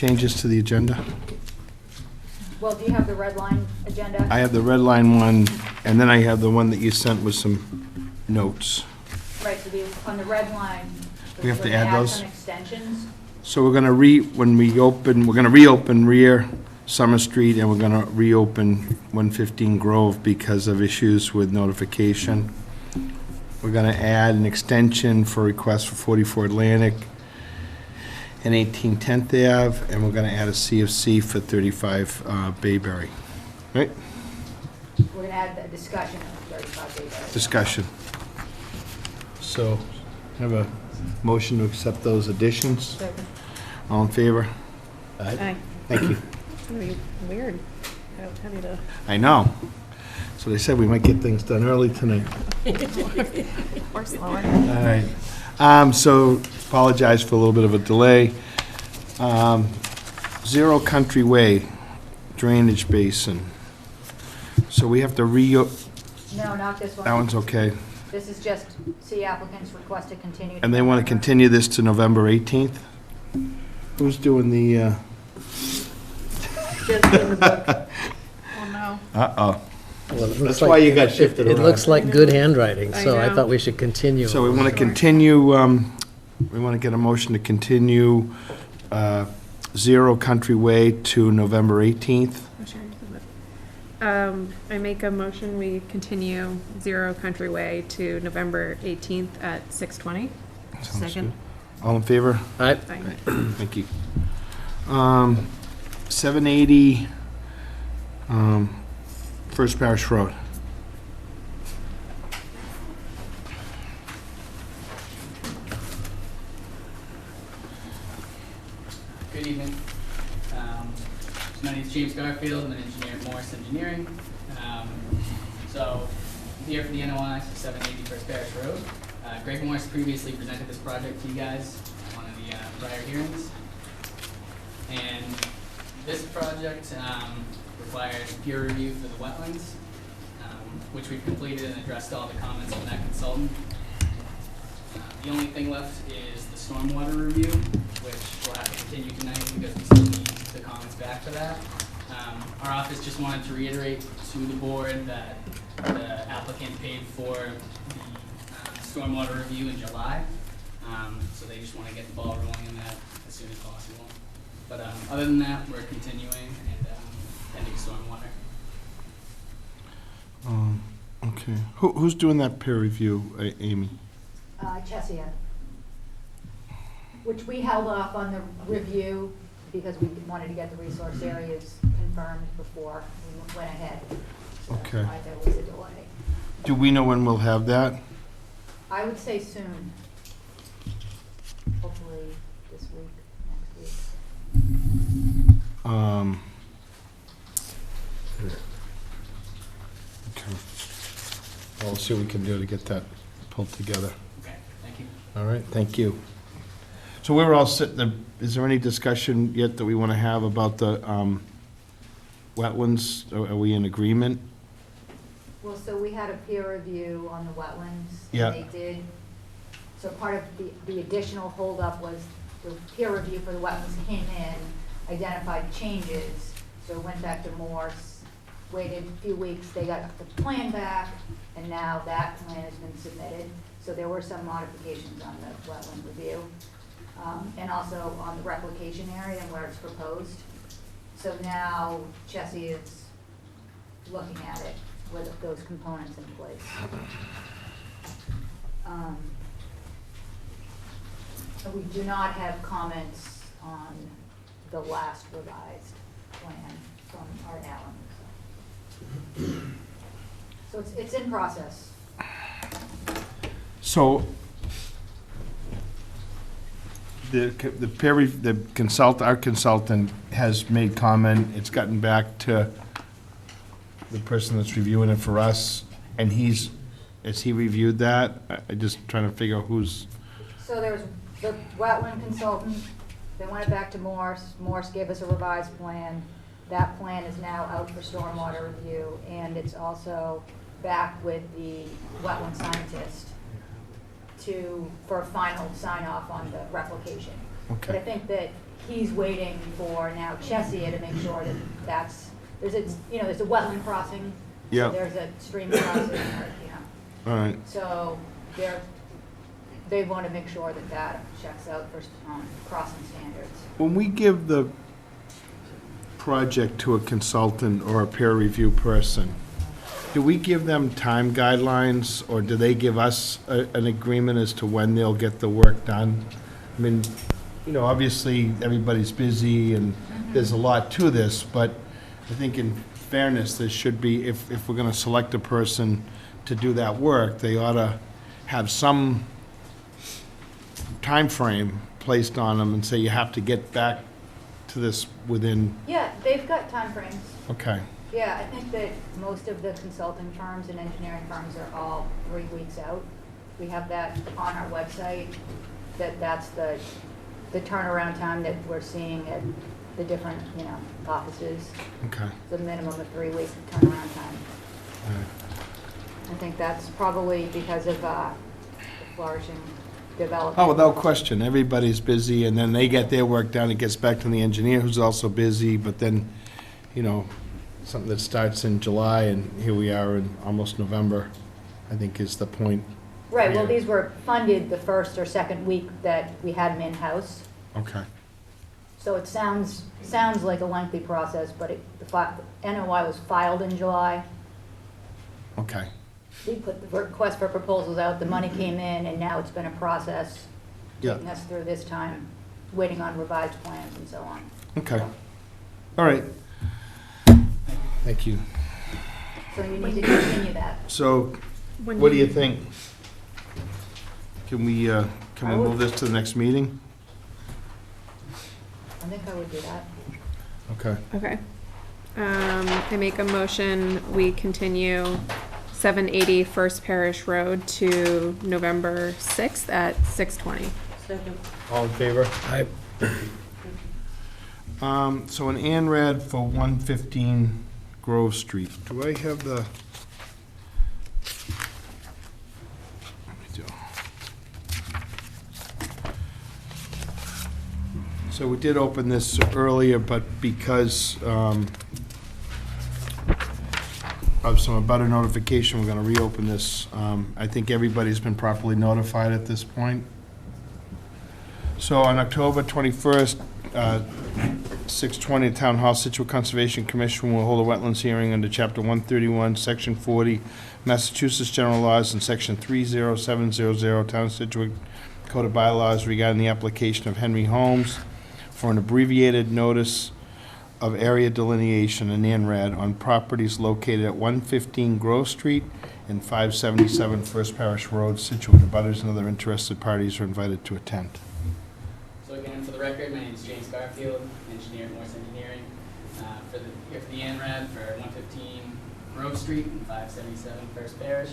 changes to the agenda? Well, do you have the red line agenda? I have the red line one, and then I have the one that you sent with some notes. Right, so on the red line. We have to we're gonna add those? some extensions. So we're gonna we're gonna reopen rear Summer Street, and we're gonna reopen 115 Grove because of issues with notification. We're gonna add an extension for request for 44 Atlantic and 18 10th Ave, and we're gonna add a CFC for 35 Bayberry. Right? We're gonna add the discussion of 35 days. Discussion. So, have a motion to accept those additions. All in favor? Aye. Thank you. It's gonna be weird. Having to. I know. So they said we might get things done early tonight. Or slower. All right. So apologize for a little bit of a delay. Zero Country Way drainage basin. So we have to No, not this one. that one's okay. This is just, see applicants request to continue. And they want to continue this to November 18th? Who's doing the, Just in the book. Oh, no. uh-oh. Well, it That's looks why like- you got shifted It around. looks like good handwriting, I so I know. thought we should continue. So we want to continue, we want to get a motion to continue Zero Country Way to November 18th. I make a motion, we continue Zero Country Way to November 18th at 6:20. Sounds good. All in favor? Aye. Thank you. 780 First Parish Road. Good evening. My name is James Garfield. I'm an engineer at Morris Engineering. So I'm here for the NOI for 780 First Parish Road. Greg Morris previously presented this project to you guys at one of the prior hearings. And this project requires peer review for the wetlands, which we've completed and addressed all the comments from that consultant. The only thing left is the stormwater review, which we'll have to continue tonight because we still need the comments back for that. Our office just wanted to reiterate to the board that the applicant paid for the stormwater review in July. So they just want to get the ball rolling in that as soon as possible. But other than that, we're continuing and pending stormwater. Okay. Who's doing that peer review, Amy? Chesia, which we held off on the review because we wanted to get the resource areas confirmed before we went ahead. So Okay. that's why there was a delay. Do we know when we'll have that? I would say soon. Hopefully this week, next week. Okay. Well, we'll see what we can do to get that pulled together. Okay, thank you. All right, thank you. So we're all sitting, is there any discussion yet that we want to have about the wetlands? Are we in agreement? Well, so we had a peer review on the wetlands. Yeah. And they did, so part of the additional holdup was the peer review for the wetlands came in, identified changes, so it went back to Morse, waited a few weeks, they got the plan back, and now that plan has been submitted. So there were some modifications on the wetland review, and also on the replication area and where it's proposed. So now Chesia is looking at it with those components in place. We do not have comments on the last revised plan from Art Allen. So it's in process. So our consultant has made comment, it's gotten back to the person that's reviewing it for us, and has he reviewed that? I just trying to figure out who's, So there was the wetland consultant, then went back to Morse. Morse gave us a revised plan. That plan is now out for stormwater review, and it's also back with the wetland scientist for a final sign off on the replication. Okay. But I think that he's waiting for now Chesia to make sure that there's a wetland crossing. Yeah. So there's a stream crossing, or. All right. So they want to make sure that checks out for crossing standards. When we give the project to a consultant or a peer review person, do we give them time guidelines, or do they give us an agreement as to when they'll get the work done? I mean, obviously, everybody's busy, and there's a lot to this, but I think in fairness, there should be, if we're gonna select a person to do that work, they ought to have some time frame placed on them and say, you have to get back to this within, Yeah, they've got timeframes. okay, Yeah, I think that most of the consulting firms and engineering firms are all 3 weeks out. We have that on our website, that's the turnaround time that we're seeing at the different, offices. okay. The minimum of 3 weeks turnaround time. All right. I think that's probably because of the flourishing development. Oh, without question, everybody's busy, and then they get their work done, it gets back to the engineer who's also busy, but then, something that starts in July, and here we are in almost November, I think is the point. Right, well, Yeah. these were funded the first or second week that we had them in-house. Okay, So it sounds like a lengthy process, but the NOI was filed in July. okay, We put the request for proposals out, the money came in, and now it's been a process Yeah. taking us through this time, waiting on revised plans and so on. okay. All right. Thank you. So you need to continue that. So, When what do you think? Can we move this to the next meeting? I think I would do that. Okay. Okay. I make a motion, we continue 780 First Parish Road to November 6th at 6:20. All in favor? I, So an ANRAD for 115 Grove Street. Do I have the? Let me do. So we did open this earlier, but because of some abutter notification, we're gonna reopen this. I think everybody's been properly notified at this point. So on October 21st, 6:20, Town Hall, Scituate Conservation Commission will hold a wetlands hearing under Chapter 131, Section 40, Massachusetts General Laws, and Section 30700, Town of Scituate Code of Bylaws regarding the application of Henry Holmes for an abbreviated notice of area delineation, an ANRAD, on properties located at 115 Grove Street and 577 First Parish Road, Scituate. Abutters and other interested parties are invited to attend. So again, for the record, my name is James Garfield, engineer at Morse Engineering, here for the ANRAD for 115 Grove Street and 577 First Parish.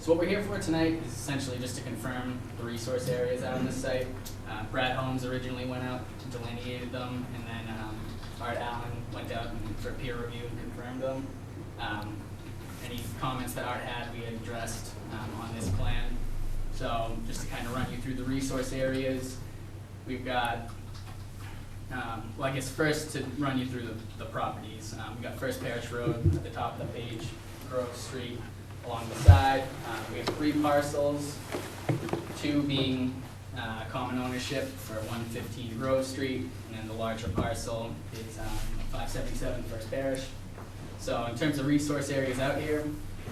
So what we're here for tonight is essentially just to confirm the resource areas out on this site. Brad Holmes originally went out to delineate them, and then Art Allen went out for peer review and confirmed them. Any comments that Art had, we had addressed on this plan. So just to kind of run you through the resource areas, we've got, well, I guess first to run you through the properties. We've got First Parish Road at the top of the page, Grove Street along the side. We have 3 parcels, 2 being common ownership for 115 Grove Street, and then the larger parcel is 577 First Parish. So in terms of resource areas out here,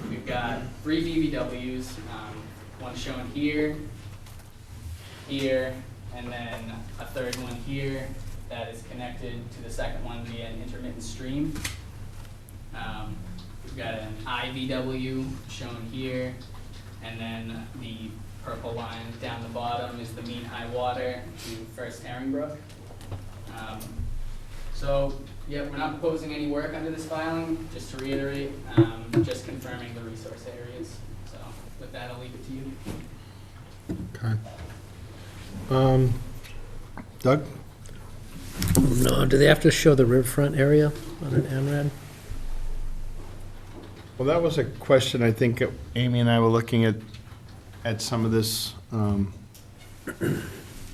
we've got 3 BBWs, one shown here, here, and then a third one here that is connected to the second one via an intermittent stream. We've got an IVW shown here, and then the purple line down the bottom is the mean high water to First Herringbrook. So, yeah, we're not proposing any work under this filing, just to reiterate, just confirming the resource areas. So with that, I'll leave it to you. Okay. Doug? no, do they have to show the riverfront area on an ANRAD? Well, that was a question, I think Amy and I were looking at some of this, and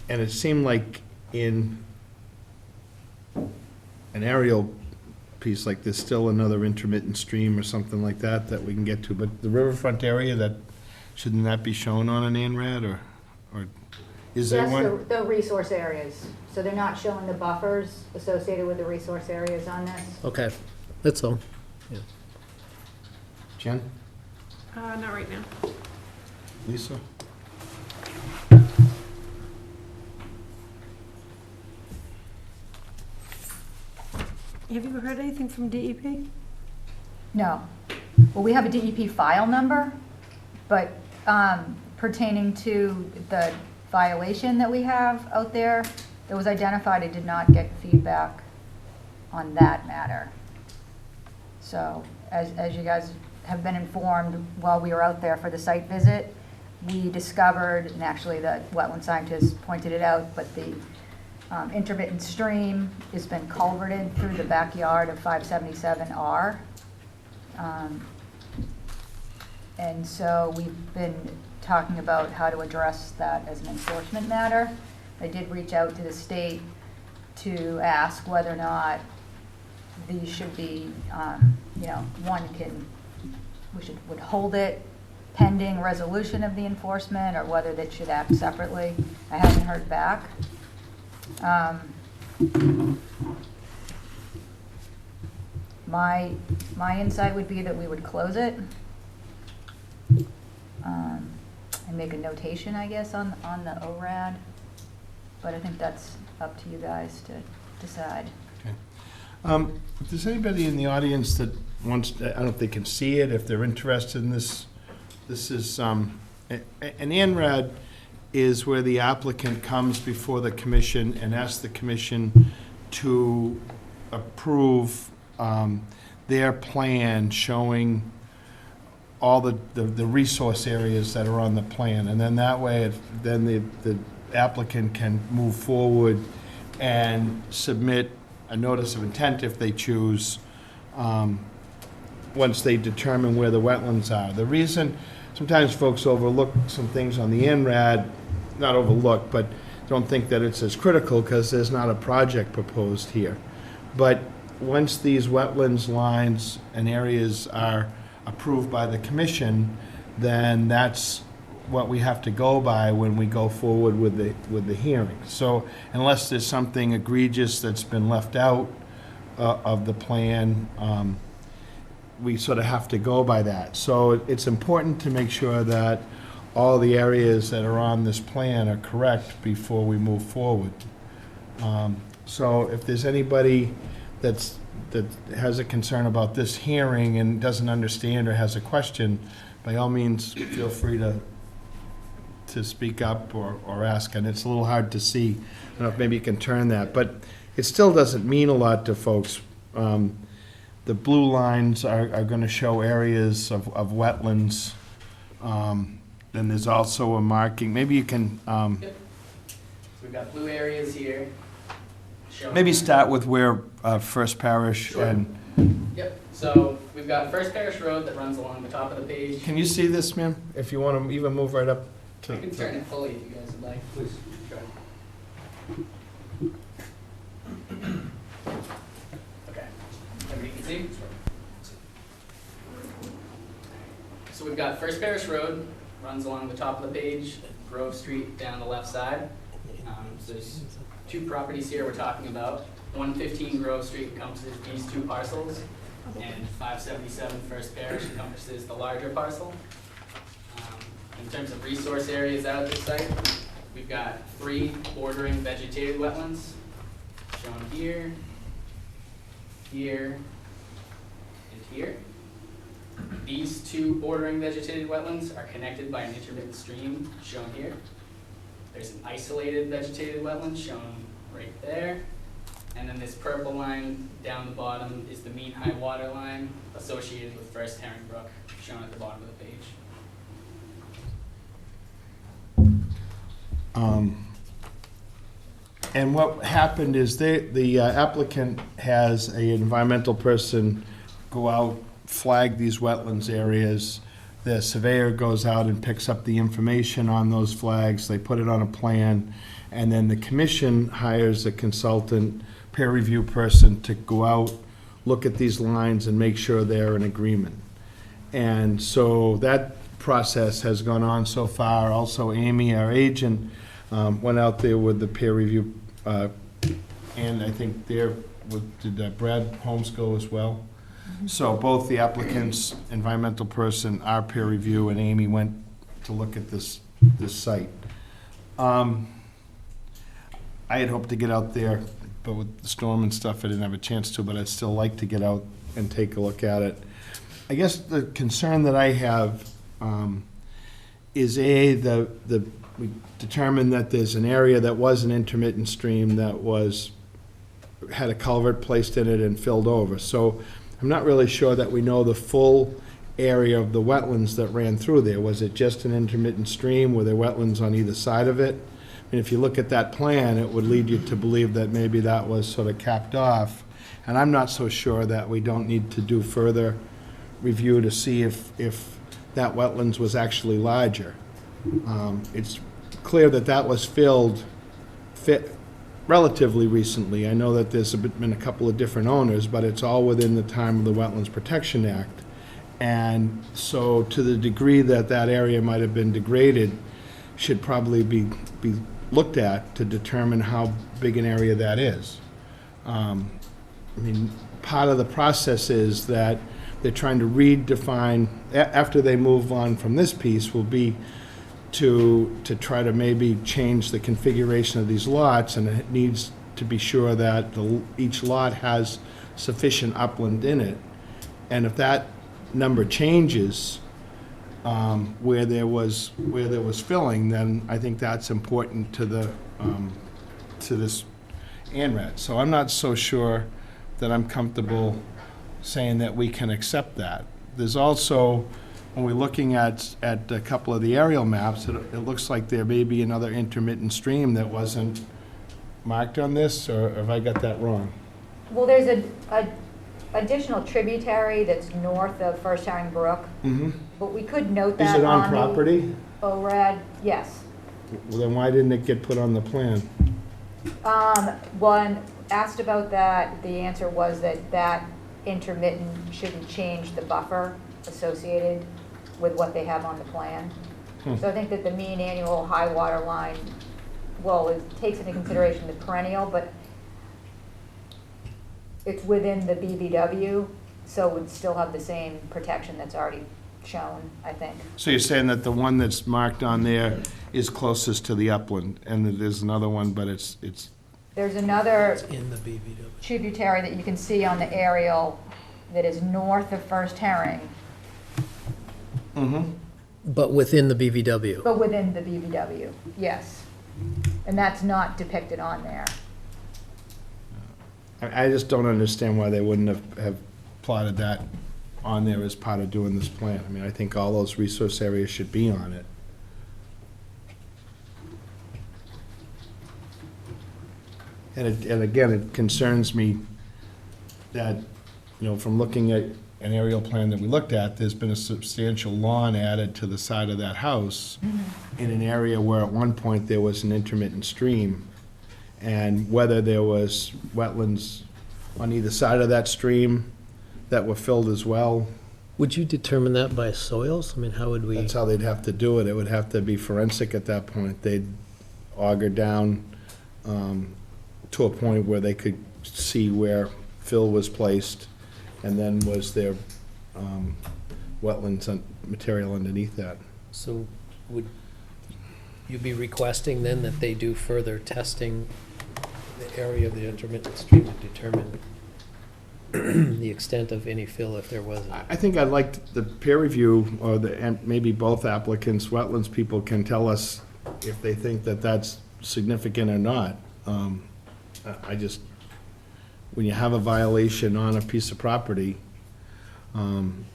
it seemed like in an aerial piece like this, still another intermittent stream or something like that that we can get to, but the riverfront area, that, shouldn't that be shown on an ANRAD, or is there Just one? the resource areas, so they're not showing the buffers associated with the resource areas on this. Okay, that's all. Jen? Not right now. Lisa? Have you heard anything from DEP? No. Well, we have a DEP file number, but pertaining to the violation that we have out there that was identified, I did not get feedback on that matter. So, as you guys have been informed, while we were out there for the site visit, we discovered, and actually the wetland scientists pointed it out, but the intermittent stream has been culverted through the backyard of 577R. And so we've been talking about how to address that as an enforcement matter. I did reach out to the state to ask whether or not these should be, would hold it pending resolution of the enforcement, or whether they should act separately. I haven't heard back. My insight would be that we would close it, and make a notation, I guess, on the ORAD, but I think that's up to you guys to decide. Okay. If there's anybody in the audience that wants, I don't know if they can see it, if they're interested in this, this is, an ANRAD is where the applicant comes before the commission and asks the commission to approve their plan showing all the resource areas that are on the plan. And then that way, then the applicant can move forward and submit a notice of intent if they choose, once they determine where the wetlands are. The reason, sometimes folks overlook some things on the NRAD, not overlook, but don't think that it's as critical because there's not a project proposed here. But once these wetlands lines and areas are approved by the commission, then that's what we have to go by when we go forward with the hearing. So unless there's something egregious that's been left out of the plan, we sort of have to go by that. So it's important to make sure that all the areas that are on this plan are correct before we move forward. So if there's anybody that has a concern about this hearing and doesn't understand or has a question, by all means, feel free to speak up or ask. And it's a little hard to see. I don't know if maybe you can turn that, but it still doesn't mean a lot to folks. The blue lines are going to show areas of wetlands. Then there's also a marking. Maybe you can Yep. So we've got blue areas here. Showing maybe start with where First Parish Sure. and. Yep, so we've got First Parish Road that runs along the top of the page. Can you see this, ma'am? If you want to even move right up to. I can turn it fully if you guys would like. Please. Okay, everybody can see? So we've got First Parish Road, runs along the top of the page, Grove Street down the left side. So there's two properties here we're talking about. 115 Grove Street encompasses these two parcels, and 577 First Parish encompasses the larger parcel. In terms of resource areas out at this site, we've got 3 bordering vegetated wetlands, shown here, here, and here. These 2 bordering vegetated wetlands are connected by an intermittent stream, shown here. There's an isolated vegetated wetland, shown right there. And then this purple line down the bottom is the mean high water line associated with First Herring Brook, shown at the bottom of the page. And what happened is the applicant has an environmental person go out, flag these wetlands areas. The surveyor goes out and picks up the information on those flags. They put it on a plan, and then the commission hires a consultant, peer review person to go out, look at these lines and make sure they're in agreement. And so that process has gone on so far. Also, Amy, our agent, went out there with the peer review, and I think did Brad Holmes go as well? So both the applicant's environmental person, our peer review, and Amy went to look at this site. I had hoped to get out there, but with the storm and stuff, I didn't have a chance to, but I'd still like to get out and take a look at it. I guess the concern that I have is we determined that there's an area that was an intermittent stream that had a culvert placed in it and filled over. So I'm not really sure that we know the full area of the wetlands that ran through there. Was it just an intermittent stream? Were there wetlands on either side of it? And if you look at that plan, it would lead you to believe that maybe that was sort of capped off. And I'm not so sure that we don't need to do further review to see if that wetlands was actually larger. It's clear that that was filled relatively recently. I know that there's been a couple of different owners, but it's all within the time of the Wetlands Protection Act. And so to the degree that that area might have been degraded, should probably be looked at to determine how big an area that is. I mean, part of the process is that they're trying to redefine, after they move on from this piece, will be to try to maybe change the configuration of these lots, and it needs to be sure that each lot has sufficient upland in it. And if that number changes where there was filling, then I think that's important to this ANRAD. So I'm not so sure that I'm comfortable saying that we can accept that. There's also, when we're looking at a couple of the aerial maps, it looks like there may be another intermittent stream that wasn't marked on this, or have I got that wrong? Well, there's a additional tributary that's north of First Herring Brook, but we could note that Is it on the property? ORAD, yes. Well, then why didn't it get put on the plan? When asked about that, the answer was that intermittent shouldn't change the buffer associated with what they have on the plan. So I think that the mean annual high water line, well, it takes into consideration the perennial, but it's within the BVW, so it would still have the same protection that's already shown, I think. So you're saying that the one that's marked on there is closest to the upland, and that there's another one, but it's There's another In the BVW. tributary that you can see on the aerial that is north of First Herring, But within the BVW. but within the BVW, yes. And that's not depicted on there. I just don't understand why they wouldn't have plotted that on there as part of doing this plan. I mean, I think all those resource areas should be on it. And again, it concerns me that, from looking at an aerial plan that we looked at, there's been a substantial lawn added to the side of that house in an area where at one point there was an intermittent stream. And whether there was wetlands on either side of that stream that were filled as well, Would you determine that by soils? I mean, how would we? that's how they'd have to do it. It would have to be forensic at that point. They'd auger down to a point where they could see where fill was placed, and then was there wetlands material underneath that. So would you be requesting then that they do further testing the area of the intermittent stream to determine the extent of any fill if there was any? I think I'd like the peer review, or and maybe both applicants, wetlands people, can tell us if they think that that's significant or not. When you have a violation on a piece of property, and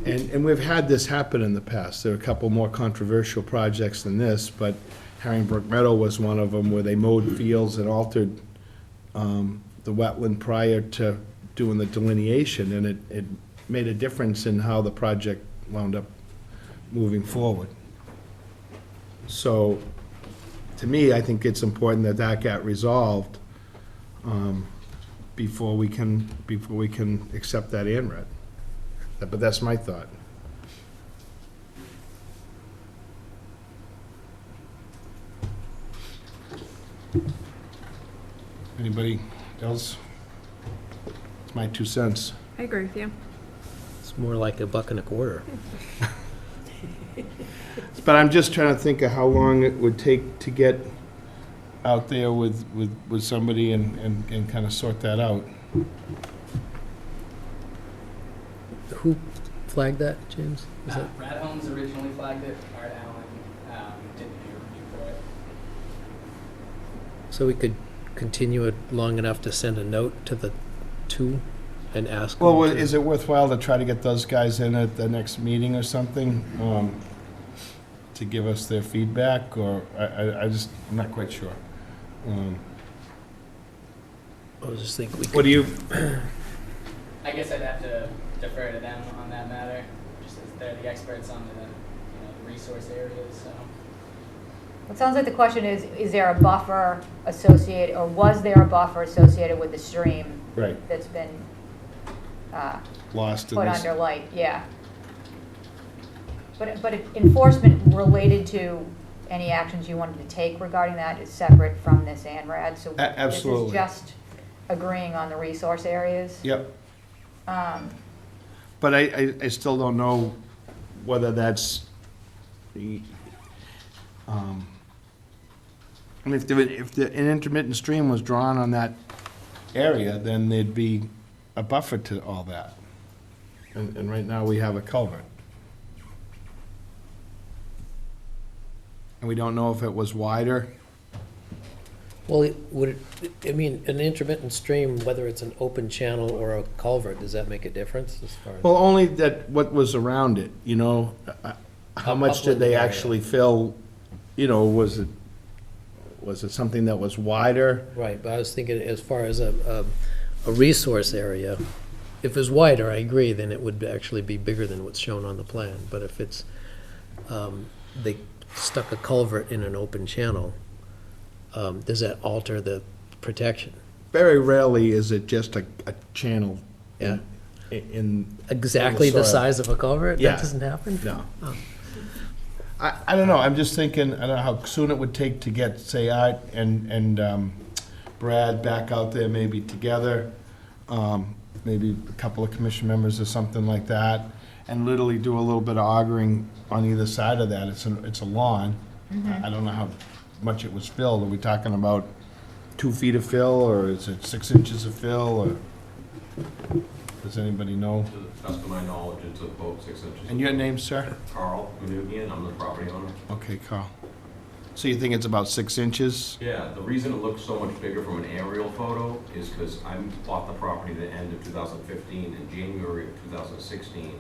we've had this happen in the past. There are a couple more controversial projects than this, but Herringbrook Meadow was one of them, where they mowed fields and altered the wetland prior to doing the delineation, and it made a difference in how the project wound up moving forward. So, to me, I think it's important that that got resolved before we can accept that ANRAD. But that's my thought. Anybody else? It's my 2 cents. I agree with you. It's more like $1.25. But I'm just trying to think of how long it would take to get out there with somebody and kind of sort that out. Who flagged that, James? Was that? Brad Holmes originally flagged it, Art Allen did the peer review for it. So we could continue it long enough to send a note to the two and ask them Well, to- is it worthwhile to try to get those guys in at the next meeting or something, to give us their feedback, or, I'm not quite sure. I was just thinking we What could, do you, I guess I'd have to defer to them on that matter, just as they're the experts on the resource areas, so. It sounds like the question is there a buffer associated, or was there a buffer associated with the stream right, that's been lost in put this? under light? Yeah. But enforcement related to any actions you wanted to take regarding that is separate from this ANRAD, so Absolutely. this is just agreeing on the resource areas. Yep, Um, but I still don't know whether that's, and if an intermittent stream was drawn on that area, then there'd be a buffer to all that. And right now, we have a culvert. And we don't know if it was wider. well, an intermittent stream, whether it's an open channel or a culvert, does that make a difference as far as? Well, only that, what was around it, you know? How much did they Upland area. actually fill, you know, was it something that was wider? Right, but I was thinking as far as a resource area, if it's wider, I agree, then it would actually be bigger than what's shown on the plan. But if it's, they stuck a culvert in an open channel, does that alter the protection? Very rarely is it just a channel. Yeah. In, Exactly the soil. size of a culvert? Yeah. That doesn't happen? no. Oh. I don't know, I'm just thinking, I don't know how soon it would take to get, say, Art and Brad back out there maybe together, maybe a couple of commission members or something like that, and literally do a little bit of augering on either side of that. It's a lawn. I don't know how much it was filled. Are we talking about 2 feet of fill, or is it 6 inches of fill, or does anybody know? To the best of my knowledge, it's about 6 inches. And your name, sir? Carl Manugian, I'm the property owner. Okay, Carl. So you think it's about 6 inches? Yeah, the reason it looks so much bigger from an aerial photo is because I bought the property at the end of 2015. In January of 2016,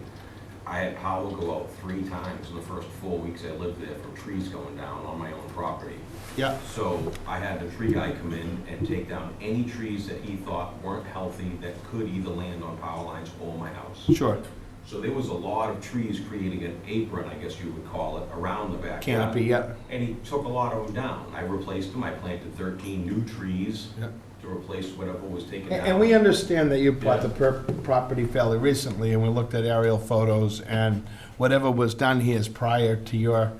I had power go out 3 times in the first 4 weeks I lived there from trees going down on my own property. Yeah. So I had the tree guy come in and take down any trees that he thought weren't healthy that could either land on power lines or my house. Sure. So there was a lot of trees creating an apron, I guess you would call it, around the backyard. Canopy, yeah. And he took a lot of them down. I replaced them. I planted 13 new trees Yeah. to replace whatever was taken down. And we understand that you bought the property fairly recently, and we looked at aerial photos, and whatever was done here is prior to your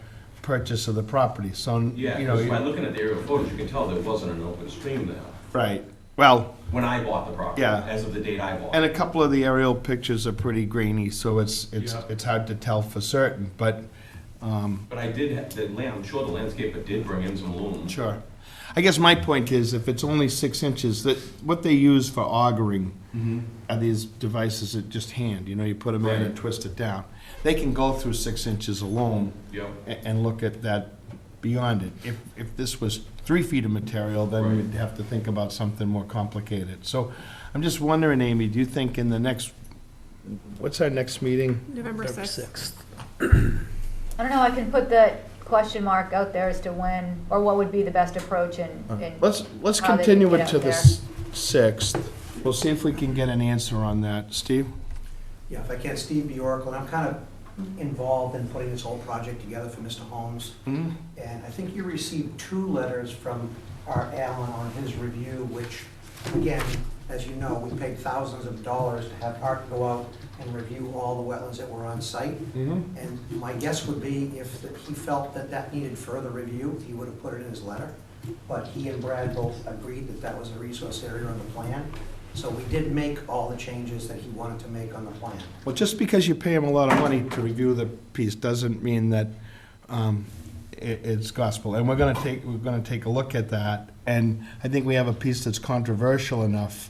purchase of the property, so, Yeah, you know. because by looking at the aerial photos, you can tell there wasn't an open stream there Right, well, when I bought the property, Yeah. as of the date I bought. and a couple of the aerial pictures are pretty grainy, so it's Yeah. hard to tell for certain, but, But I did, I'm sure the landscaper did bring in some loom. sure. I guess my point is, if it's only 6 inches, that, what they use for augering are these devices that just hand, you know, you put them in and Right. twist it down. They can go through 6 inches alone Yep. and look at that beyond it. If this was 3 feet of material, then Right. we'd have to think about something more complicated. So I'm just wondering, Amy, do you think in the next, what's our next meeting? November November 6th. 6th. I don't know, I can put the question mark out there as to when, or what would be the best approach in. Let's how they continue get it out to the there. 6th. We'll see if we can get an answer on that. Steve? Yeah, if I can, Steve Bjork, and I'm kind of involved in putting this whole project together for Mr. Holmes. Mhm. And I think you received 2 letters from our Alan on his review, which, again, as you know, we paid thousands of dollars to have Art go out and review all the wetlands that were on site. Mhm. And my guess would be if he felt that that needed further review, he would have put it in his letter. But he and Brad both agreed that that was a resource area on the plan. So we did make all the changes that he wanted to make on the plan. Well, just because you pay him a lot of money to review the piece doesn't mean that it's gospel. And we're gonna take a look at that. And I think we have a piece that's controversial enough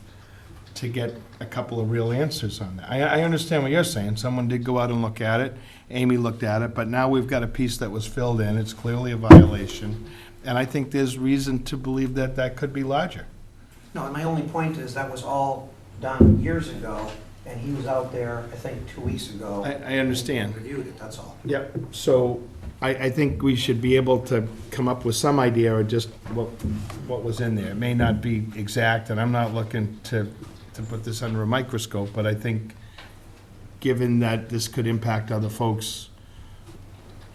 to get a couple of real answers on that. I understand what you're saying. Someone did go out and look at it. Amy looked at it, but now we've got a piece that was filled in. It's clearly a violation. And I think there's reason to believe that that could be larger. No, and my only point is that was all done years ago, and he was out there, I think, 2 weeks ago. I understand. And reviewed it, that's all. Yep, so I think we should be able to come up with some idea of just what was in there. It may not be exact, and I'm not looking to put this under a microscope, but I think, given that this could impact other folks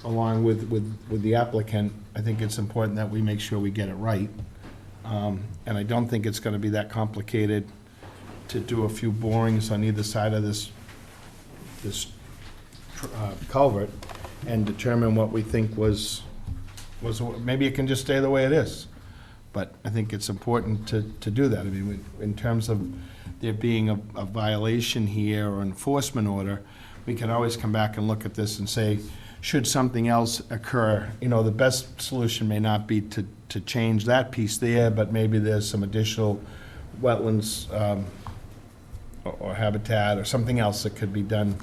along with the applicant, I think it's important that we make sure we get it right. And I don't think it's gonna be that complicated to do a few borings on either side of this culvert and determine what we think was, maybe it can just stay the way it is. But I think it's important to do that. I mean, in terms of there being a violation here or enforcement order, we can always come back and look at this and say, should something else occur, you know, the best solution may not be to change that piece there, but maybe there's some additional wetlands or habitat or something else that could be done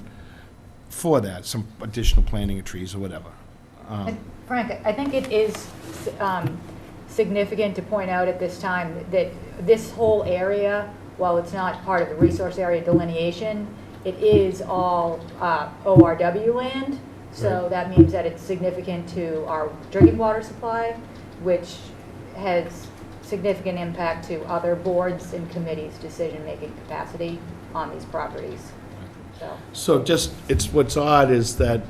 for that, some additional planting of trees or whatever. And Frank, I think it is significant to point out at this time that this whole area, while it's not part of the resource area delineation, it is all ORW land. So Right. that means that it's significant to our drinking water supply, which has significant impact to other boards and committees' decision-making capacity on these properties. So just, what's odd is that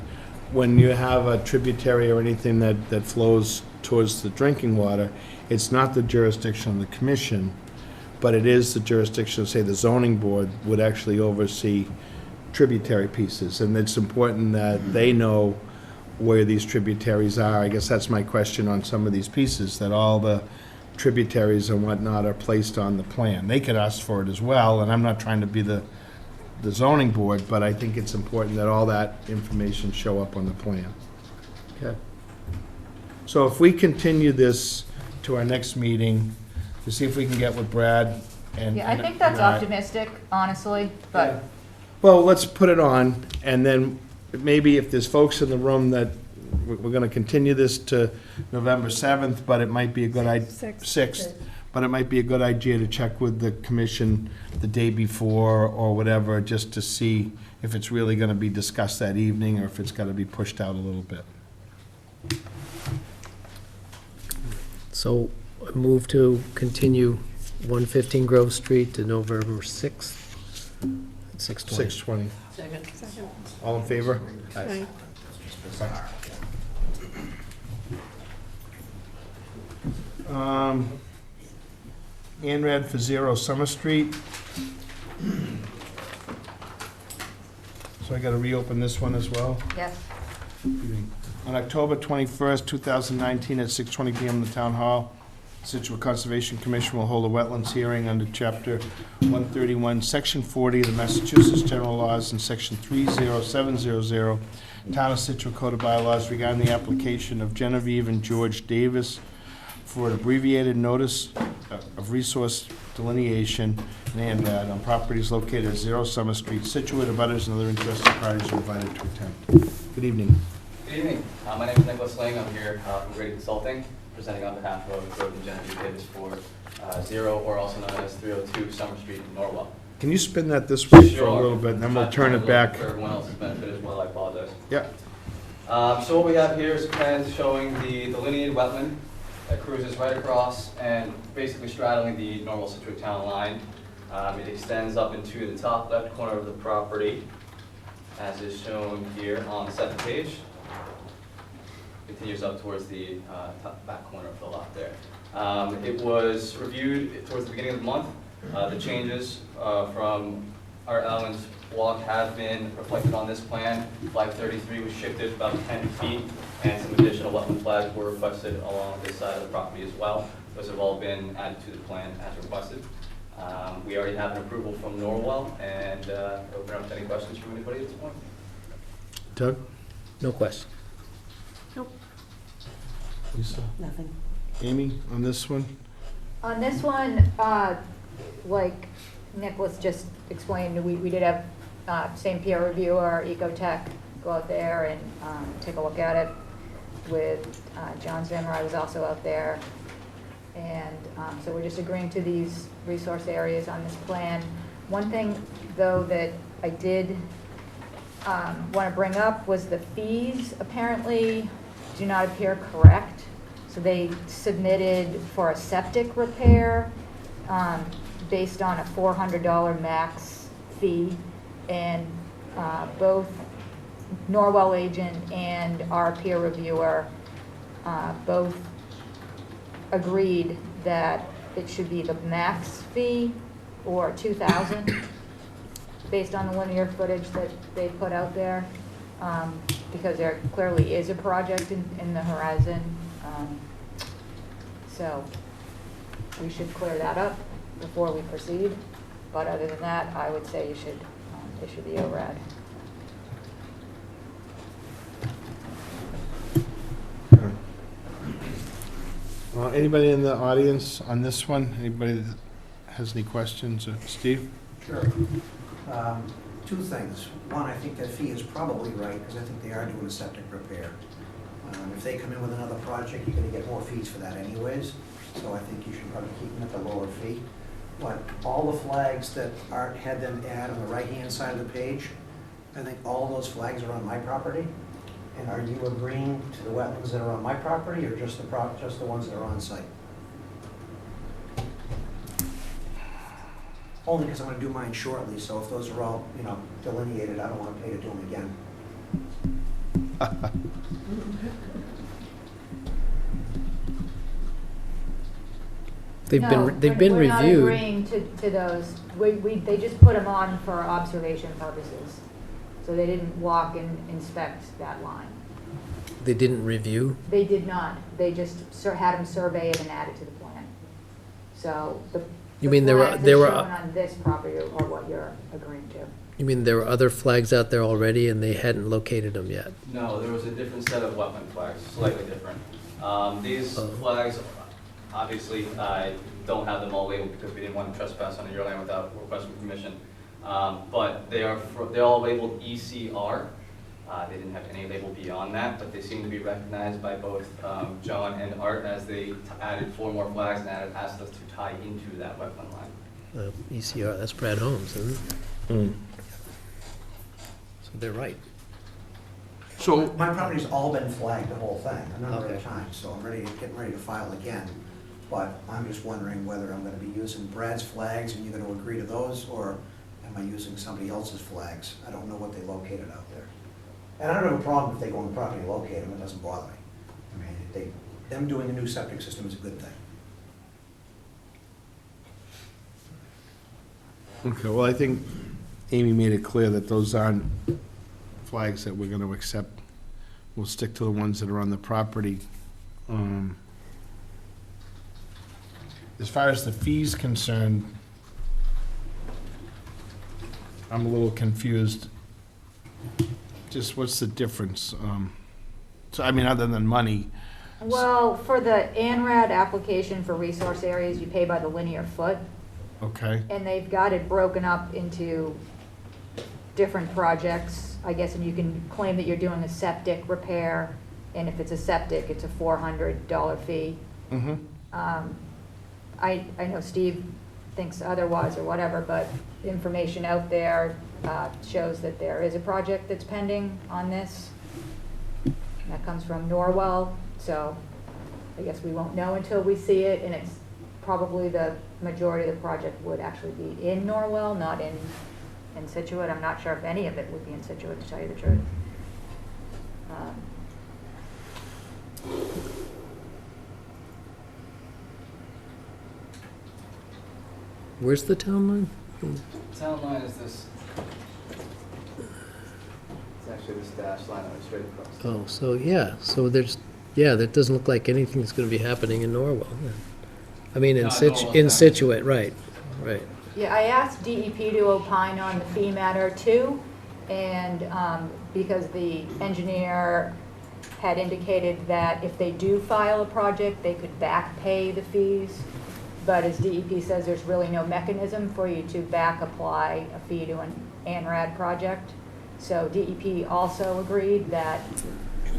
when you have a tributary or anything that flows towards the drinking water, it's not the jurisdiction of the commission, but it is the jurisdiction of, say, the zoning board would actually oversee tributary pieces, and it's important that they know where these tributaries are. I guess that's my question on some of these pieces, that all the tributaries and whatnot are placed on the plan. They could ask for it as well, and I'm not trying to be the zoning board, but I think it's important that all that information show up on the plan. Okay. So if we continue this to our next meeting, to see if we can get with Brad and... Yeah, I think that's optimistic, honestly, but Well, let's put it on, and then maybe if there's folks in the room that, we're gonna continue this to November 7th, but it might be a good idea, 6th, but it might be a good idea to check with the commission the day before or whatever, just to see if it's really gonna be discussed that evening, or if it's gotta be pushed out a little bit. So I move to continue 115 Grove Street to November 6th, at 6:20. 6:20. Second. All in favor? Aye. Anrad for 0 Summer Street. So I gotta reopen this one as well. yes. On October 21st, 2019, at 6:20 PM in the Town Hall, Scituate Conservation Commission will hold a wetlands hearing under Chapter 131, Section 40 of the Massachusetts General Laws and Section 30700, Town of Scituate Code of Bylaws regarding the application of Genevieve and George Davis for an abbreviated notice of resource delineation and ANRAD on properties located at 0 Summer Street, Scituate. Abutters and other interested parties are invited to attend. Good evening. Good evening. My name is Nicholas Lang. I'm here from Grady Consulting, presenting on behalf of George and Genevieve Davis for 0, or also known as 302 Summer Street in Norwell. Can you spin that this way for a Sure. little bit, and then we'll Try to turn find a it little back? For everyone else's benefit as well, I apologize. Yep. So what we have here is a plan showing the delineated wetland that cruises right across and basically straddling the Norwell Scituate town line. It extends up into the top left corner of the property. as is shown here on the second page. Continues up towards the back corner of the lot there. It was reviewed towards the beginning of the month. The changes from Art Allen's walk have been reflected on this plan. Flag 33 was shifted about 10 feet, and some additional wetland flags were requested along this side of the property as well. Those have all been added to the plan as requested. We already have an approval from Norwell, and open up to any questions from anybody at this point. Doug? No question. Lisa? Nothing. Amy, on this one? On this one, like Nicholas just explained, we did have same peer reviewer, Ecotech, go out there and take a look at it with John Zimmer. I was also out there. And so we're just agreeing to these resource areas on this plan. One thing, though, that I did want to bring up was the fees apparently do not appear correct. So they submitted for a septic repair based on a $400 max fee, and both Norwell agent and our peer reviewer both agreed that it should be the max fee, or $2,000, based on the linear footage that they put out there, because there clearly is a project in the horizon. So we should clear that up before we proceed. But other than that, I would say you should issue the ORAD. Anybody in the audience on this one? Anybody that has any questions? Steve? Sure. Two things. One, I think that fee is probably right, because I think they are doing a septic repair. If they come in with another project, you're gonna get more fees for that anyways, so I think you should probably keep them at the lower fee. But all the flags that Art had them add on the right-hand side of the page, I think all those flags are on my property. And are you agreeing to the wetlands that are on my property, or just the ones that are on site? Only because I'm gonna do mine shortly, so if those are all, delineated, I don't wanna pay to do them again. They've No, been we're not reviewed. agreeing to those. They just put them on for observation purposes. So they didn't walk and inspect that line. They didn't review. They did not. They just had them survey it and add it to the plan. So You mean there were- flags there that were- shown on this property are what you're agreeing to. You mean there were other flags out there already and they hadn't located them yet? No, there was a different set of wetland flags, slightly different. These Oh. flags, obviously, I don't have them all labeled because we didn't want to trespass on your land without requesting permission. But they're all labeled ECR. They didn't have any label beyond that, but they seem to be recognized by both John and Art as they added 4 more flags and asked us to tie into that wetland line. ECR, that's Brad Holmes, isn't it? So they're right. So, My property's all been flagged, the whole thing, a number Okay. of times, so I'm getting ready to file again. But I'm just wondering whether I'm gonna be using Brad's flags and you're gonna agree to those, or am I using somebody else's flags? I don't know what they located out there. And I don't have a problem if they go on the property and locate them, it doesn't bother me. I mean, them doing a new septic system is a good thing. okay, well, I think Amy made it clear that those aren't flags that we're gonna accept. We'll stick to the ones that are on the property. As far as the fees concerned, I'm a little confused. Just what's the difference? So, I mean, other than money, Well, for the ANRAD application for resource areas, you pay by the linear foot. okay? And they've got it broken up into different projects, I guess, and you can claim that you're doing a septic repair, and if it's a septic, it's a $400 fee. Mm-hmm. I know Steve thinks otherwise or whatever, but information out there shows that there is a project that's pending on this. And that comes from Norwell, so I guess we won't know until we see it, and it's probably the majority of the project would actually be in Norwell, not in in Scituate. I'm not sure if any of it would be in Scituate, to tell you the truth. Where's the town line? Town line is this. It's actually this dash line that was straight across. Oh, so, that doesn't look like anything's gonna be happening in Norwell. Then. I mean, in No, Norwell's in not. Scituate, right. Yeah, I asked DEP to opine on the fee matter too, and because the engineer had indicated that if they do file a project, they could back pay the fees. But as DEP says, there's really no mechanism for you to back apply a fee to an ANRAD project. So DEP also agreed that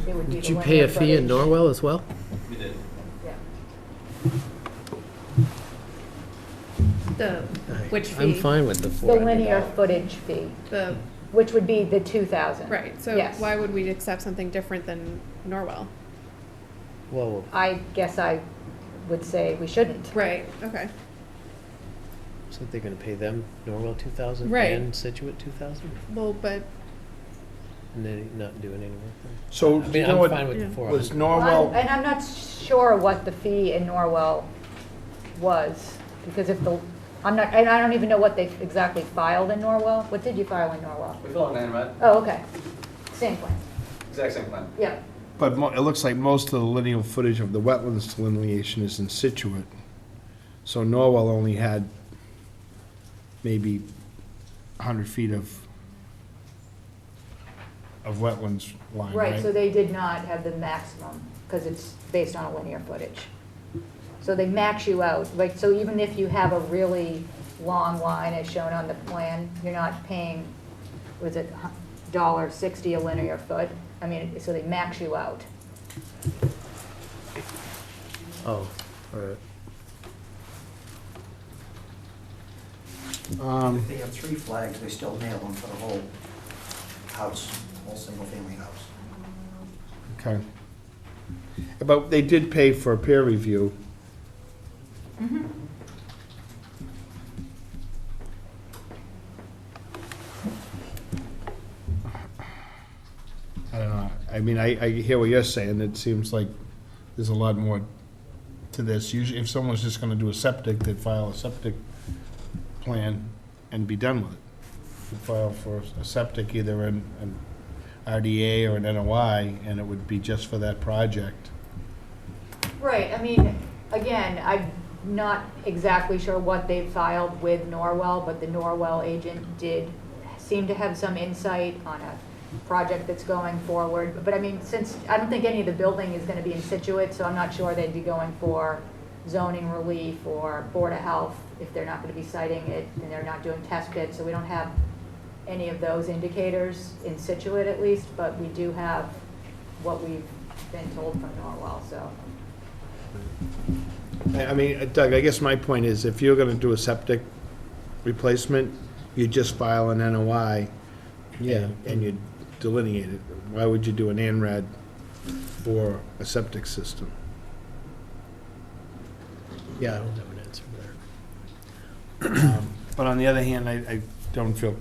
it would be the Did you linear pay a fee in footage. Norwell as well? We did. Yeah. Which I'm fee? fine with the The linear $400. footage fee, The, which would be the 2,000. right, so Yes. why would we accept something different than Norwell? Well, I guess I would say we shouldn't. Right, okay. so they're gonna pay them Norwell 2,000 Right. and Scituate 2,000, Well, but, and they're not doing any work. So, I you mean, know I'm what fine with Yeah. the was 400. Norwell, And I'm not sure what the fee in Norwell was, because if the, and I don't even know what they exactly filed in Norwell. What did you file in Norwell? We fill an ANRAD, Oh, okay. Same plan. exact same plan. Yeah. but it looks like most of the lineal footage of the wetlands delineation is in Scituate. So Norwell only had maybe 100 feet of wetlands line, right? Right, so they did not have the maximum, because it's based on a linear footage. So they max you out, like, so even if you have a really long line as shown on the plan, you're not paying, was it $1.60 a linear foot? I mean, so they max you out. Oh, all right. If they have 3 flags, they still nail them for the whole house, whole single-family house. Okay. But they did pay for a peer review. I don't know. I mean, I hear what you're saying. It seems like there's a lot more to this. Usually, if someone's just gonna do a septic, they'd file a septic plan and be done with it. They'd file for a septic, either an RDA or an NOI, and it would be just for that project. Right, I mean, again, I'm not exactly sure what they filed with Norwell, but the Norwell agent did seem to have some insight on a project that's going forward. But I mean, since, I don't think any of the building is gonna be in Scituate, so I'm not sure they'd be going for zoning relief or Board of Health if they're not gonna be citing it and they're not doing test pits, so we don't have any of those indicators in Scituate at least, but we do have what we've been told from Norwell, so. I mean, Doug, I guess my point is, if you're gonna do a septic replacement, you just file an NOI. Yeah. And you delineate it. Why would you do an ANRAD for a septic system? Yeah, I don't have an answer there. But on the other hand, I don't feel,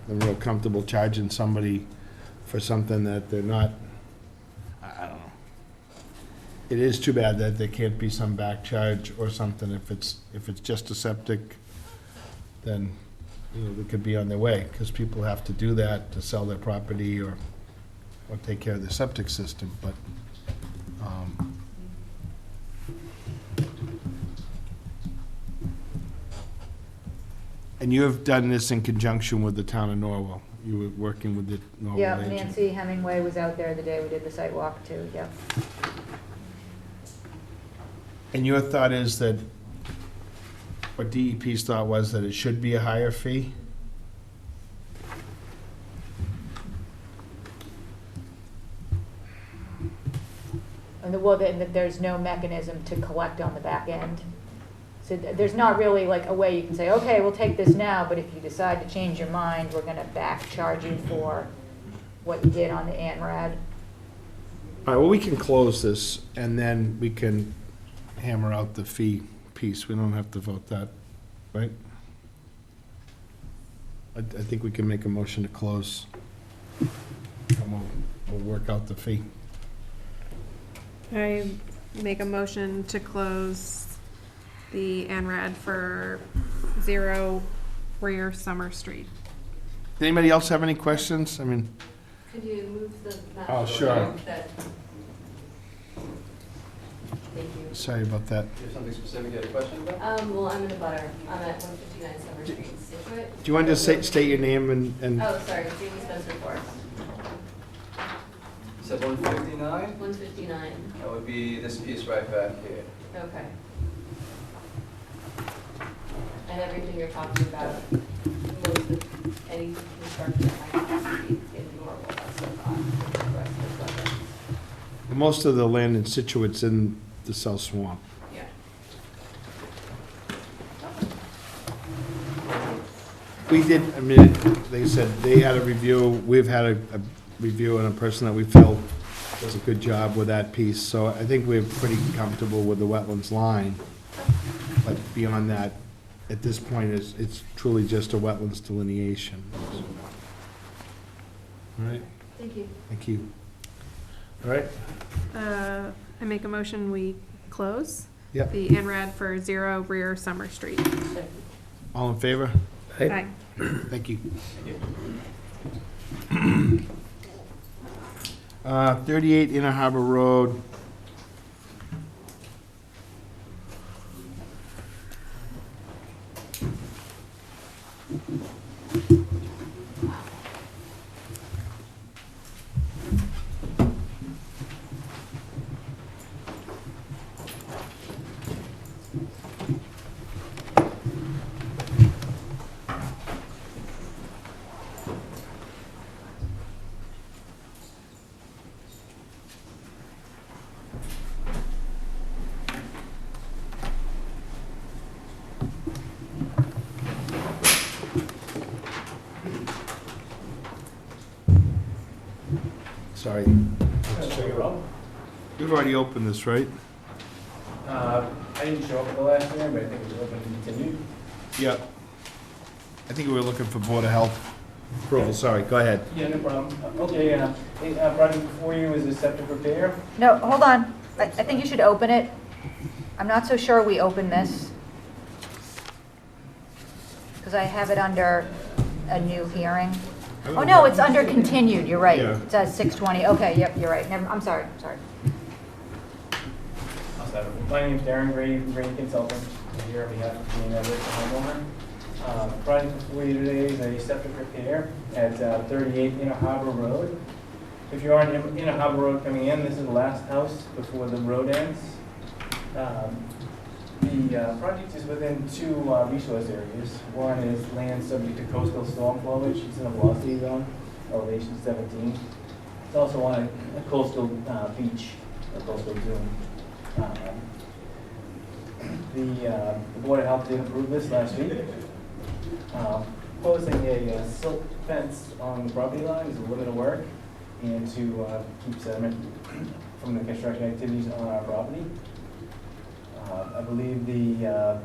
I'm real comfortable charging somebody for something that they're not, I don't know. It is too bad that there can't be some back charge or something. If it's just a septic, then, you know, they could be on their way, because people have to do that to sell their property or take care of their septic system, but, and you have done this in conjunction with the town of Norwell. You were working with the Norwell Yeah, agent. Nancy Hemingway was out there the day we did the site walk too, yep. And your thought is that, what DEP's thought was that it should be a higher fee? And that there's no mechanism to collect on the back end. So there's not really like a way you can say, okay, we'll take this now, but if you decide to change your mind, we're gonna back charge you for what you did on the ANRAD. All right, well, we can close this, and then we can hammer out the fee piece. We don't have to vote that, right? I think we can make a motion to close. And we'll work out the fee. I make a motion to close the ANRAD for 0 rear Summer Street. Does anybody else have any questions? I mean, Could you move the map? Oh, sure. That- Thank you. sorry about that. Do you have something specific you had a question about? Well, I'm in the butter. I'm at 159 Summer Street, Scituate. Do you want to just state your name and Oh, sorry, Jamie Spencer Forrest. You said 159? 159, That would be this piece right back here. okay. And everything you're talking about, most of any construction that might be in normal, that's so far. The rest is wetlands. most of the land in Scituate's in the South Swamp. Yeah. We did, I mean, they said they had a review, we've had a review on a person that we felt does a good job with that piece, so I think we're pretty comfortable with the wetlands line. But beyond that, at this point, it's truly just a wetlands delineation. All right, Thank you. thank you. All right, I make a motion, we close Yep. the ANRAD for 0 rear Summer Street. all in favor? Aye. Thank you. Thank you. 38 Inner Harbor Road. Sorry. We've already opened this, right? I didn't show up at the last hearing, but I think it was open and continued. Yeah. I think we were looking for Board of Health approval, sorry, go ahead. Yeah, no problem. Okay, project before you is a septic repair. No, hold on. I think you should open it. I'm not so sure we opened this. Because I have it under a new hearing. Oh, no, it's under continued, you're right. Yeah. It says 6:20, okay, yep, you're right. Never, I'm sorry. I'll start with- My name's Darren Gray, Gray Consultant. I'm here on behalf of the Everett homeowner. Project before you today is a septic repair at 38 Inner Harbor Road. If you're on Inner Harbor Road coming in, this is the last house before the road ends. The project is within two resource areas. One is land subject to coastal storm flowage. It's in a velocity zone, elevation 17. It's also on a coastal beach, or coastal dune. The Board of Health did approve this last week. Proposing a silt fence on the property line is a limit of work and to keep sediment from the construction activities on our property. I believe the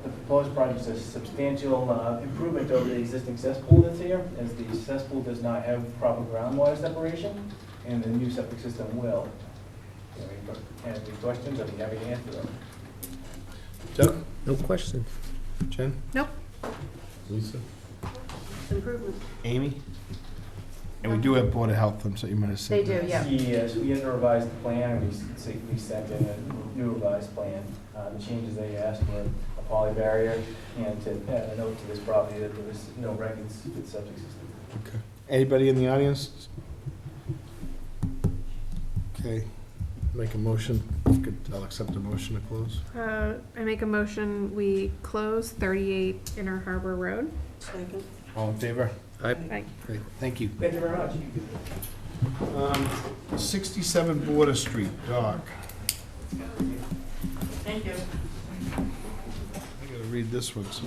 proposed project is a substantial improvement over the existing cesspool that's here, as the cesspool does not have proper groundwater separation, and the new septic system will. If you have any questions, I'd be happy to answer them. Doug? No question. Jen? Nope. Lisa? Improvement. Amy? And we do have Board of Health, so you might have said They that. do, yeah. Yes, we had to revise the plan, and we sent in a new revised plan. The changes they asked were a poly barrier, and to add a note to this property that there was no records for the septic system. Okay. Anybody in the audience? Okay, make a motion. Good, I'll accept a motion to close. I make a motion, we close 38 Inner Harbor Road. Second. All in favor? Aye. Great, thank you. Thank you very much. 67 Border Street, Doc. Thank you. I gotta read this one, so.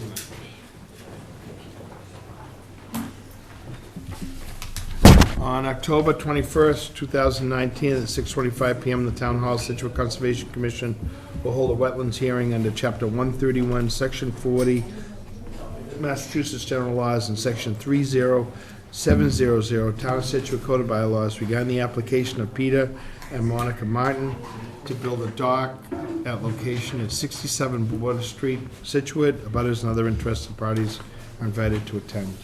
On October 21st, 2019, at 6:25 PM, the Town Hall Situate Conservation Commission will hold a wetlands hearing under Chapter 131, Section 40, Massachusetts General Laws and Section 30700, Town of Scituate Code of Bylaws regarding the application of Peter and Monica Martin to build a dock at location at 67 Border Street, Scituate. Abutters and other interested parties are invited to attend.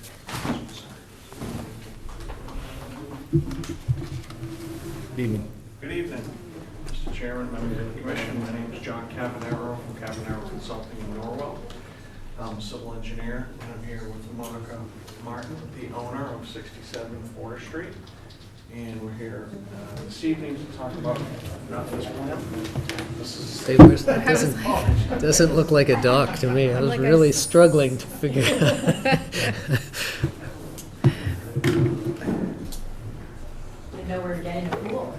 Evening. Good evening, Mr. Chairman, members of the commission. My name is John Cavanero from Cavanero Consulting in Norwell. I'm a civil engineer, and I'm here with Monica Martin, the owner of 67 Border Street. And we're here this evening to talk about, not this plan. This is. Say, where's, doesn't look like a dock to me. I was Like really struggling to figure out. I know we're getting a pool.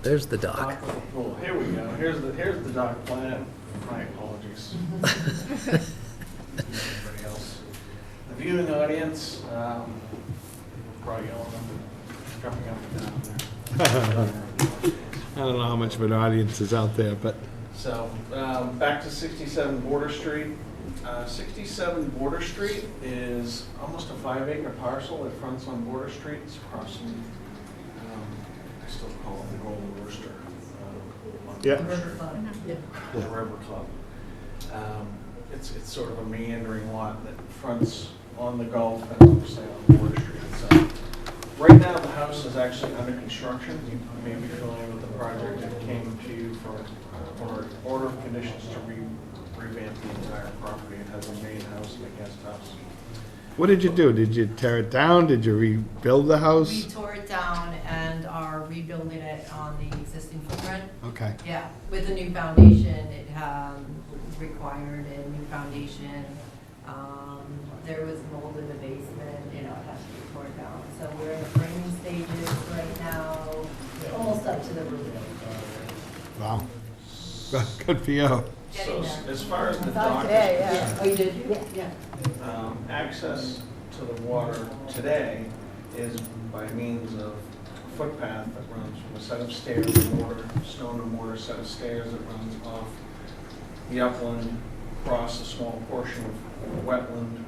There's the dock. Well, here we go. Here's the dock plan. My apologies. Everybody else. The viewing audience, probably all of them jumping up and down there. I don't know how much of an audience is out there, but So, back to 67 Border Street. 67 Border Street is almost a 5-acre parcel that fronts on Border Street. It's crossing, I still call it the Golden Rooster. On Yeah. Border Street. The River Club. It's sort of a meandering lot that fronts on the Gulf and obviously on Border Street itself. Right now, the house is actually under construction. You may be familiar with the project. It came to you for order of conditions to revamp the entire property. It has a main house and a guest house. what did you do? Did you tear it down? Did you rebuild the We house? tore it down and are rebuilding it on the existing footprint. Okay. Yeah, with a new foundation, it required a new foundation. There was mold in the basement, it has to be torn down. So we're in the framing stages right now, almost up to the roof. Wow. Good for you. So as far as the Saw dock today, is yeah. Oh, you did? Yeah. access to the water today is by means of a footpath that runs from a set of stairs and mortar, stone and mortar set of stairs that runs off the upland, across a small portion of wetland,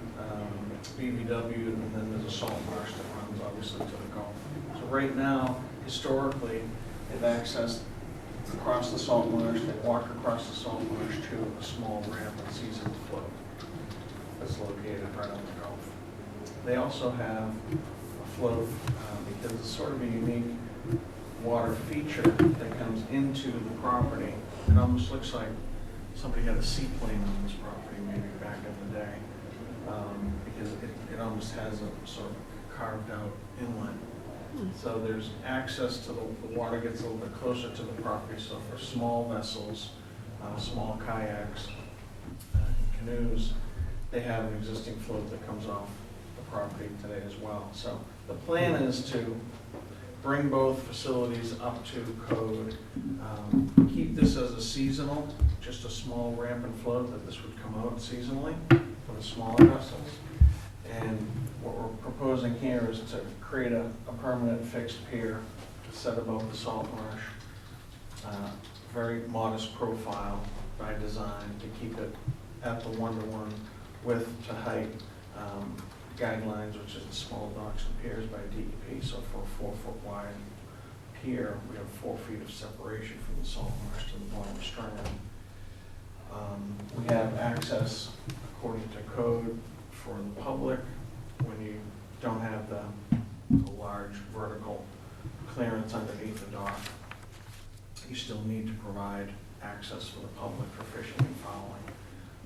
BVW, and then there's a salt marsh that runs obviously to the Gulf. So right now, historically, they've accessed across the salt marsh, they walk across the salt marsh to a small ramp and seasoned float that's located right on the Gulf. They also have a float, because it's sort of a unique water feature that comes into the property. It almost looks like somebody had a seaplane on this property maybe back in the day, because it almost has a sort of carved out inlet. So there's access to the water gets a little bit closer to the property, so for small vessels, small kayaks, and canoes, they have an existing float that comes off the property today as well. So the plan is to bring both facilities up to code, keep this as a seasonal, just a small ramp and float that this would come out seasonally for the smaller vessels. And what we're proposing here is to create a permanent fixed pier set above the salt marsh. Very modest profile by design to keep it at the 1-to-1 width to height guidelines, which is the small docks and piers by DEP. So for a 4-foot wide pier, we have 4 feet of separation from the salt marsh to the bottom stern. We have access according to code for the public when you don't have the large vertical clearance underneath the dock. You still need to provide access for the public for fishing and fowling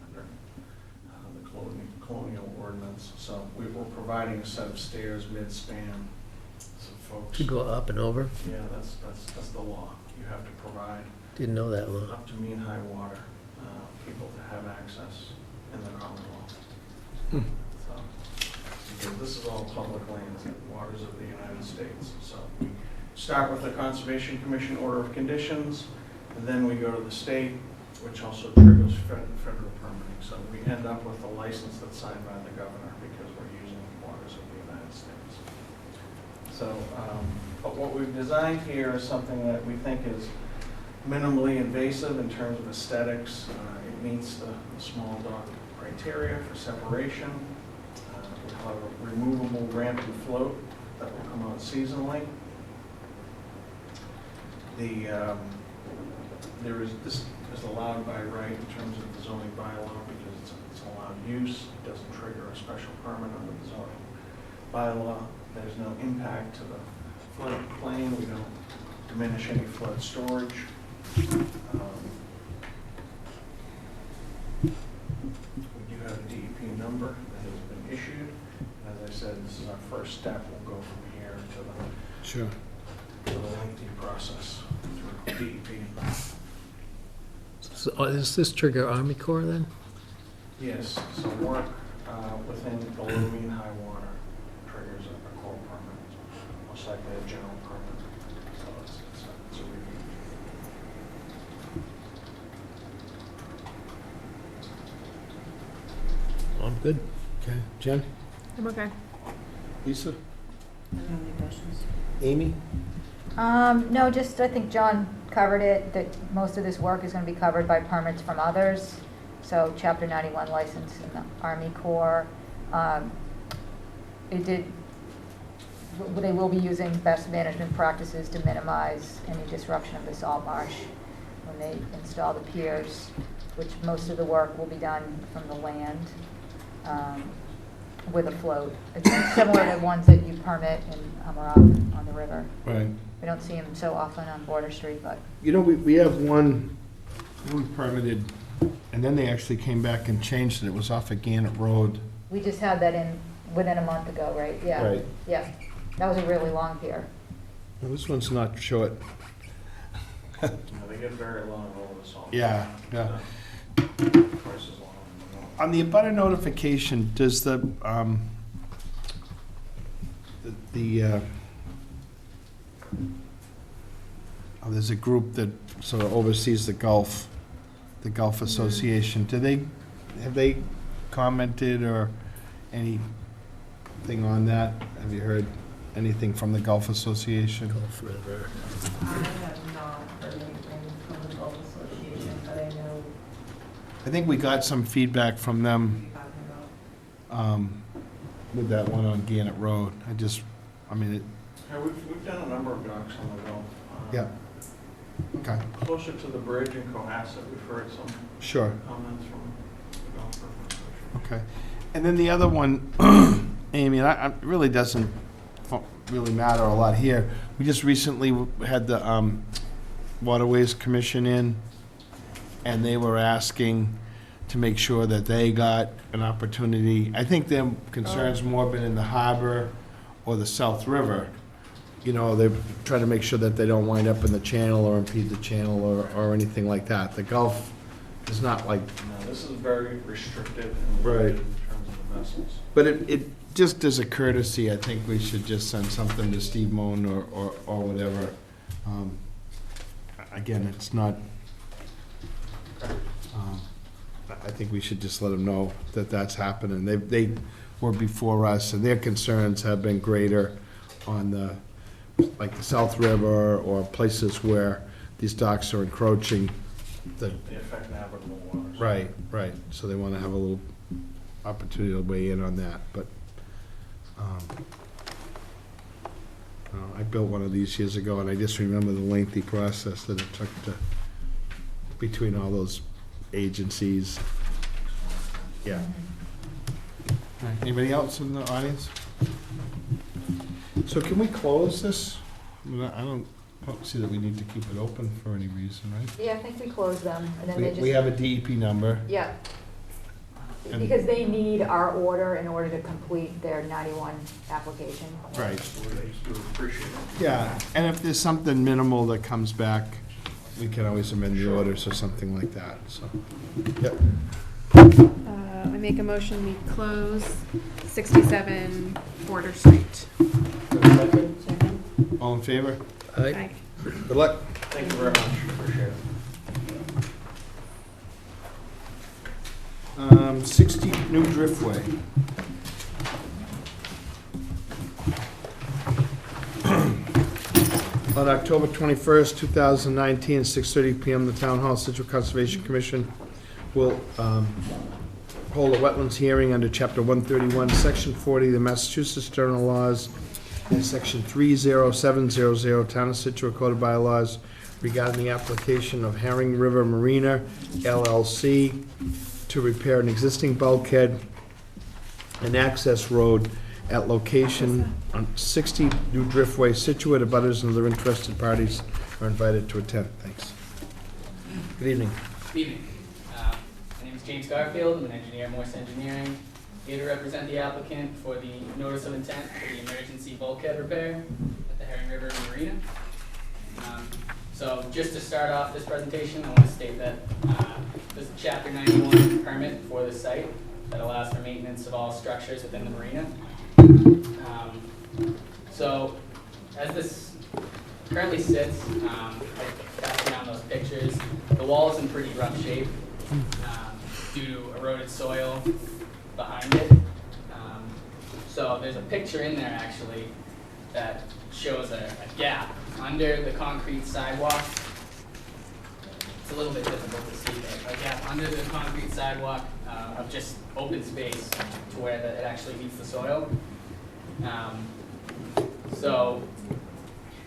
under the colonial ordinance. So we were providing a set of stairs mid-span. So folks, To go up and over? yeah, that's the law. You have to provide Didn't know that law. up to mean high water people to have access in the Commonwealth. So, because this is all public lands and waters of the United States. So we start with the Conservation Commission order of conditions, and then we go to the state, which also triggers federal permitting. So we end up with a license that's signed by the governor because we're using waters of the United States. So, but what we've designed here is something that we think is minimally invasive in terms of aesthetics. It meets the small dock criteria for separation. We'll have a removable ramp and float that will come out seasonally. This is allowed by right in terms of the zoning bylaw because it's allowed use. It doesn't trigger a special permit under the zoning bylaw. There's no impact to the floodplain. We don't diminish any flood storage. We do have a DEP number that has been issued. As I said, this is our first step. We'll go from here Sure. to the lengthy process through DEP. So, does this trigger Army Corps then? Yes, so work within below mean high water triggers a core permit, most likely a general permit. So it's a review. I'm good. Okay. Jen? I'm okay. Lisa? Any questions? Amy? No, just, I think John covered it, that most of this work is gonna be covered by permits from others. So Chapter 91 license in the Army Corps. They will be using best management practices to minimize any disruption of the salt marsh when they install the piers, which most of the work will be done from the land, with a float. It's similar to ones that you permit in Amarok on the river. Right. We don't see them so often on Border Street, but You know, we have one permitted, and then they actually came back and changed it. It was off of Gannett Road. we just had that in within a month ago, right? Yeah. Right. Yeah. That was a really long pier. Well, this one's not short. They get very long over the salt. Yeah, yeah. Twice as long. On the abutter notification, does the there's a group that sort of oversees the Gulf Association. Have they commented or anything on that? Have you heard anything from the Gulf Association? Gulf River. I have not heard anything from the Gulf Association, but I know I think we got some feedback from them what you're talking about. with that one on Gannett Road. Yeah, we've done a number of docks on the Gulf. Yeah. Okay, Closer to the bridge in Cohasset, we've heard some sure. comments from the Gulf River Association. Okay. And then the other one, Amy, and it really doesn't really matter a lot here. We just recently had the Waterways Commission in, and they were asking to make sure that they got an opportunity. I think their concerns more been in the harbor or the South River. You know, they're trying to make sure that they don't wind up in the channel or impede the channel or anything like that. The Gulf is not like, No, this is very restricted and Right. limited in terms of the vessels. but it just as a courtesy, I think we should just send something to Steve Moan or whatever. Again, it's not, I think we should just let them know that that's happening. They were before us, and their concerns have been greater on the South River or places where these docks are encroaching. They affect navigable waters. Right. So they want to have a little opportunity to weigh in on that, but I built one of these years ago, and I just remember the lengthy process that it took between all those agencies. Yeah. All right, anybody else in the audience? So can we close this? I mean, I don't see that we need to keep it open for any reason, right? Yeah, I think we closed them, and then they just. We have a DEP number. Yeah. And- Because they need our order in order to complete their 91 application. Right. We appreciate it. Yeah, and if there's something minimal that comes back, we can always amend the orders or something like that, so. Yep. I make a motion, we close 67 Border Street. All in favor? Aye. Good luck. Thank you very much, appreciate it. 60 New Driftway. On October 21st, 2019, 6:30 PM, the Town Hall Situate Conservation Commission will hold a wetlands hearing under Chapter 131, Section 40 of the Massachusetts General Laws, and Section 30700 Town of Situate Code of Bylaws regarding the application of Herring River Marina LLC to repair an existing bulkhead and access road at location on 60 New Driftway, Scituate. Abutters and other interested parties are invited to attend. Thanks. Good evening. Good evening. My name is James Garfield. I'm an engineer at Morse Engineering, here to represent the applicant for the notice of intent for the emergency bulkhead repair at the Herring River Marina. So just to start off this presentation, I want to state that there's a Chapter 91 permit for the site that allows for maintenance of all structures within the marina. So as this currently sits, I passed down those pictures. The wall is in pretty rough shape due to eroded soil behind it. So there's a picture in there actually that shows a gap under the concrete sidewalk. It's a little bit difficult to see, but a gap under the concrete sidewalk of just open space to where it actually meets the soil. So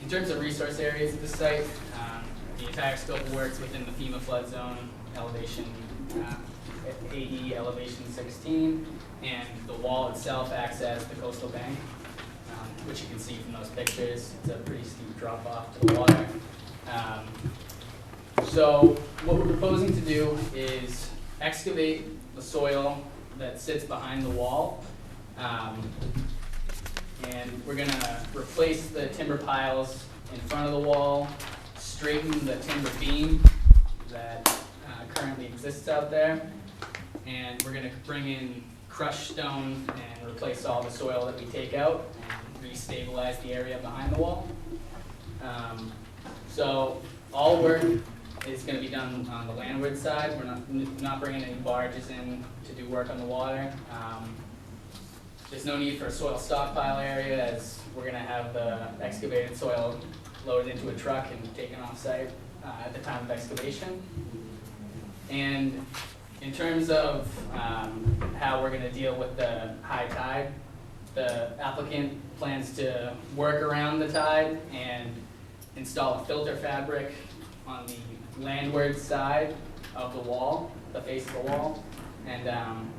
in terms of resource areas of the site, the entire scope of works within the FEMA flood zone, elevation AE elevation 16, and the wall itself acts as the coastal bank, which you can see from those pictures. It's a pretty steep drop off to the water. So what we're proposing to do is excavate the soil that sits behind the wall, and we're going to replace the timber piles in front of the wall, straighten the timber beam that currently exists out there, and we're going to bring in crushed stone and replace all the soil that we take out and re-stabilize the area behind the wall. So all work is going to be done on the landward side. We're not bringing any barges in to do work on the water. There's no need for a soil stockpile area, as we're going to have the excavated soil loaded into a truck and taken off site at the time of excavation. And in terms of how we're going to deal with the high tide, the applicant plans to work around the tide and install a filter fabric on the landward side of the wall, the face of the wall, and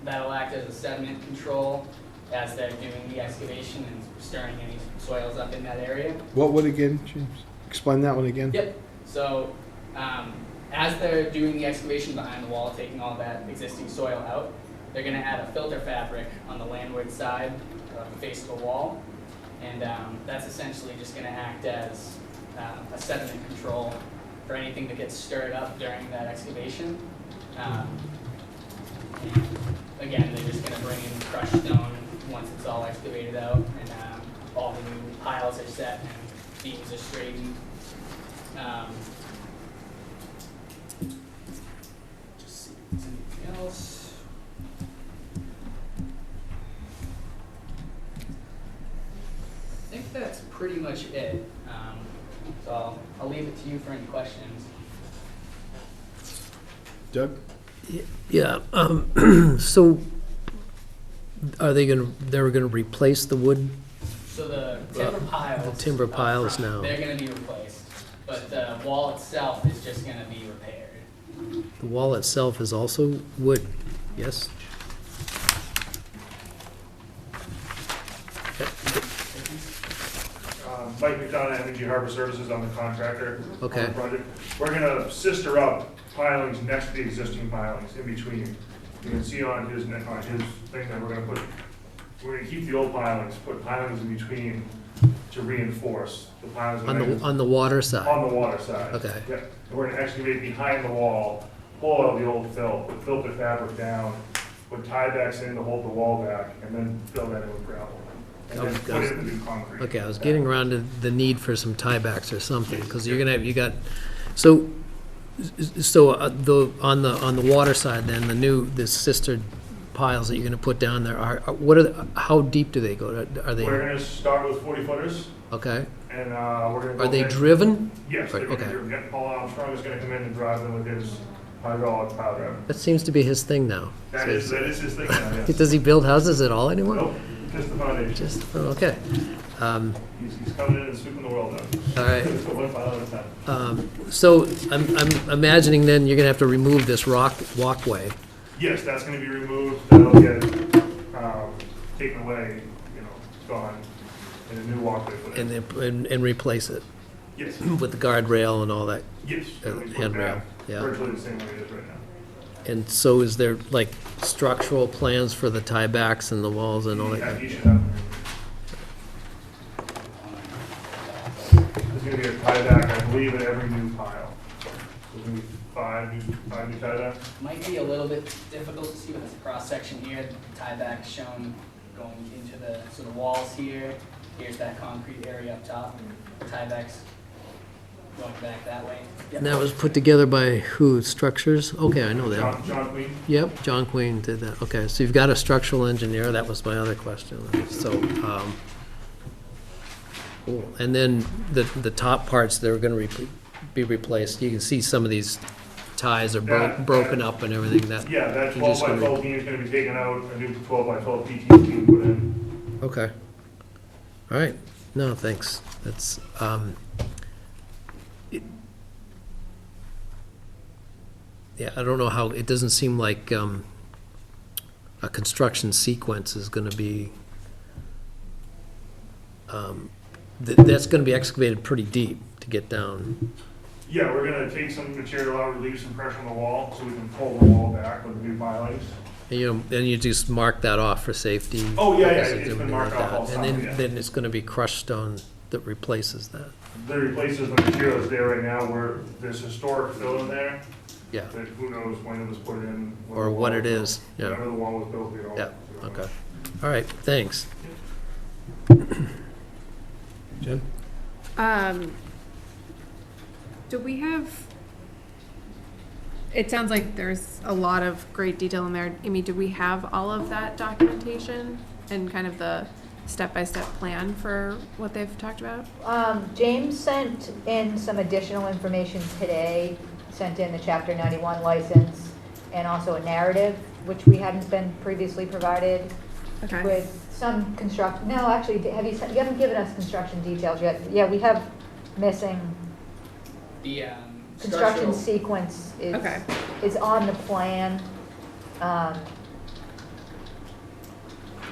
that'll act as a sediment control as they're doing the excavation and stirring any soils up in that area. What would again, James? Explain that one again. Yep. So as they're doing the excavation behind the wall, taking all that existing soil out, they're going to add a filter fabric on the landward side of the face of the wall, and that's essentially just going to act as a sediment control for anything that gets stirred up during that excavation. And again, they're just going to bring in crushed stone once it's all excavated out, and all the new piles are set and beams are straightened. Just see if there's anything else. I think that's pretty much it. So I'll leave it to you for any questions. Doug? Yeah, so are they they're gonna replace the wood? So the timber piles. The timber up piles front, now. they're gonna be replaced, but the wall itself is just gonna be repaired. The wall itself is also wood, yes? Mike McDonough, Energy Harbor Services, I'm the contractor Okay. on the project. We're gonna sister up pilings next to the existing pilings in between. You can see on his thing that we're gonna keep the old pilings, put pilings in between to reinforce the pilings. On the water side? On the water side. Okay. Yeah, and we're gonna excavate behind the wall, pull out the old fill, put filter fabric down, put tiebacks in to hold the wall back, and then fill that in with gravel. And then put in the new concrete. Okay, I was getting around to the need for some tiebacks or something, because you're gonna have, so on the water side then, the sister piles that you're gonna put down there, how deep do they go? Are they? We're gonna start with 40 footers. Okay, and we're gonna go. Are they next- driven? Yes, they're Okay. gonna, Paul Armstrong is gonna come in and drive them with his hydraulic pile driver. That seems to be his thing now. That is his thing now, yes. Does he build houses at all anymore? Nope, just the foundation. Just, okay. He's coming in and sweeping the world out. All right. One pile at a time. So I'm imagining then you're gonna have to remove this walkway. Yes, that's gonna be removed, that'll get, taken away, gone, and a new walkway for that. And replace it Yes, with the guardrail and all that. yes. it'll be put Handrail, back yeah. Virtually the same way it is right now. And so is there like structural plans for the tiebacks and the walls and all Yeah, that? he should have. There's gonna be a tieback, I believe, at every new pile. There's gonna be five new tiebacks. Might be a little bit difficult to see with this cross section here, the tieback shown going into the, so the walls here, here's that concrete area up top, tiebacks going back that way. And that was put together by who? Structures? Okay, I know that. John Queen? Yep, John Queen did that. Okay, so you've got a structural engineer. That was my other question. So, cool. And then the top parts, they're gonna be replaced. You can see some of these ties are broken up and everything. That Yeah, that you're 12 just by gonna 12 beam is gonna be taken out, a new 12 by 12 PT beam put in. Okay. All right. No, thanks. That's, yeah, I don't know how, it doesn't seem like, a construction sequence is gonna be, that's gonna be excavated pretty deep to get down. Yeah, we're gonna take some material out, relieve some pressure on the wall, so we can pull the wall back with the new pilings. And you just mark that off for safety. Oh, yeah, purposes it's been and marked like off all that. summer, And yeah. then it's gonna be crushed stone that replaces that. That replaces the material that's there right now, where there's historic fill in there, Yeah. that who knows when it was put in. when Or the what wall it was is, built. yeah. Whenever the wall was built, we don't. Yeah, we don't know. okay. All right, thanks. Jen? Do we have, it sounds like there's a lot of great detail in there. Amy, do we have all of that documentation and kind of the step-by-step plan for what they've talked about? James sent in some additional information today, sent in the Chapter 91 license, and also a narrative, which we hadn't been previously provided, Okay. with some construction, no, actually, you haven't given us construction details yet. Yeah, we have missing, The, construction structural, sequence Okay. is on the plan.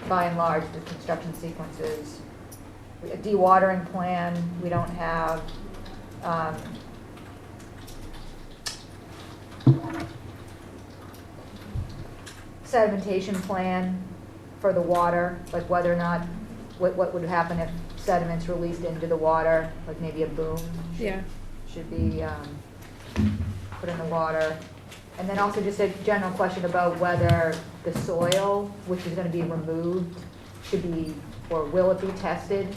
By and large, the construction sequences, a dewatering plan, we don't have. Sedimentation plan for the water, like whether or not, what would happen if sediments released into the water, like maybe a boom Yeah. should be put in the water. And then also just a general question about whether the soil, which is going to be removed, should be, or will it be tested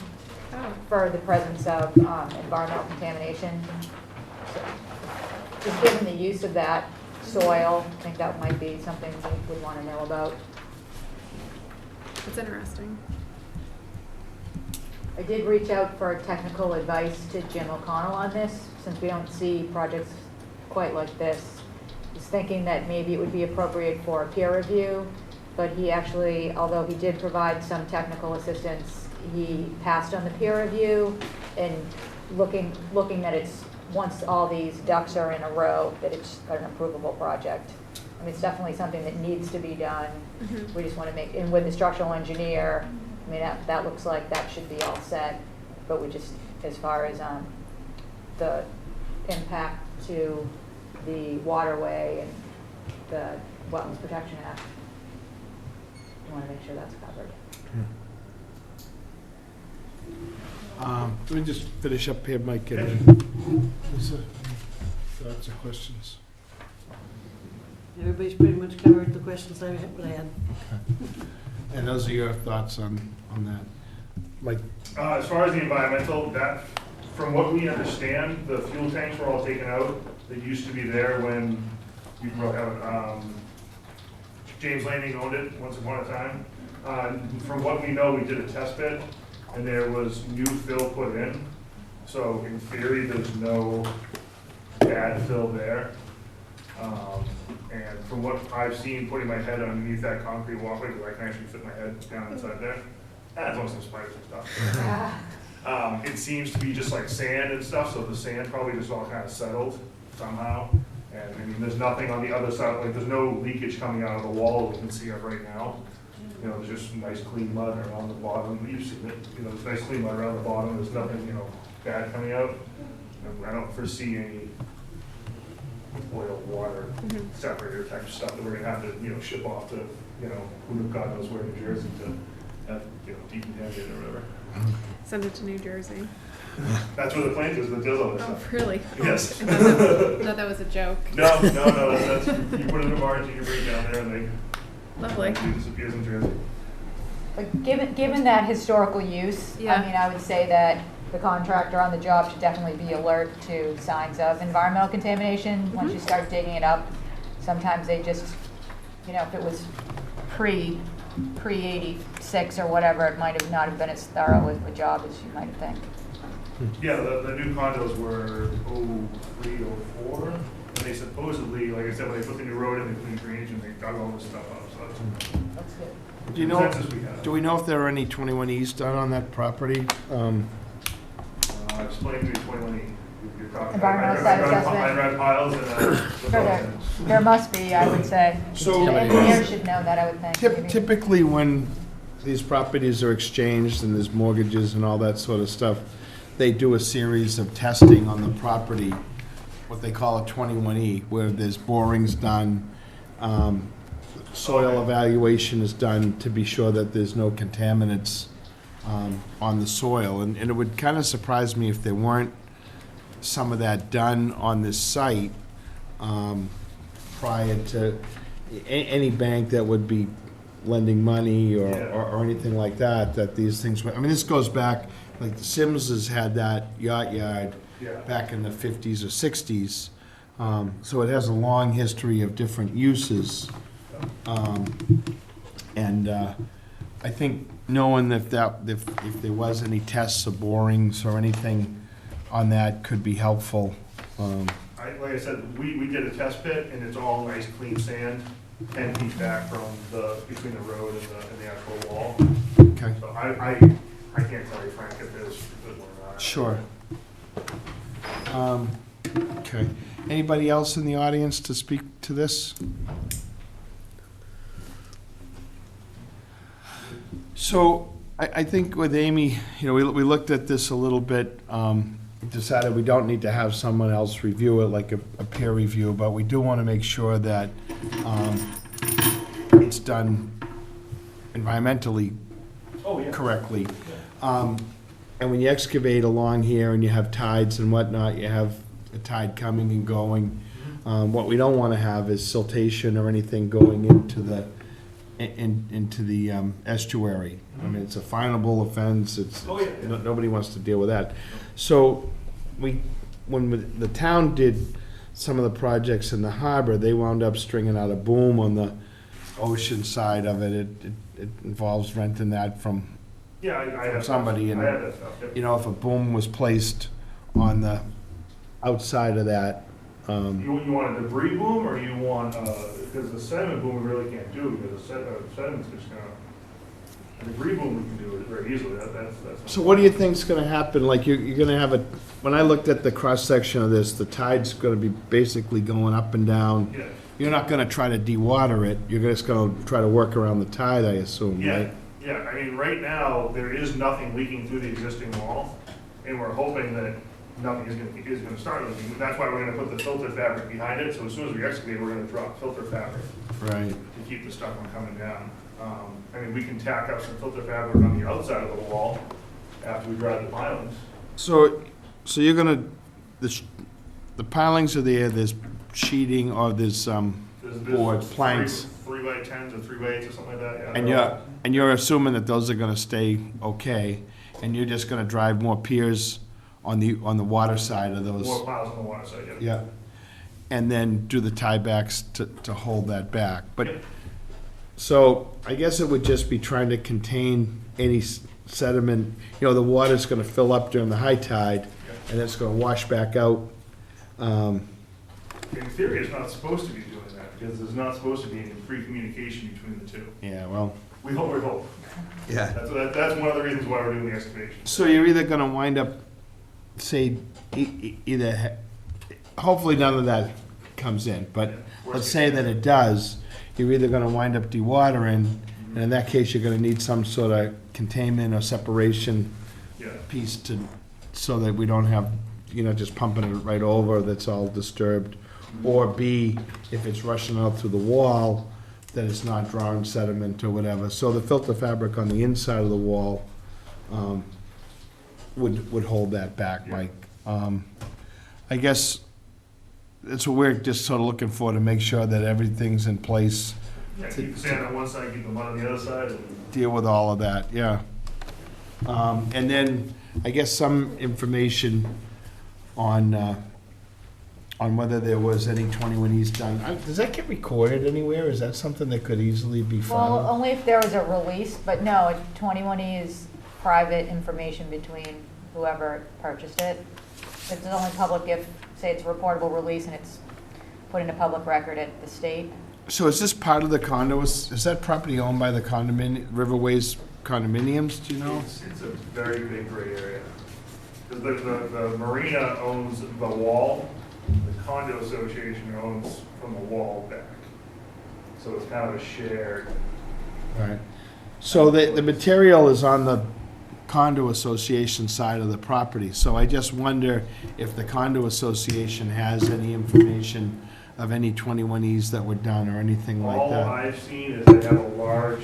Oh, for the presence of environmental contamination? So, just given the use of that soil, I think that might be something we would want to know about. that's interesting. I did reach out for technical advice to Jim O'Connell on this, since we don't see projects quite like this. He's thinking that maybe it would be appropriate for a peer review, but he actually, although he did provide some technical assistance, he passed on the peer review and looking that it's, once all these ducks are in a row, that it's an approvable project. I mean, it's definitely something that needs to be done. Mhm. We just want to make, and with the structural engineer, I mean, that looks like that should be all set, but we just, as far as the impact to the waterway and the Wetlands Protection Act, we want to make sure that's covered. Let me just finish up here, Mike, and thoughts or questions? Everybody's pretty much covered the questions I had. And those are your thoughts on that? Mike? As far as the environmental, that, from what we understand, the fuel tanks were all taken out. They used to be there when we broke out, James Landing owned it once upon a time. From what we know, we did a test bit, and there was new fill put in. So in theory, there's no bad fill there. And from what I've seen, putting my head underneath that concrete walkway, because I can actually fit my head down inside there, that's only some spiders and stuff. It seems to be just like sand and stuff, so the sand probably just all kind of settled somehow. And I mean, there's nothing on the other side, like there's no leakage coming out of the wall that we can see of right now. You know, there's just nice clean mud around the bottom. You've seen it, you know, there's nice clean mud around the bottom. There's nothing, you know, bad coming out. And I don't foresee any oil, water, separator type stuff that we're gonna have to, you know, ship off to, you know, who God knows where, New Jersey, to have, you know, decontaminated or whatever. Send it to New Jersey. That's where the plant is, that does all this Oh, stuff. really? Yes. I thought that was a joke. No, that's, you put it in a barge, you can bring it down there, and Lovely. it disappears in Jersey. But given that historical use, I Yeah. mean, I would say that the contractor on the job should definitely be alert to signs of environmental contamination. Once you start digging it up, sometimes they just, you know, if it was pre-86 or whatever, it might have not have been as thorough as a job as you might have think. Yeah, the new condos were 03, 04, and they supposedly, like I said, when they put the new road in, they cleaned drainage and they dug all this stuff up, so That's good. Do you know, consensus we have. do we know if there are any 21Es done on that property? Explain to me 21E. You're talking. Environmental site assessment. High-rise piles and, Sure, there must be, I would say. So- The engineer should know that, I would think. maybe. Typically, when these properties are exchanged and there's mortgages and all that sort of stuff, they do a series of testing on the property, what they call a 21E, where there's borings done, soil evaluation is done to be sure that there's no contaminants on the soil. And it would kind of surprise me if there weren't some of that done on this site prior to any bank that would be lending money or anything like that, that these things, I mean, this goes back, like the Simses had that yacht yard back in the 50s or 60s. So it has a long history of different uses. And I think knowing if there was any tests or borings or anything on that could be helpful. like I said, we did a test pit and it's all nice clean sand, 10 feet back from between the road and the actual wall. Okay. So I can't tell you, Frank, if there's good one or not. Sure. Okay. Anybody else in the audience to speak to this? So I think with Amy, you know, we looked at this a little bit, decided we don't need to have someone else review it, like a peer review, but we do want to make sure that it's done environmentally correctly. And when you excavate along here and you have tides and whatnot, you have a tide coming and going. What we don't want to have is siltation or anything going into the estuary. I mean, it's a finable offense. Nobody wants to deal with that. So when the town did some of the projects in the harbor, they wound up stringing out a boom on the ocean side of it. It involves renting that from somebody. And, you know, if a boom was placed on the outside of that. You want a debris boom, or you want, because the sediment boom we really can't do, because the sediment's just gonna, a debris boom we can do it very easily, that's. So what do you think's gonna happen? Like, you're gonna have when I looked at the cross-section of this, the tide's gonna be basically going up and down. Yeah. You're not gonna try to de-water it, you're just gonna try to work around the tide, I assume, right? Yeah, I mean, right now, there is nothing leaking through the existing wall, and we're hoping that nothing is gonna start leaking. That's why we're gonna put the filter fabric behind it, so as soon as we excavate, we're gonna drop filter fabric. Right. To keep the stuff from coming down. I mean, we can tack up some filter fabric on the outside of the wall after we drive the pilings. So you're gonna, the pilings are there, there's sheeting, or there's boards, planks. 3x10s or 3x8s or something like that, yeah. And you're assuming that those are gonna stay okay, and you're just gonna drive more piers on the water side of those. More piles on the water side, yeah. Yeah. And then do the tiebacks to hold that back. But, so I guess it would just be trying to contain any sediment. You know, the water's gonna fill up during the high tide, and it's gonna wash back out. In theory, it's not supposed to be doing that, because there's not supposed to be any free communication between the two. Yeah, well. We hope. Yeah. That's one of the reasons why we're doing the excavation. So you're either gonna wind up, say, either, hopefully none of that comes in, but let's say that it does, you're either gonna wind up dewatering, and in that case, you're gonna need some sort of containment or separation Yeah. piece to, so that we don't have, just pumping it right over, that's all disturbed. Or B, if it's rushing out through the wall, that it's not drawing sediment or whatever. So the filter fabric on the inside of the wall would hold that back, Mike. I guess that's what we're just sort of looking for, to make sure that everything's in place. Yeah, keep the sand on one side, keep the mud on the other side, and Deal with all of that, yeah. And then, I guess some information on whether there was any 21 E's done. Does that get recorded anywhere? Is that something that could easily be Well, found? only if there was a release, but no, 21E is private information between whoever purchased it. It's only public if, say, it's a reportable release and it's put into public record at the state. So is this part of the condos? Is that property owned by the Riverways condominiums, do you know? it's a very big gray area. Because the marina owns the wall, the condo association owns from the wall back. So it's kind of a shared. Right. So the material is on the condo association side of the property. So I just wonder if the condo association has any information of any 21Es that were done or anything like that. All I've seen is they have a large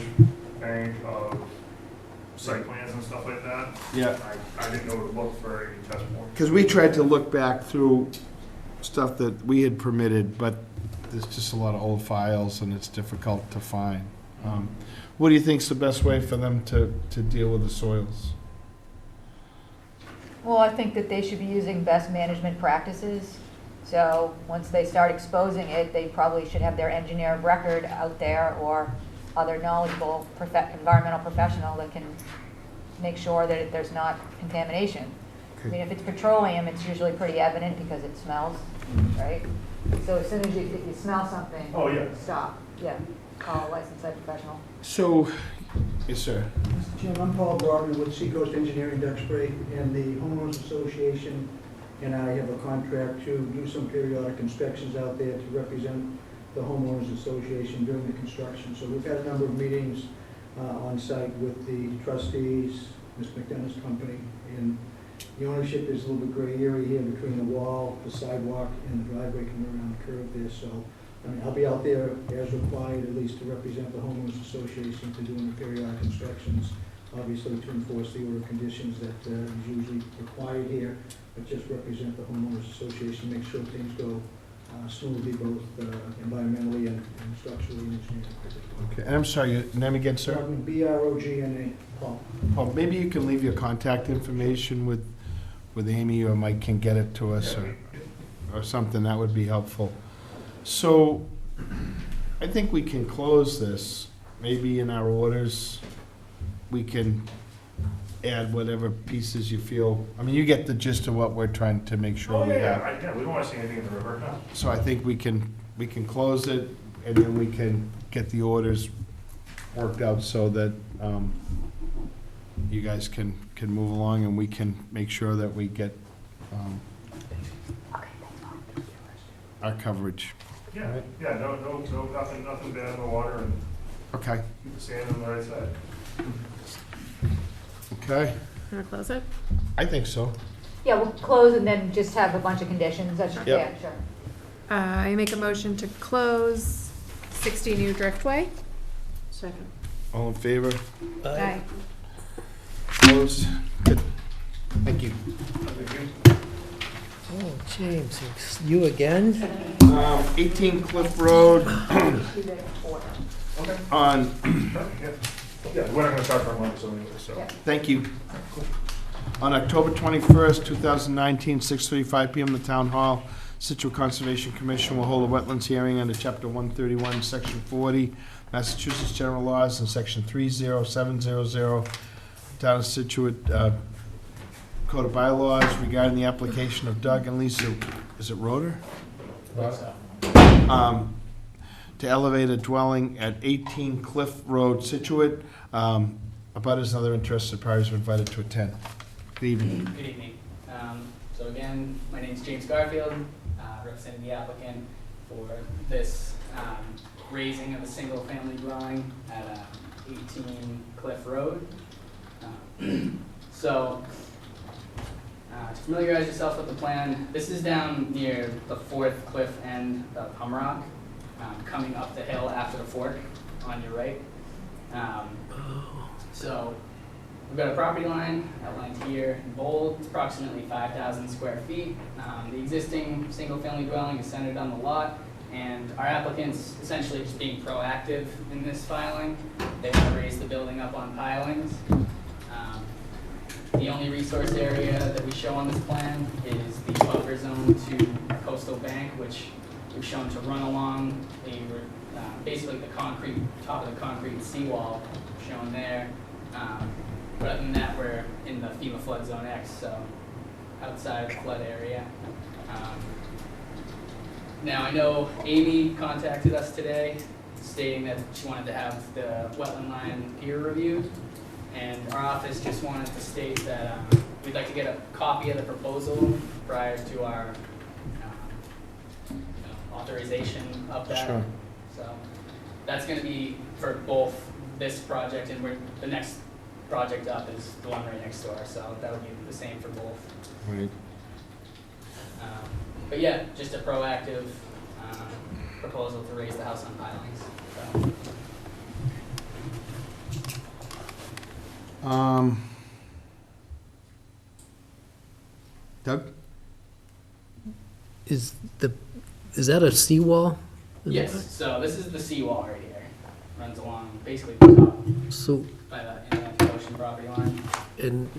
bank of site plans and stuff like that. Yeah. I didn't know where to look for any test points. Because we tried to look back through stuff that we had permitted, but there's just a lot of old files and it's difficult to find. What do you think's the best way for them to deal with the soils? Well, I think that they should be using best management practices. So once they start exposing it, they probably should have their engineer of record out there or other knowledgeable environmental professional that can make sure that there's not contamination. I mean, if it's petroleum, it's usually pretty evident because it smells, right? So as soon as if you smell something, Oh, yeah. stop. Yeah, call a licensed site professional. So, yes, sir. Mr. Chairman, I'm Paul Broadman with Seacoast Engineering Duxbury, and the Homeowners Association and I have a contract to do some periodic inspections out there to represent the Homeowners Association during the construction. So we've had a number of meetings on site with the trustees, Ms. McDonough's company, and the ownership is a little bit gray area here between the wall, the sidewalk, and the driveway coming around the curve there. So I mean, I'll be out there as required, at least to represent the Homeowners Association to doing the periodic inspections, obviously to enforce the order of conditions that is usually required here, but just represent the Homeowners Association, make sure things go smoothly, both environmentally and structurally and engineering. Okay, and I'm sorry, your name again, sir? Brogna, Paul. Paul, maybe you can leave your contact information with Amy, or Mike can get it to us, or something, that would be helpful. So, I think we can close this. Maybe in our orders, we can add whatever pieces you feel. I mean, you get the gist of what we're trying to make sure we have. Yeah, we don't want to see anything in the river, no. So I think we can close it, and then we can get the orders worked out so that you guys can move along, and we can make sure that we get our coverage. Yeah, Right. yeah, no, nothing bad in the water, and Okay, keep the sand on the right side. okay, Want to close it? I think so. Yeah, we'll close and then just have a bunch of conditions. That's, Yep. yeah, sure. I make a motion to close 60 New Driftway. Second. All in favor? Aye. Opposed? Good. Thank you. Oh, James, it's you again? 18 Cliff Road on, Yeah, we're not gonna start for a month, so anyway, so. Yeah. thank you. On October 21st, 2019, 6:35 PM, the Town Hall, Scituate Conservation Commission will hold a wetlands hearing under Chapter 131, Section 40, Massachusetts General Laws, and Section 30700, Town of Scituate, Code of Bylaws regarding the application of Doug and Lisa, is it Roder? So, To elevate a dwelling at 18 Cliff Road, Scituate. Abutters and other interested parties are invited to attend. Good evening. good evening. So again, my name's James Garfield, representing the applicant for this raising of a single-family dwelling at 18 Cliff Road. So, to familiarize yourself with the plan, this is down near the fourth cliff end of Humrock, coming up the hill after the fork on your right. So, we've got a property line outlined here in bold. It's approximately 5,000 square feet. The existing single-family dwelling is centered on the lot, and our applicant's essentially just being proactive in this filing. They want to raise the building up on pilings. The only resource area that we show on this plan is the buffer zone to our coastal bank, which we've shown to run along basically the concrete, top of the concrete seawall shown there. But other than that, we're in the FEMA flood zone X, so outside of the flood area. Now, I know Amy contacted us today stating that she wanted to have the wetland line peer reviewed, and our office just wanted to state that we'd like to get a copy of the proposal prior to our authorization of that. Sure. So that's going to be for both this project and the next project up is the one right next door, so that would be the same for both. Right. But yeah, just a proactive proposal to raise the house on pilings. So. Doug? Is that a seawall? Yes, so this is the seawall right here. Runs along basically the top So, by the Atlantic Ocean property line. and,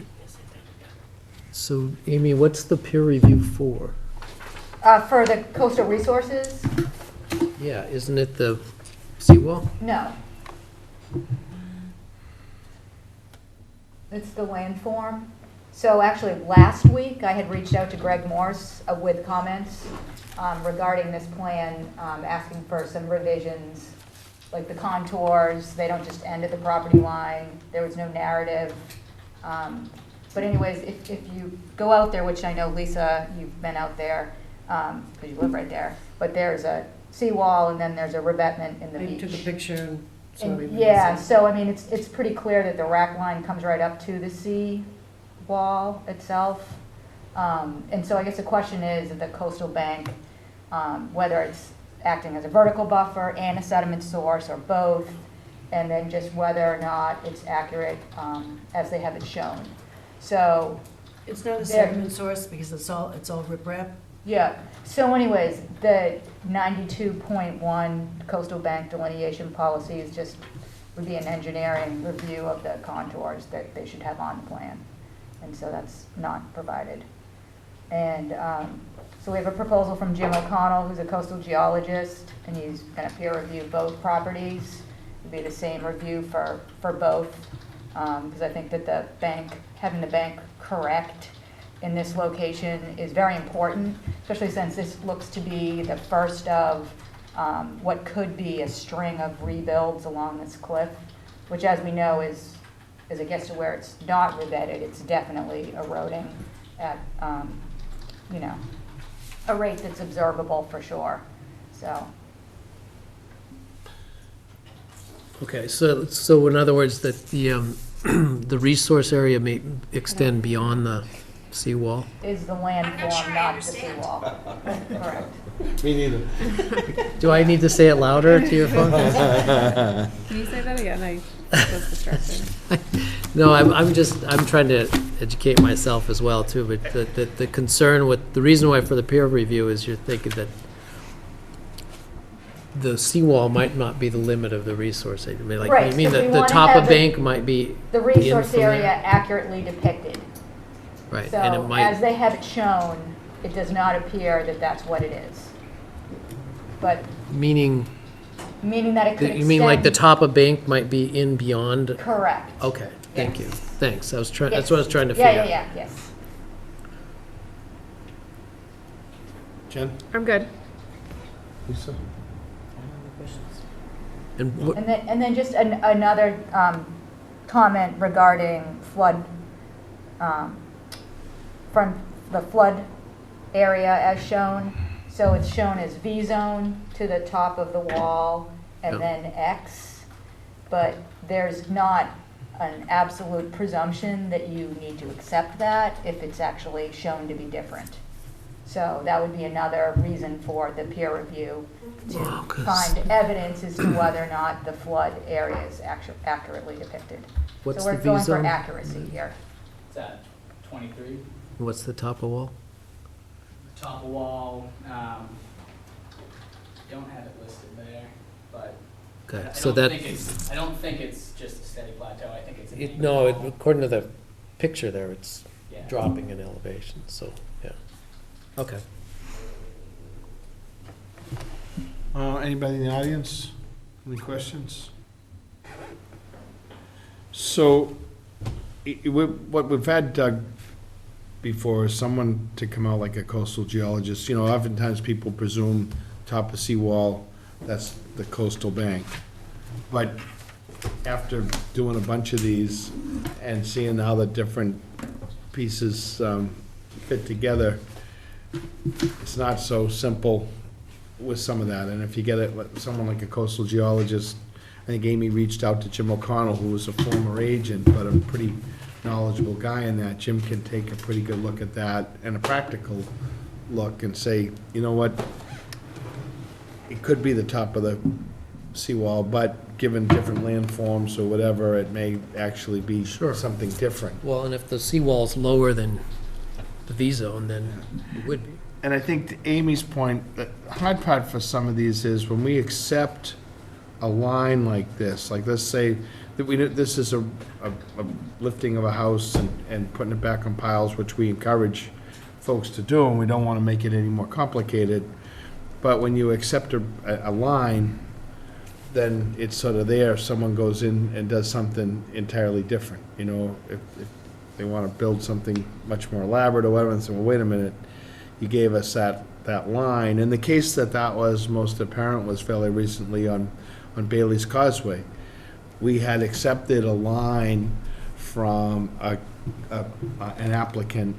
so Amy, what's the peer review for? For the coastal resources, Yeah, isn't it the seawall? no. It's the landform. So actually, last week, I had reached out to Greg Morse with comments regarding this plan, asking for some revisions, like the contours, they don't just end at the property line, there was no narrative. But anyways, if you go out there, which I know, Lisa, you've been out there, because you live right there, but there's a seawall and then there's a revetment in the I beach. took a picture and so And everybody yeah, can see. so I mean, it's pretty clear that the rack line comes right up to the sea wall itself. And so I guess the question is that the coastal bank, whether it's acting as a vertical buffer and a sediment source or both, and then just whether or not it's accurate as they have it shown. So, It's not a there- sediment source because it's all riprap. yeah, so anyways, the 92.1 coastal bank delineation policy is just, would be an engineering review of the contours that they should have on the plan. And so that's not provided. And so we have a proposal from Jim O'Connell, who's a coastal geologist, and he's gonna peer review both properties. It'd be the same review for both, because I think that the bank, having the bank correct in this location is very important, especially since this looks to be the first of what could be a string of rebuilds along this cliff, which, as we know, is as it gets to where it's not revetted, it's definitely eroding at, a rate that's observable for sure, so. Okay, so in other words, that the resource area may extend beyond the seawall? Is the landform, not the seawall. Correct. Me neither. Do I need to say it louder to your phone? Can you say that again? I was distracted. No, I'm trying to educate myself as well too, but the concern with, the reason why for the peer review is you're thinking that the seawall might not be the limit of the resource area. I mean, like, Right, you mean so we that the wanna top have of the- bank might be The in resource from there? area accurately depicted. Right, So and it as might, they have it shown, it does not appear that that's what it is. But meaning, meaning that it could extend. you mean like the top of bank might be in beyond? Correct. Okay, thank you. Yes. Thanks, that's what I was Yes. trying to figure out. Yeah, yes. Jen? I'm good. Lisa? And what, And then just another comment regarding flood, from the flood area as shown. So it's shown as V zone to the top of the wall and then X, but there's not an absolute presumption that you need to accept that if it's actually shown to be different. So that would be another reason for the peer review to find evidence as to whether or not the flood area is accurately depicted. What's So the we're going for V-zone? accuracy here. It's at 23. what's the top of wall? Top of wall, don't have it listed there, but Okay, I so don't that, think it's just a steady plateau, I think it's an angled no, wall. according to the picture there, it's Yeah. dropping in elevation, so, yeah. Okay. Anybody in the audience? Any questions? So, what we've had, Doug, before is someone to come out like a coastal geologist. You know, oftentimes people presume top of seawall, that's the coastal bank. But after doing a bunch of these and seeing how the different pieces fit together, it's not so simple with some of that. And if you get it, someone like a coastal geologist, I think Amy reached out to Jim O'Connell, who was a former agent, but a pretty knowledgeable guy in that. Jim can take a pretty good look at that and a practical look and say, you know what, it could be the top of the seawall, but given different landforms or whatever, it may actually be something different. Well, and if the seawall's lower than the V-zone, then it would be. And I think to Amy's point, the hard part for some of these is when we accept a line like this, like let's say that this is a lifting of a house and putting it back on piles, which we encourage folks to do, and we don't want to make it any more complicated. But when you accept a line, then it's sort of there, someone goes in and does something entirely different. You know, if they want to build something much more elaborate or whatever, and say, well, wait a minute, you gave us that line. And the case that was most apparent was fairly recently on Bailey's Causeway. We had accepted a line from an applicant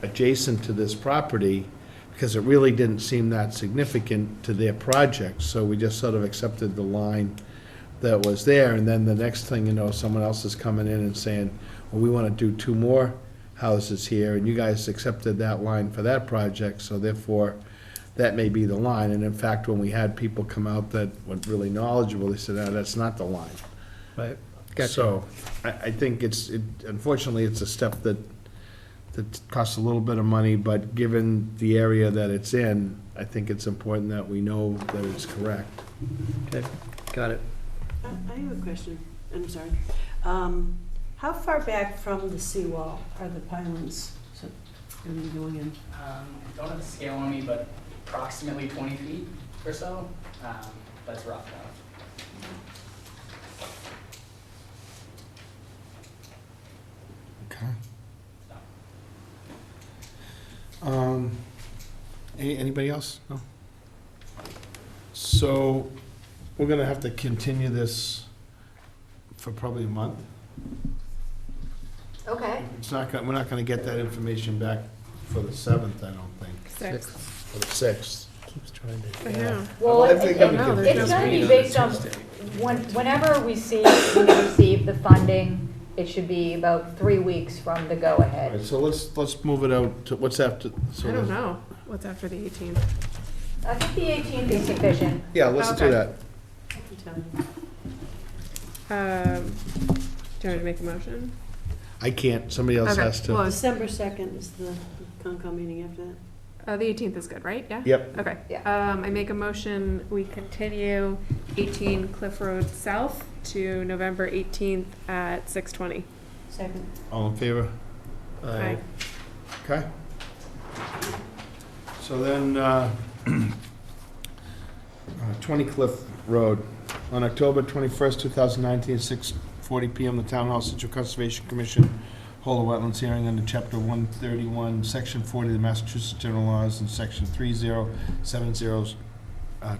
adjacent to this property because it really didn't seem that significant to their project. So we just sort of accepted the line that was there. And then the next thing you know, someone else is coming in and saying, well, we want to do 2 more houses here, and you guys accepted that line for that project, so therefore, that may be the line. And in fact, when we had people come out that were really knowledgeable, they said, that's not the line. Right. Gotcha. So, I think unfortunately, it's a step that costs a little bit of money, but given the area that it's in, I think it's important that we know that it's correct. Okay, got it. I have a question, I'm sorry. How far back from the seawall are the pilings going to be going in? Don't have the scale on me, but approximately 20 feet or so. That's rough enough. Okay. Anybody else? No? So, we're gonna have to continue this for probably a month. Okay. We're not gonna get that information back for the 7th, I don't think. 6th. For the 6th. Keeps trying to. I know. Well, I think that we no, can- there's it's no gonna be meeting. based on, whenever we receive the funding, it should be about 3 weeks from the All right, go-ahead. so let's move it out to, what's after? So I don't let's- know. What's after the 18th? I think the 18th is sufficient. Yeah, let's do Okay. that. I can tell you. Do you want me to make a motion? I can't, somebody else Okay, has to. well, December 2nd is the Concom meeting after that. The 18th is good, right? Yeah? Yep. Okay. Yeah. I make a motion, we continue 18 Cliff Road South to November 18th at 6:20. Second. All in favor? Aye. Okay. So then, 20 Cliff Road, on October 21st, 2019, 6:40 PM, the Town Hall Situate Conservation Commission hold a wetlands hearing under Chapter 131, Section 40 of the Massachusetts General Laws and Section 3070,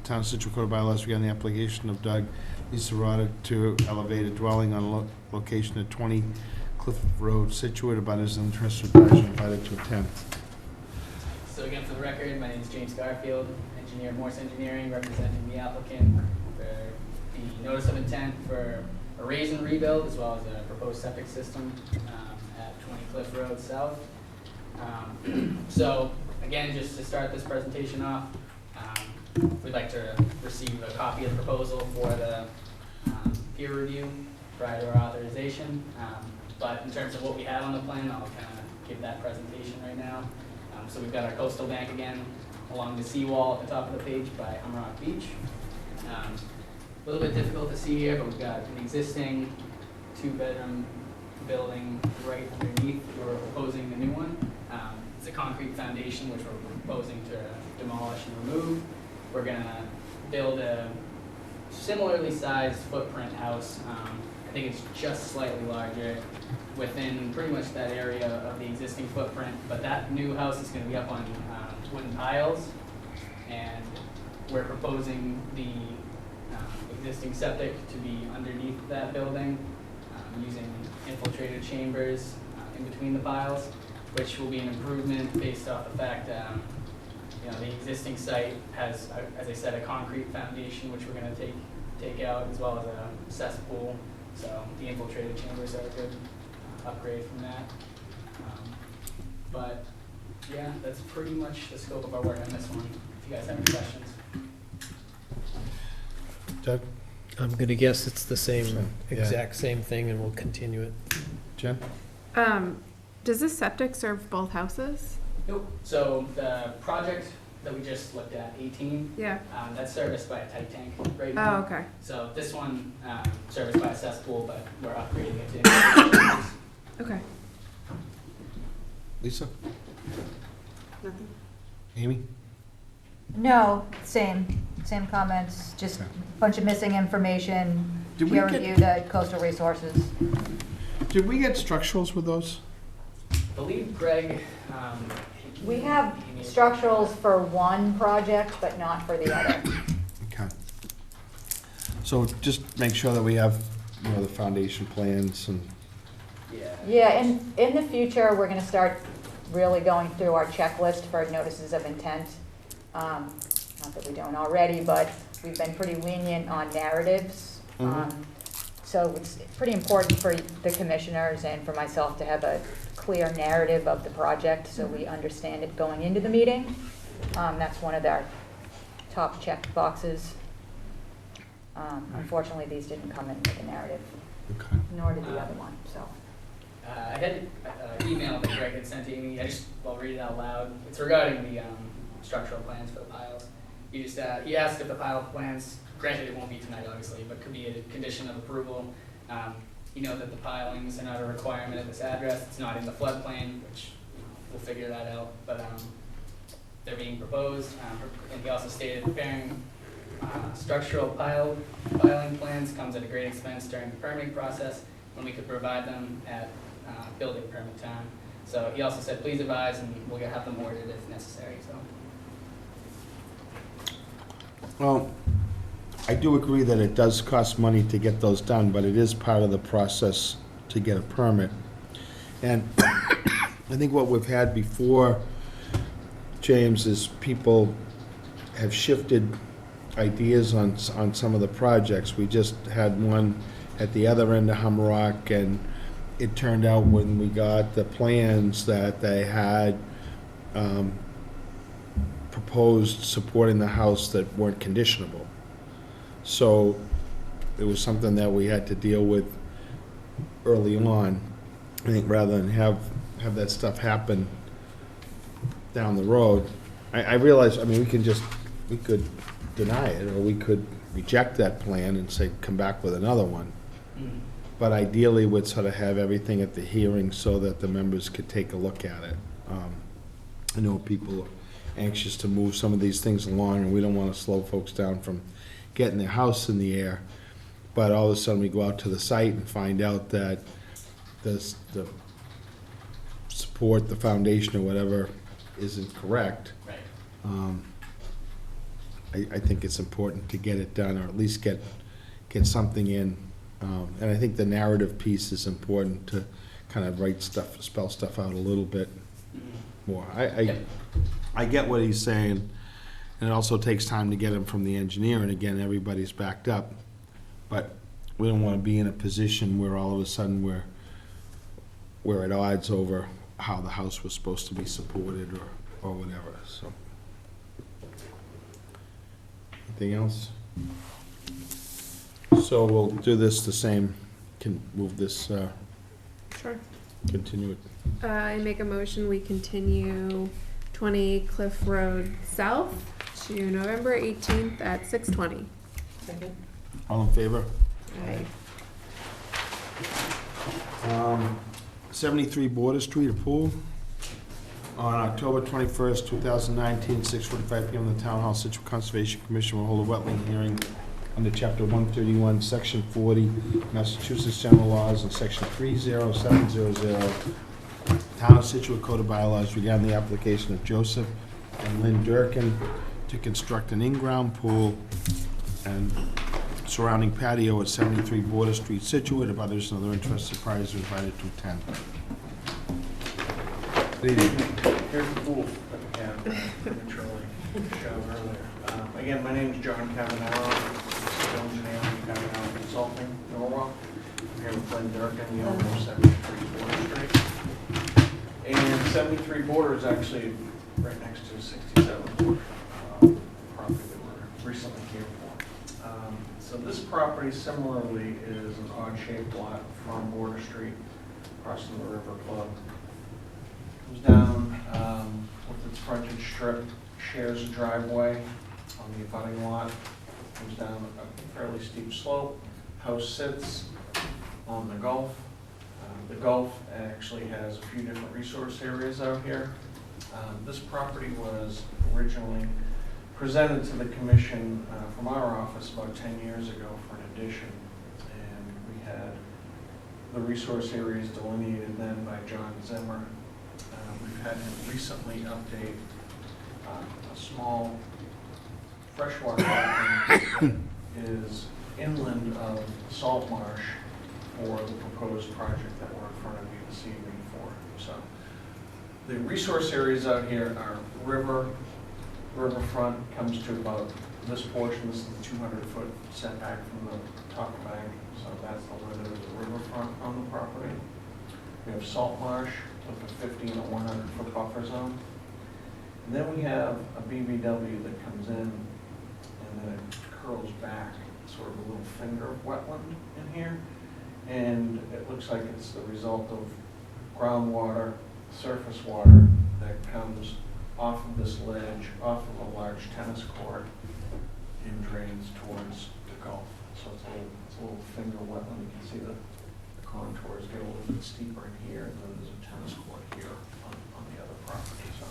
Town of Scituate Code of Bylaws regarding the application of Doug Easterada to elevate a dwelling on location at 20 Cliff Road, Scituate. About his interested parties are invited to attend. So again, for the record, my name is James Garfield, engineer at Morse Engineering, representing the applicant for the notice of intent for a raise and rebuild, as well as a proposed septic system at 20 Cliff Road South. So again, just to start this presentation off, we'd like to receive a copy of the proposal for the peer review prior to our authorization. But in terms of what we have on the plan, I'll kind of give that presentation right now. So we've got our coastal bank again along the seawall at the top of the page by Humrock Beach. A little bit difficult to see here, but we've got an existing 2-bedroom building right underneath. We're proposing the new one. It's a concrete foundation which we're proposing to demolish and remove. We're gonna build a similarly sized footprint house. I think it's just slightly larger within pretty much that area of the existing footprint, but that new house is gonna be up on wooden piles, and we're proposing the existing septic to be underneath that building, using infiltrated chambers in between the piles, which will be an improvement based off the fact the existing site has, as I said, a concrete foundation which we're going to take out, as well as a cesspool. So the infiltrated chambers are a good upgrade from that. But yeah, that's pretty much the scope of our work on this one. If you guys have any questions. Doug? I'm gonna guess it's the same, Yeah. exact same thing, and we'll continue it. Jen? Does this septic serve both houses? Nope. So the project that we just looked at, 18, Yeah. that's serviced by a tight tank right Oh, now. okay. So this one serviced by a cesspool, but we're upgrading it to. Okay. Lisa? Nothing? Amy? No, same comments, just Okay. a bunch of missing information, Did we peer get- reviewed at Coastal Resources. Did we get structurals with those? I believe Greg. We have structurals for one project, but not for the other. Okay. So just make sure that we have, the foundation plans and, Yeah. Yeah, in the future, we're gonna start really going through our checklist for notices of intent. Not that we don't already, but we've been pretty lenient on narratives. So it's pretty important for the commissioners and for myself to have a clear narrative of the project so we understand it going into the meeting. That's one of our top checked boxes. Unfortunately, these didn't come in with a narrative, okay. nor did the other one, so. I had an email that Greg had sent to Amy. I'll read it out loud. It's regarding the structural plans for the piles. He asked if the pile plans, granted it won't be tonight obviously, but could be a condition of approval. You know that the pilings are not a requirement at this address. It's not in the floodplain, which we'll figure that out. But they're being proposed. And he also stated preparing structural piling plans comes at a great expense during the permitting process when we could provide them at building permit time. So he also said, please advise, and we'll have them ordered if necessary. So. Well, I do agree that it does cost money to get those done, but it is part of the process to get a permit. And I think what we've had before, James, is people have shifted ideas on some of the projects. We just had one at the other end of Humrock, and it turned out when we got the plans that they had proposed supporting the house that weren't conditionable. So it was something that we had to deal with early on. I think rather than have that stuff happen down the road, I realize, we could deny it, or we could reject that plan and say, come back with another one. But ideally, we'd sort of have everything at the hearing so that the members could take a look at it. I know people are anxious to move some of these things along, and we don't want to slow folks down from getting their house in the air. But all of a sudden, we go out to the site and find out that the support, the foundation or whatever isn't correct, Right. I think it's important to get it done, or at least get something in. And I think the narrative piece is important to kind of spell stuff out a little bit more. I get what he's saying, and it also takes time to get him from the engineer, and again, everybody's backed up. But we don't want to be in a position where all of a sudden we're at odds over how the house was supposed to be supported or whatever, so. Anything else? So we'll do this the same, can move this, Sure. continue it. I make a motion, we continue 20 Cliff Road South to November 18th at 6:20. Second. All in favor? Aye. 73 Border Street, a pool. On October 21st, 2019, 6:45 PM, the Town Hall Situate Conservation Commission will hold a wetland hearing under Chapter 131, Section 40, Massachusetts General Laws, and Section 30700, Town of Scituate Code of Bylaws regarding the application of Joseph and Lynn Durkin to construct an in-ground pool and surrounding patio at 73 Border Street, Scituate. If others and other interested parties are invited to attend. Good evening. Here's the pool that we had Charlie showed earlier. Again, my name is John Cavanaro, civil engineer from Cavanaro Consulting, Norwalk. I'm here with Lynn Durkin, the owner of 73 Border Street. And 73 Border is actually right next to 67 Border, property that we're recently here for. So this property similarly is an odd-shaped lot from Border Street across from the River Club. Comes down with its frontage strip, shares a driveway on the abutting lot, comes down a fairly steep slope. House sits on the Gulf. The Gulf actually has a few different resource areas out here. This property was originally presented to the commission from our office about 10 years ago for an addition, and we had the resource areas delineated then by John Zimmer. We've had him recently update a small freshwater wetland is inland of salt marsh for the proposed project that we're in front of you this evening for. So the resource areas out here are riverfront comes to about this portion. This is the 200-foot setback from the top bank, so that's the limit of the riverfront on the property. We have salt marsh with a 50 and a 100-foot buffer zone. And then we have a BVW that comes in and then it curls back, sort of a little finger of wetland in here. And it looks like it's the result of groundwater, surface water that comes off of this ledge, off of a large tennis court, and drains towards the Gulf. So it's a little finger wetland. You can see the contours get a little bit steeper in here, and then there's a tennis court here on the other property. So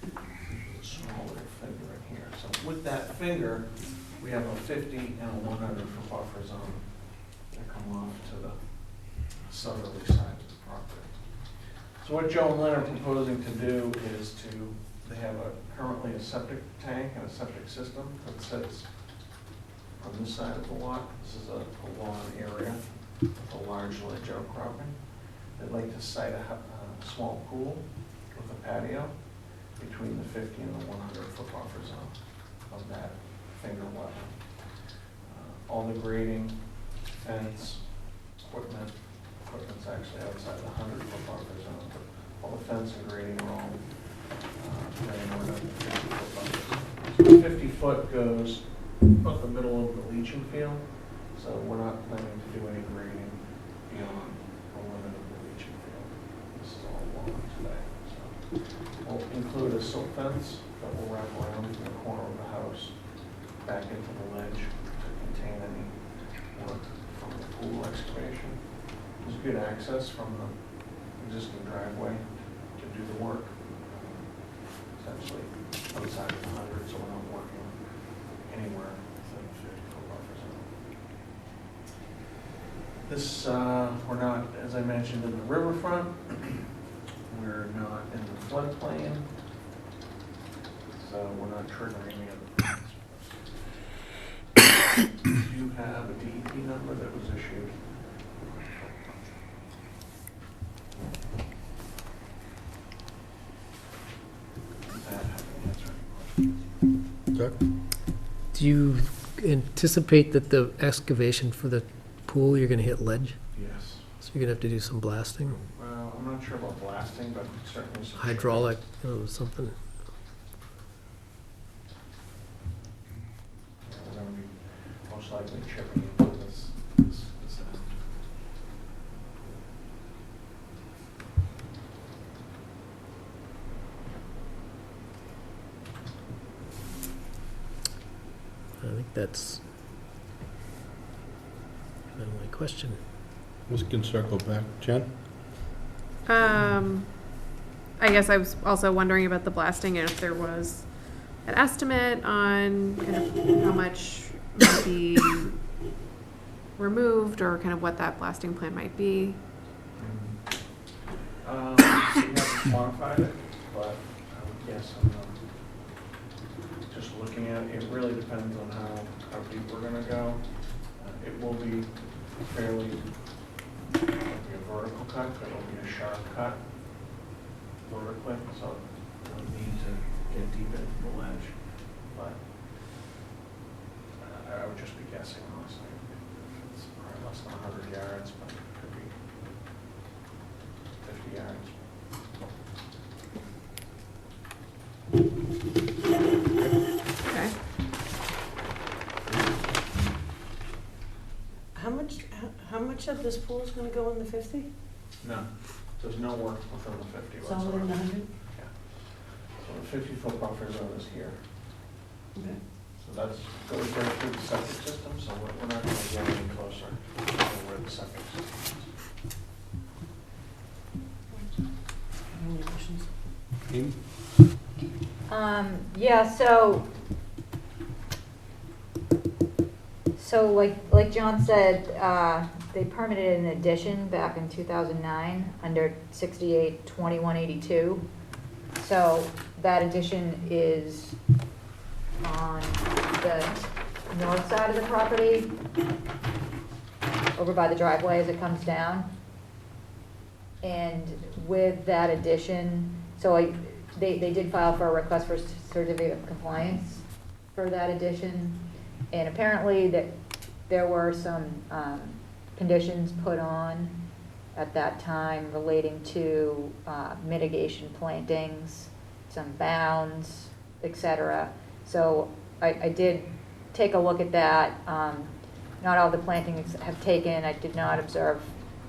there's a small little finger in here. So with that finger, we have a 50 and a 100-foot buffer zone that come off to the southerly side of the property. So what Joe and Lynn are proposing to do is they have currently a septic tank and a septic system that sits on this side of the lot. This is a lawn area with a large ledge outcropping. They'd like to site a small pool with a patio between the 50 and the 100-foot buffer zone of that finger wetland. All the grading, fence, equipment's actually outside the 100-foot buffer zone, but all the fence and grading are all laying within the 50-foot buffer zone. So the 50-foot goes about the middle of the leaching field, so we're not planning to do any grading beyond the limit of the leaching field. This is all lawn today. So we'll include a silt fence that will wrap around from the corner of the house back into the ledge to contain any work from the pool excavation. There's good access from the existing driveway to do the work. Essentially outside of the 100, so we're not working anywhere within the 50-foot buffer zone. This, we're not, as I mentioned, in the riverfront. we're not in the floodplain, so we're not triggering any of the permits. Do you have a DEP number that was issued? That hasn't answered any questions. Do you anticipate that the excavation for the pool, you're gonna hit ledge? Yes. So you're gonna have to do some blasting, Well, I'm not sure about blasting, but certainly some. hydraulic, something? We're gonna be most likely chipping into this end. I think that's my only question. We can circle back. Jen? I guess I was also wondering about the blasting and if there was an estimate on kind of how much might be removed or kind of what that blasting plan might be. We haven't quantified it, but I would guess on just looking at it, it really depends on how deep we're gonna go. It will be fairly, it'll be a vertical cut, but it'll be a sharp cut vertically, so we'll need to get deep into the ledge. But I would just be guessing, honestly. It's probably less than 100 yards, but it could be 50 yards. Okay. How much of this pool is gonna go in the 50? No, there's no work within the 50 It's all whatsoever. within the 100? Yeah. So the 50-foot buffer zone is here. Okay. So that's, goes right through the septic system, so we're not gonna get any closer to where the septic system is. Any questions? Amy? Yeah, so like John said, they permitted an addition back in 2009 under 68-2182. So that addition is on the north side of the property, over by the driveway as it comes down. And with that addition, so they did file for a request for certificate of compliance for that addition. And apparently that there were some conditions put on at that time relating to mitigation plantings, some bounds, etc. So I did take a look at that. Not all the plantings have taken. I did not observe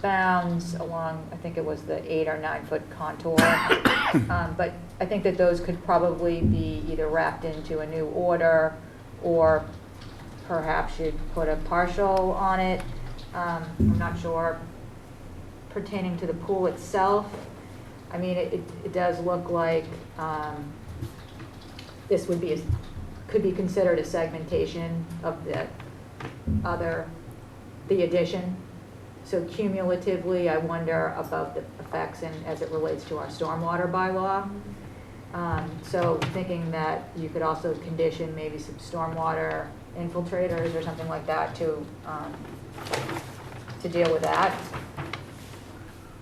bounds along, I think it was the 8 or 9 foot contour. But I think that those could probably be either wrapped into a new order or perhaps you'd put a partial on it. I'm not sure pertaining to the pool itself. I mean, it does look like this would be could be considered a segmentation of the addition. So cumulatively, I wonder about the effects as it relates to our stormwater bylaw. So thinking that you could also condition maybe some stormwater infiltrators or something like that to deal with that.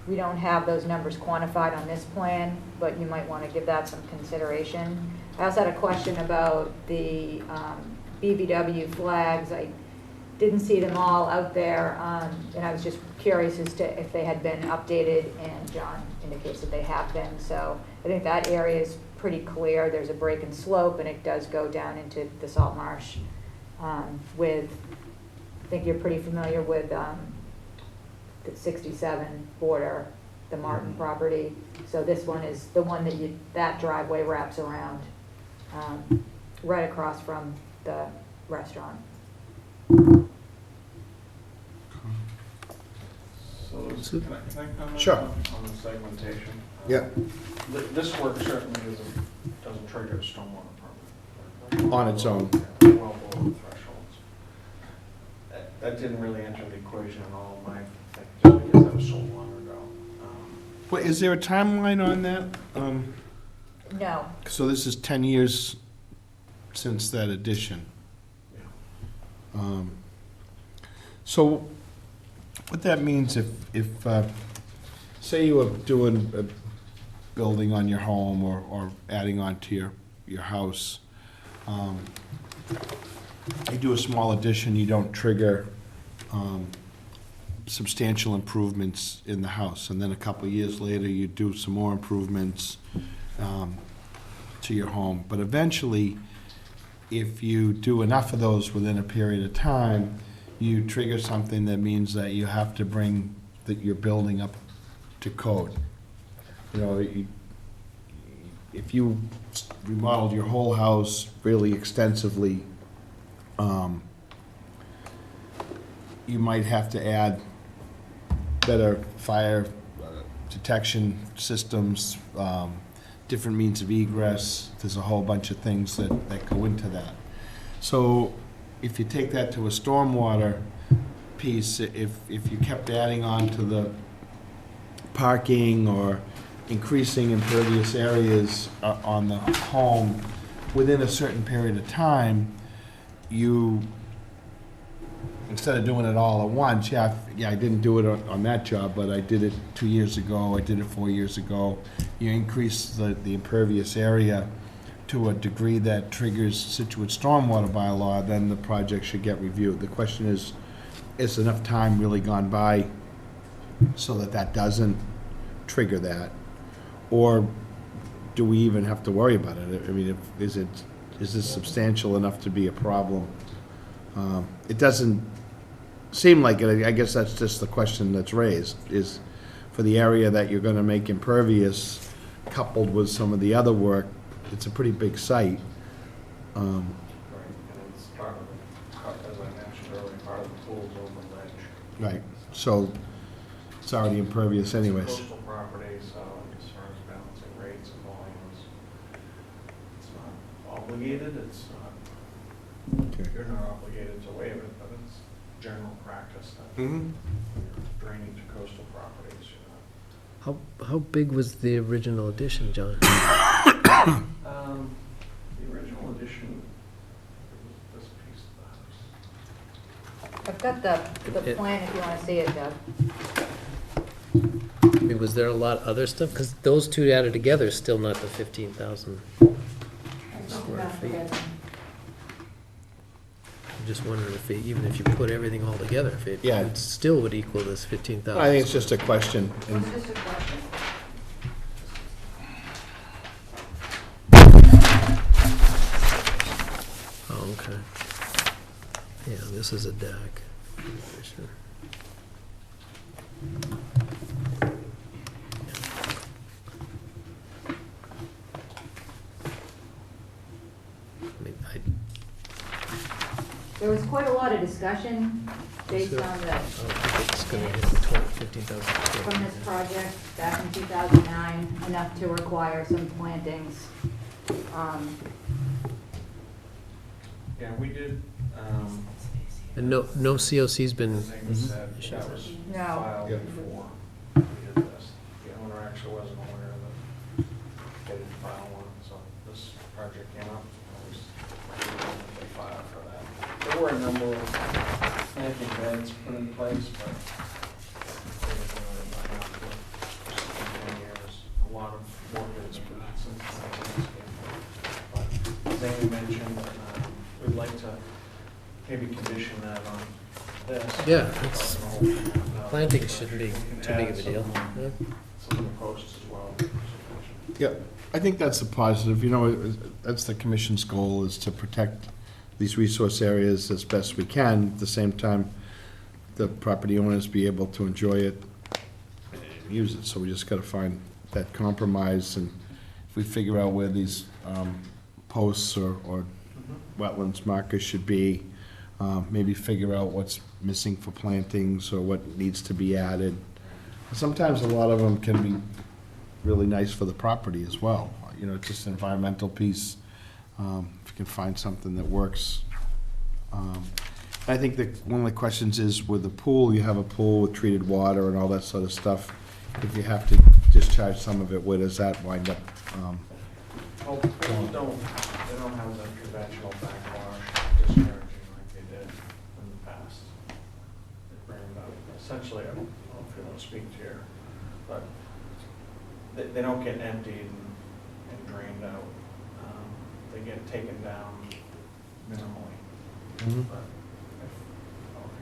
We don't have those numbers quantified on this plan, but you might want to give that some consideration. I also had a question about the BBW flags. I didn't see them all out there, and I was just curious as to if they had been updated, and John indicates that they have been. So I think that area is pretty clear. There's a break and slope, and it does go down into the salt marsh with, I think you're pretty familiar with the 67 border, the Martin property. So this one is the one that driveway wraps around right across from the restaurant. So, can I comment Sure. on the segmentation? Yeah. This work certainly doesn't trigger a stormwater permit. On its own. Yeah, well below the thresholds. That didn't really enter the equation at all, Mike, just because that was so long ago. Well, is there a timeline on that? No, So this is 10 years since that addition. So what that means if say you were doing a building on your home or adding on to your house, you do a small addition, you don't trigger substantial improvements in the house, and then a couple of years later, you do some more improvements to your home. But eventually, if you do enough of those within a period of time, you trigger something that means that you have to bring your building up to code. You know, if you remodeled your whole house really extensively, you might have to add better fire detection systems, different means of egress. There's a whole bunch of things that go into that. So if you take that to a stormwater piece, if you kept adding on to the parking or increasing impervious areas on the home within a certain period of time, you, instead of doing it all at once, yeah, I didn't do it on that job, but I did it 2 years ago, I did it 4 years ago. You increase the impervious area to a degree that triggers Scituate stormwater bylaw, then the project should get reviewed. The question is enough time really gone by so that doesn't trigger that? Or do we even have to worry about it? I mean, is this substantial enough to be a problem? It doesn't seem like it. I guess that's just the question that's raised, is for the area that you're gonna make impervious, coupled with some of the other work, it's a pretty big site. Right, and it's part of the, as I mentioned earlier, part of the pool's over ledge. Right, so it's already impervious anyways. Coastal property, so as far as balancing rates and volumes, it's not obligated, it's not, Okay. you're not obligated to waive it, but it's general practice that Mm-hmm. you're draining to coastal properties, you're How big was the original addition, John? not. The original edition, this piece of the house. I've got the plan if you wanna see it, Doug. I mean, was there a lot of other stuff? Because those two added together is still not the 15,000 square feet. I'm just wondering if, even if you put everything all together, if it Yeah. it still would equal this 15,000. I think it's just a question. And Was this a question? Oh, okay. Yeah, this is a deck. Sure. I mean, There was quite a lot of discussion based So- on the, I don't think it's gonna hit the 15,000. from this project back in 2009, enough to require some plantings. Yeah, we did, And no COC's been, as Amy said, that was No. filed Yeah. before we did this. The owner actually wasn't aware that they didn't file one, so this project came up, it was, they filed for that. There were a number of planting beds put in place, but they didn't really line up for 10 years. A lot of work has been done since that came up. But as Amy mentioned, we'd like to maybe condition that on this. Yeah, it's- Uh, planting shouldn't be we can too big add of a deal. Yeah. some of the posts as well. yeah, I think that's a positive. You know, that's the commission's goal, is to protect these resource areas as best we can. At the same time, the property owners be able to enjoy it and use it. So we just gotta find that compromise, and if we figure out where these posts or wetlands markers should be, maybe figure out what's missing for plantings or what needs to be added. Sometimes a lot of them can be really nice for the property as well. You know, just an environmental piece, if you can find something that works. I think that one of the questions is, with the pool, you have a pool with treated water and all that sort of stuff. If you have to discharge some of it, where does that wind up? Well, they don't have the conventional backwash discharging like they did in the past. They bring it up, essentially, I don't know if you want to speak to your, but they don't get emptied and drained out. They get taken down minimally. Mhm. But if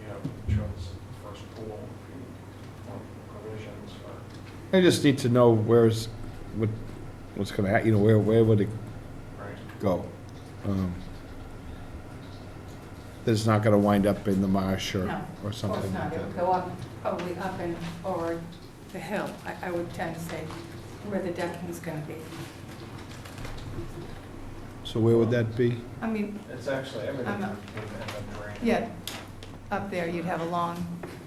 you have a choice, first pool, if you want provisions for, I just need to know what's gonna happen, where would it right? go? That it's not gonna wind up in the marsh No, or of course something not. like It that. would go up, probably up and over the hill, I would tend to say, where the decking's gonna be. So where would that be? I mean, It's actually, everything I'm would not- end up draining. yeah, up there you'd have a long,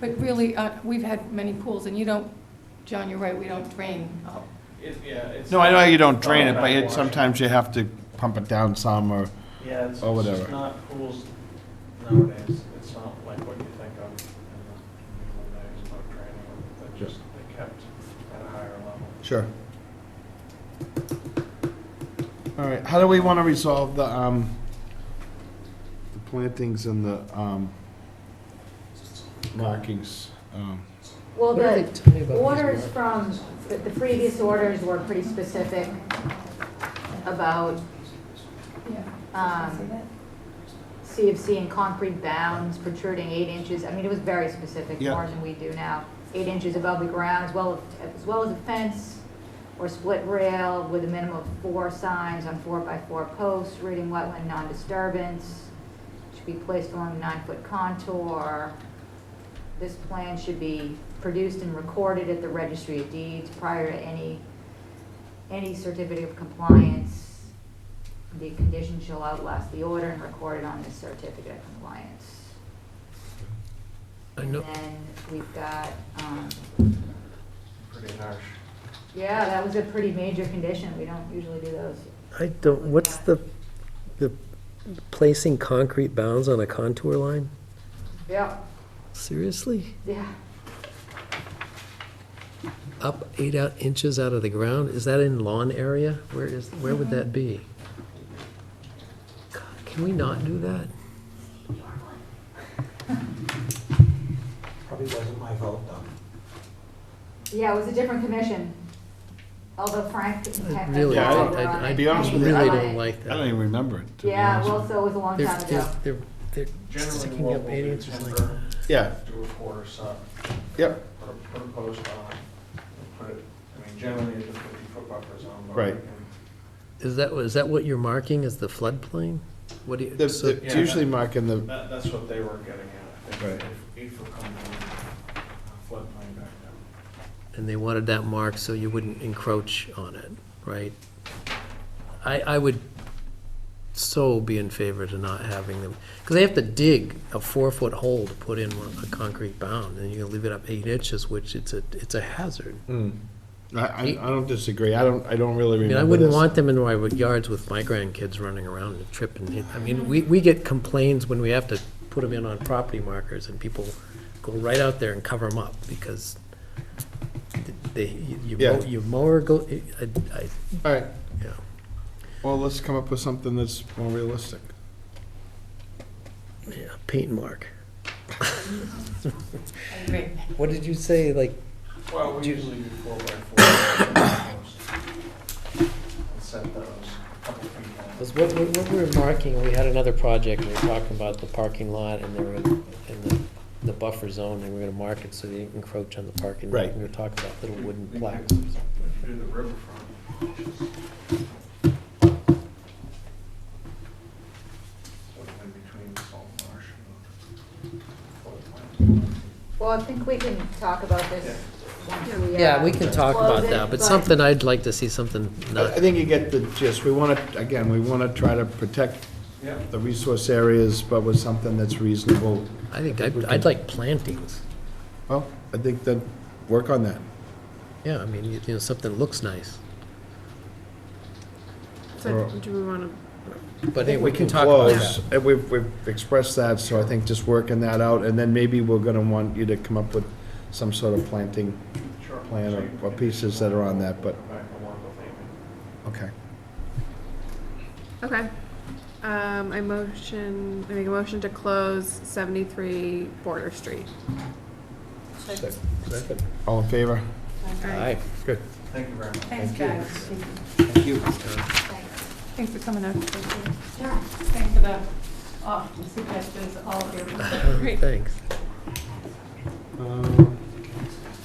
but really, we've had many pools, and you don't, John, you're right, we don't drain. It's. No, I know you don't drain it, not but backwash. sometimes you have to pump it down some, or, Yeah, it's or it's whatever. just not pools nowadays. It's not like what you think of in the old days about training. They just, they kept at a higher level. Sure. All right, how do we want to resolve the plantings and the, markings? Well, What are they the telling me about these orders markings? from, the previous orders were pretty specific about Yeah. See that? CFC and concrete bounds protruding 8 inches. I mean, it was very specific, Yeah. more than we do now. 8 inches above the ground, as well as a fence or split rail with a minimum of 4 signs on 4x4 posts reading wetland non-disturbance. Should be placed along the 9-foot contour. This plan should be produced and recorded at the Registry of Deeds prior to any certificate of compliance. The condition shall outlast the order and recorded on this certificate of compliance. I know, And then we've got, Pretty harsh. yeah, that was a pretty major condition. We don't usually do those. I don't, what's the placing concrete bounds on a contour line? Yeah, Seriously? yeah. Up 8 inches out of the ground? Is that in lawn area? Where would that be? God, can we not do that? Probably wasn't my vote, though. Yeah, it was a different commission. Although Frank and I Ken really, Yeah, I Paul don't- were on I it. be honest with you, really I don't like I don't that. even remember it, to be Yeah, honest. well, so it was a long They're, time ago. they're Generally, sticking what up we'll 8 do, inches like timber, that. Yeah, do a quarter sub, yep, put a post on it, put it, I mean, generally it's a 50-foot buffer zone. But Right. we can- Is that what you're marking as the floodplain? What do you, it's so, it's usually marking the, That's what they were getting at. I think Right. if 8-foot comes in, floodplain back down. and they wanted that marked so you wouldn't encroach on it, right? I would so be in favor to not having them, because they have to dig a 4-foot hole to put in a concrete bound, and you're gonna leave it up 8 inches, which it's a hazard. I don't disagree, I don't really I mean, remember I wouldn't this. want them in my yards with my grandkids running around and tripping. I mean, we get complaints when we have to put them in on property markers, and people go right out there and cover them up, because Yeah. your mower go, All right, yeah. well, let's come up with something that's more realistic. Yeah, paint mark. I agree. What did you say, like, Well, we usually do 4x4. And set those a couple feet down. because what we were marking, we had another project, and we were talking about the parking lot, and they were in the buffer zone, and we were gonna mark it so they didn't encroach on the parking lot. Right. We were talking about little wooden plaques or something. If you do the riverfront. Sort of in between salt marsh and floodplain. Well, I think we can talk about this once we. Yeah, we can talk close about it, that, but something, I'd like to see something I not, think you get the gist, we want to, again, we want to try to protect Yeah. the resource areas, but with something that's reasonable. I think I'd like plantings. Well, I think that, work on that. Yeah, I mean, you know, something looks nice. So do we want to, But hey, we can talk about Close, that. and we've expressed that, so I think just working that out, and then maybe we're gonna want you to come up with some sort of planting plan or pieces that are on that, but, okay. Okay. I make a motion to close 73 Border Street. Second. All in favor? Aye. Good. Thank you very much. Thanks, you. guys. Thank you. Thanks for coming out. Thanks for the suggestions, all of you. Great. Thanks.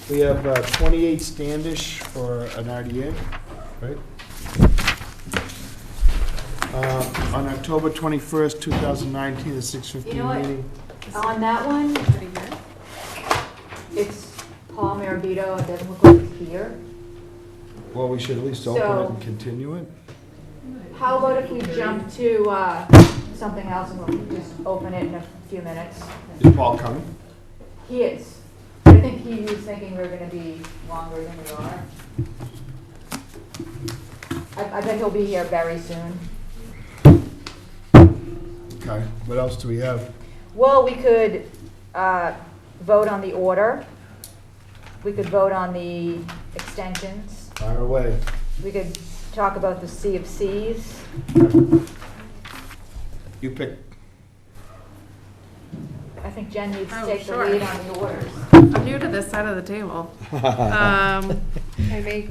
We have 28 Standish for an RDA, right? On October 21st, 2019, the 6:15 You know what? meeting. On that one, it's Paul Marabito, it doesn't look like he's here. Well, we should at least open it So- and continue it. How about if we jump to something else and we'll just open it in a few minutes? Is Paul coming? He is. I think he was thinking we were gonna be longer than we are. I bet he'll be here very soon. Okay, what else do we have? Well, we could vote on the order. We could vote on the extensions. Fire away. We could talk about the C of Cs. You pick. I think Jen needs to Oh, take the sure. lead on the orders. I'm new to this side of the table. I make,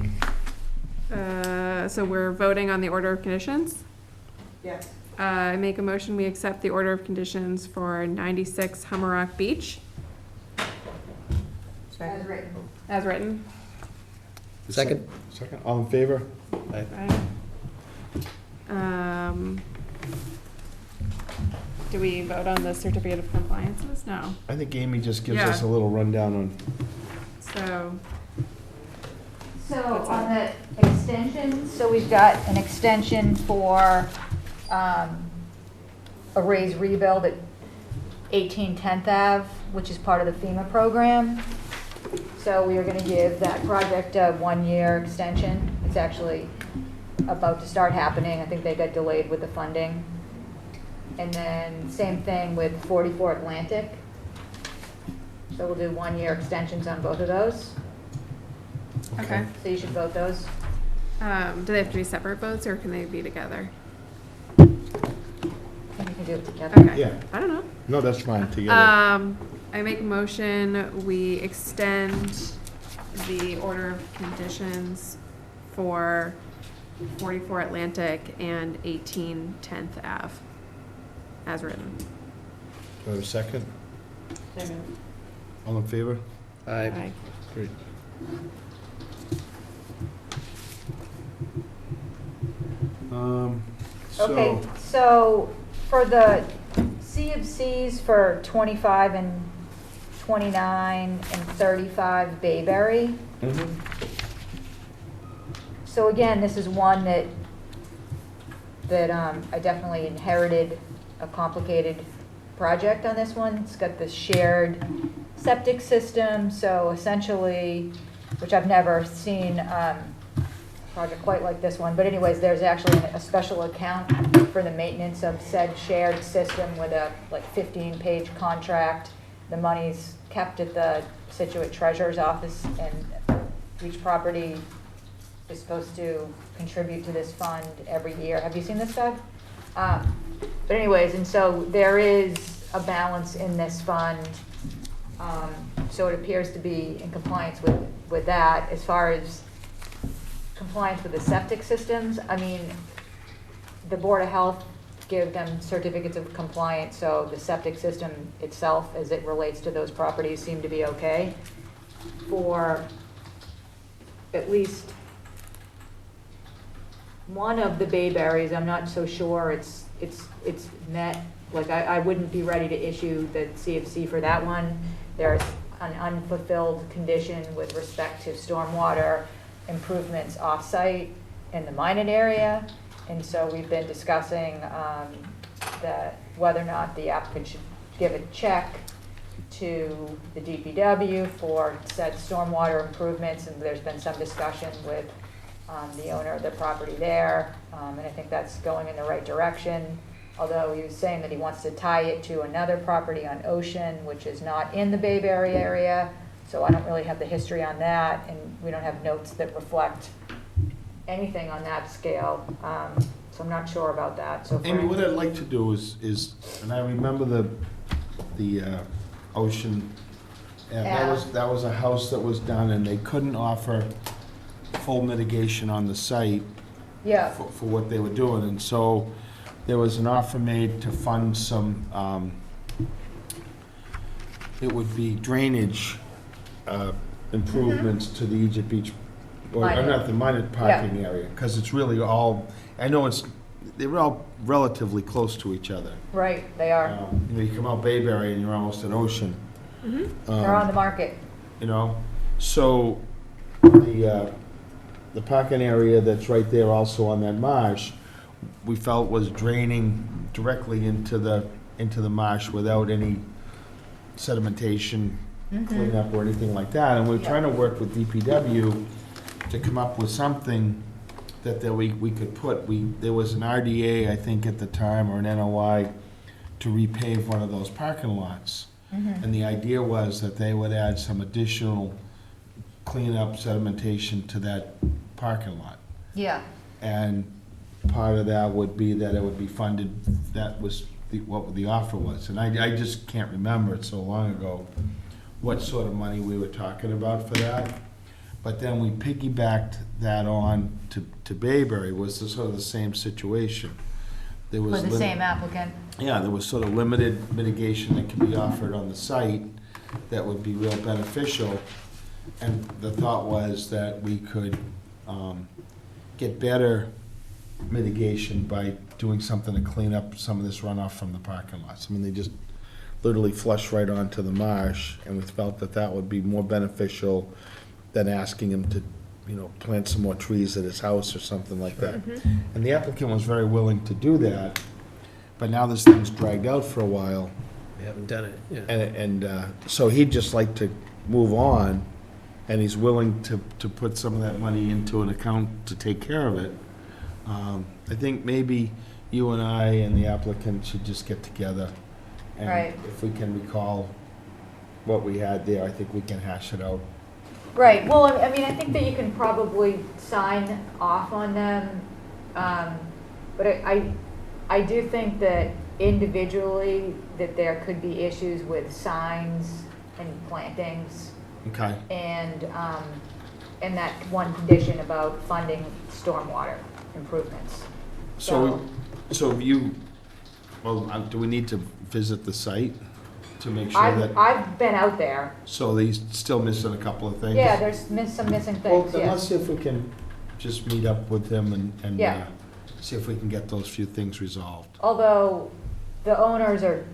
so we're voting on the order of conditions? Yes. I make a motion, we accept the order of conditions for 96 Hummerock Beach. As written. As written. Second. Second, all in favor? Aye. Do we vote on the certificate of compliances? No. I think Amy just gives Yeah. us a little rundown on, So, So on the extension, so we've got an extension for a raised rebuild at 18 10th Ave, which is part of the FEMA program. So we are going to give that project a 1-year extension. It's actually about to start happening. I think they got delayed with the funding. And then same thing with 44 Atlantic. So we'll do 1-year extensions on both of those. okay. So you should vote those. Do they have to be separate votes or can they be together? And you can do it together. Okay. yeah. I don't know. No, that's fine, together. I make a motion, we extend the order of conditions for 44 Atlantic and 18 10th Ave, as written. Do I have a second? Second. All in favor? Aye. Great. Okay, so for the C of Cs for 25 and 29 and 35 Bayberry. So again, this is one that I definitely inherited a complicated project on this one. It's got this shared septic system, so essentially, which I've never seen a project quite like this one, but anyways, there's actually a special account for the maintenance of said shared system with a like 15-page contract. The money's kept at the Scituate Treasurer's Office, and each property is supposed to contribute to this fund every year. Have you seen this, Doug? But anyways, and so there is a balance in this fund. So it appears to be in compliance with that. As far as compliance with the septic systems, I mean, the Board of Health give them certificates of compliance, so the septic system itself, as it relates to those properties, seem to be okay. For at least one of the Bayberries, I'm not so sure it's met. Like, I wouldn't be ready to issue the CFC for that one. There's an unfulfilled condition with respect to stormwater improvements off-site in the Minot area. And so we've been discussing whether or not the applicant should give a check to the DPW for said stormwater improvements. And there's been some discussion with the owner of the property there. And I think that's going in the right direction. Although he was saying that he wants to tie it to another property on Ocean, which is not in the Bayberry area. So I don't really have the history on that, and we don't have notes that reflect anything on that scale. So I'm not sure about that, so. Amy, what I'd like to do is, and I remember the ocean, and that was a house that was done, and they couldn't offer full mitigation on the site Yeah, for what they were doing, and so there was an offer made to fund some, it would be drainage improvements to the Egypt Beach, or not the minor parking area, because it's really all, I know they're all relatively close to each other. right, they are. You know, you come out Bayberry and you're almost at Ocean. They're on the market. You know, so the parking area that's right there also on that marsh, we felt was draining directly into the marsh without any sedimentation cleanup or anything like that. And we're trying to work with DPW to come up with something that we could put. There was an RDA, I think, at the time, or an NOI, to repave one of those parking lots. And the idea was that they would add some additional cleanup sedimentation to that parking lot. Yeah. And part of that would be that it would be funded, that was what the offer was. And I just can't remember, it's so long ago, what sort of money we were talking about for that. But then we piggybacked that on to Bayberry, was sort of the same situation. There was For the same applicant. Yeah, there was sort of limited mitigation that could be offered on the site that would be real beneficial. And the thought was that we could get better mitigation by doing something to clean up some of this runoff from the parking lots. I mean, they just literally flush right onto the marsh, and we felt that that would be more beneficial than asking him to, you know, plant some more trees at his house or something like that. And the applicant was very willing to do that, but now this thing's dragged out for a while. We haven't done it, yeah. And so he'd just like to move on, and he's willing to put some of that money into an account to take care of it. I think maybe you and I and the applicant should just get together. And Right. if we can recall what we had there, I think we can hash it out. Right, well, I mean, I think that you can probably sign off on them, but I do think that individually, that there could be issues with signs and plantings, Okay. and that one condition about funding stormwater improvements. So do we need to visit the site to make sure that, I've been out there. so he's still missing a couple of things? Yeah, there's some missing Well, things, then let's yes. see if we can just meet up with him and Yeah. see if we can get those few things resolved. Although the owners are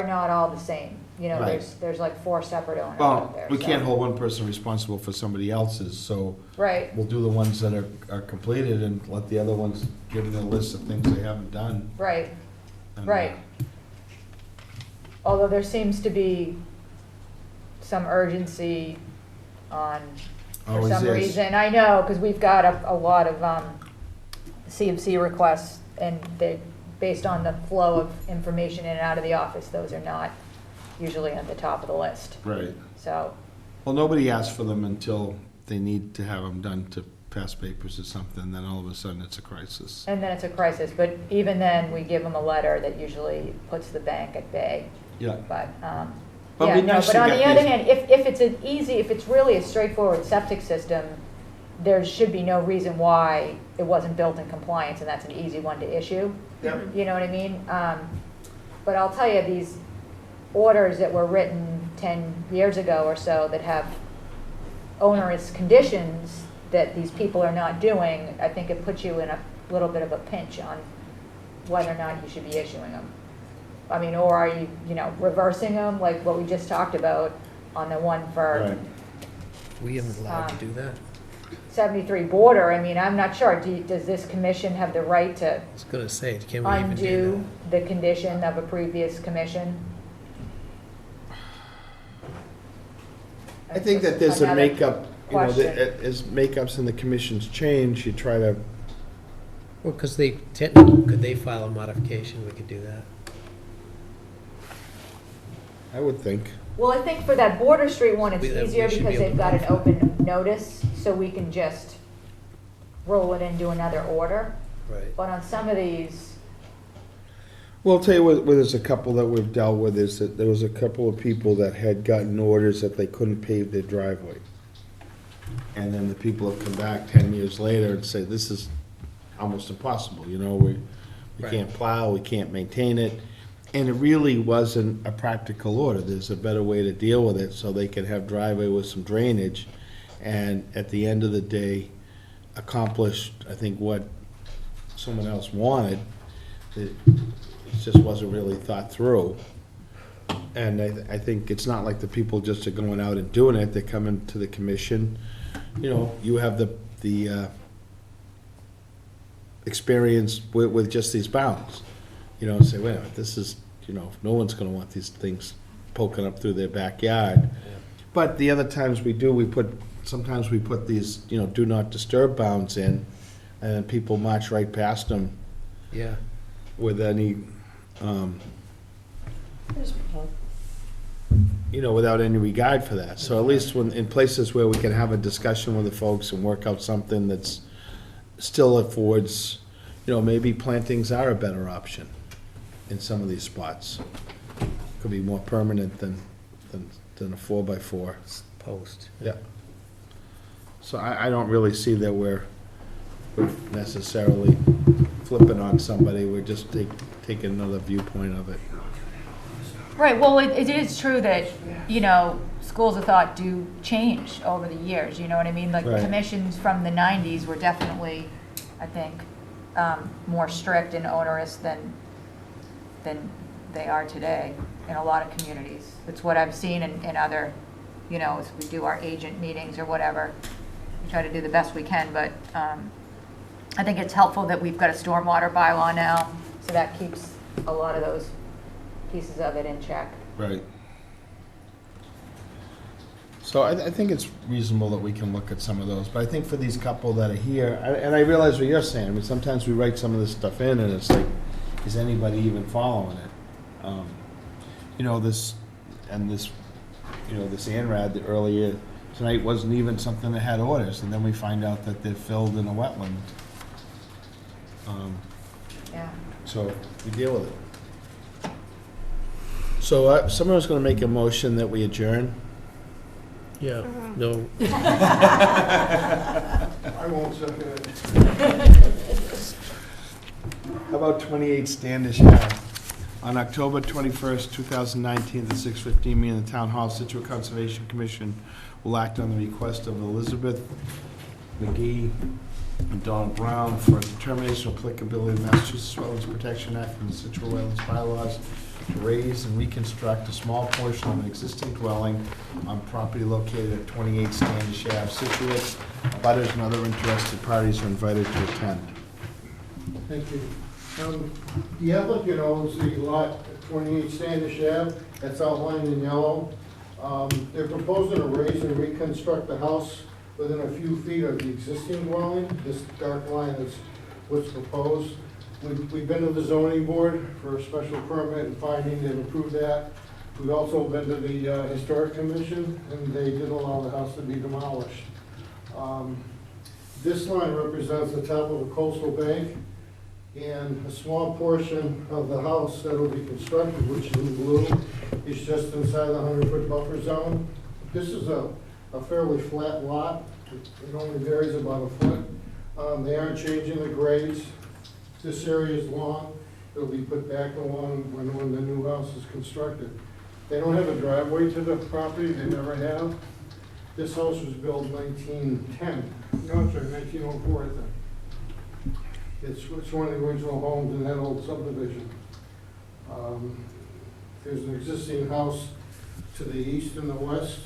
not all the same. You know, Right. there's like 4 separate owners Well, out there. we so- can't hold one person responsible for somebody else's, so Right, we'll do the ones that are completed and let the other ones give them a list of things they haven't done. right, And, right. Although there seems to be some urgency on, for Always some is. reason. I know, because we've got a lot of CMC requests, and they, based on the flow of information in and out of the office, those are not usually at the top of the list. Right. So, Well, nobody asks for them until they need to have them done to pass papers or something, then all of a sudden it's a crisis. and then it's a crisis, but even then, we give them a letter that usually puts the bank at bay. Yeah. But, But yeah, it'd be no, nice but to on get the other these- hand, if it's really a straightforward septic system, there should be no reason why it wasn't built in compliance, and that's an easy one to issue. Yep. You know what I mean? But I'll tell you, these orders that were written 10 years ago or so that have onerous conditions that these people are not doing, I think it puts you in a little bit of a pinch on whether or not you should be issuing them. I mean, or are you, reversing them, like what we just talked about on the one for Right. We haven't allowed to do that. 73 border. I mean, I'm not sure. Does this commission have the right to I was gonna say, can we even do undo the condition of a previous commission? I think that there's a Another makeup, question. as makeups in the commissions change, you try to, that? Well, because they, technically, could they file a modification, we could do that. I would think. Well, I think for that Border Street one, it's We easier should be because able they've to got an open notice, so we can just roll it into another order. Right. But on some of these, Well, I'll tell you what, there's a couple that we've dealt with, is that there was a couple of people that had gotten orders that they couldn't pave their driveway. And then the people have come back 10 years later and say, this is almost impossible, you know, we Right. can't plow, we can't maintain it. And it really wasn't a practical order. There's a better way to deal with it, so they could have driveway with some drainage, and at the end of the day, accomplish, I think, what someone else wanted. It just wasn't really thought through. And I think it's not like the people just are going out and doing it. They're coming to the commission. You know, you have the experience with just these bounds. You know, and say, wait a minute, this is, you know, no one's gonna want these things poking up through their backyard. But the other times we do, sometimes we put these, you know, do not disturb bounds in, and then people march right past them Yeah. with any, you know, without any regard for that. So at least when, in places where we can have a discussion with the folks and work out something that's still affords, you know, maybe plantings are a better option in some of these spots. Could be more permanent than a 4x4. Post. Yeah. So I don't really see that we're necessarily flipping on somebody, we're just taking another viewpoint of it. right, well, it is true that, you know, schools of thought do change over the years, you know what I mean? Like, Right. commissions from the 90s were definitely, I think, more strict and onerous than they are today in a lot of communities. It's what I've seen in other, you know, as we do our agent meetings or whatever, we try to do the best we can, but I think it's helpful that we've got a stormwater bylaw now, so that keeps a lot of those pieces of it in check. Right. So I think it's reasonable that we can look at some of those, but I think for these couple that are here, and I realize what you're saying, I mean, sometimes we write some of this stuff in and it's like, is anybody even following it? You know, this ANRAD that earlier tonight wasn't even something that had orders, and then we find out that they're filled in a wetland. Yeah. So we deal with it. So someone's gonna make a motion that we adjourn? Yeah, no, I won't second it. How about 28 Standish Ave? On October 21st, 2019, at 6:15 p.m. the Town Hall, Scituate Conservation Commission will act on the request of Elizabeth McGee and Donald Brown for a determination of applicability of Massachusetts Wetlands Protection Act and the Scituate Wetlands bylaws to raise and reconstruct a small portion of an existing dwelling on property located at 28 Standish Ave, Scituate. Butters and other interested parties are invited to attend. Thank you. The applicant owns the lot at 28 Standish Ave, that's outlined in yellow. They're proposing to raise and reconstruct the house within a few feet of the existing dwelling. This dark line is what's proposed. We've been to the zoning board for a special permit and finding they've approved that. We've also been to the historic commission, and they did allow the house to be demolished. This line represents the top of a coastal bank, and a small portion of the house that will be constructed, which is in blue, is just inside the 100-foot buffer zone. This is a fairly flat lot. It only varies about a foot. They aren't changing the grades. This area is long. It'll be put back along when the new house is constructed. They don't have a driveway to the property. They never have. This house was built in 1910. No, I'm sorry, 1904, I think. It's one of the original homes in that old subdivision. There's an existing house to the east and the west,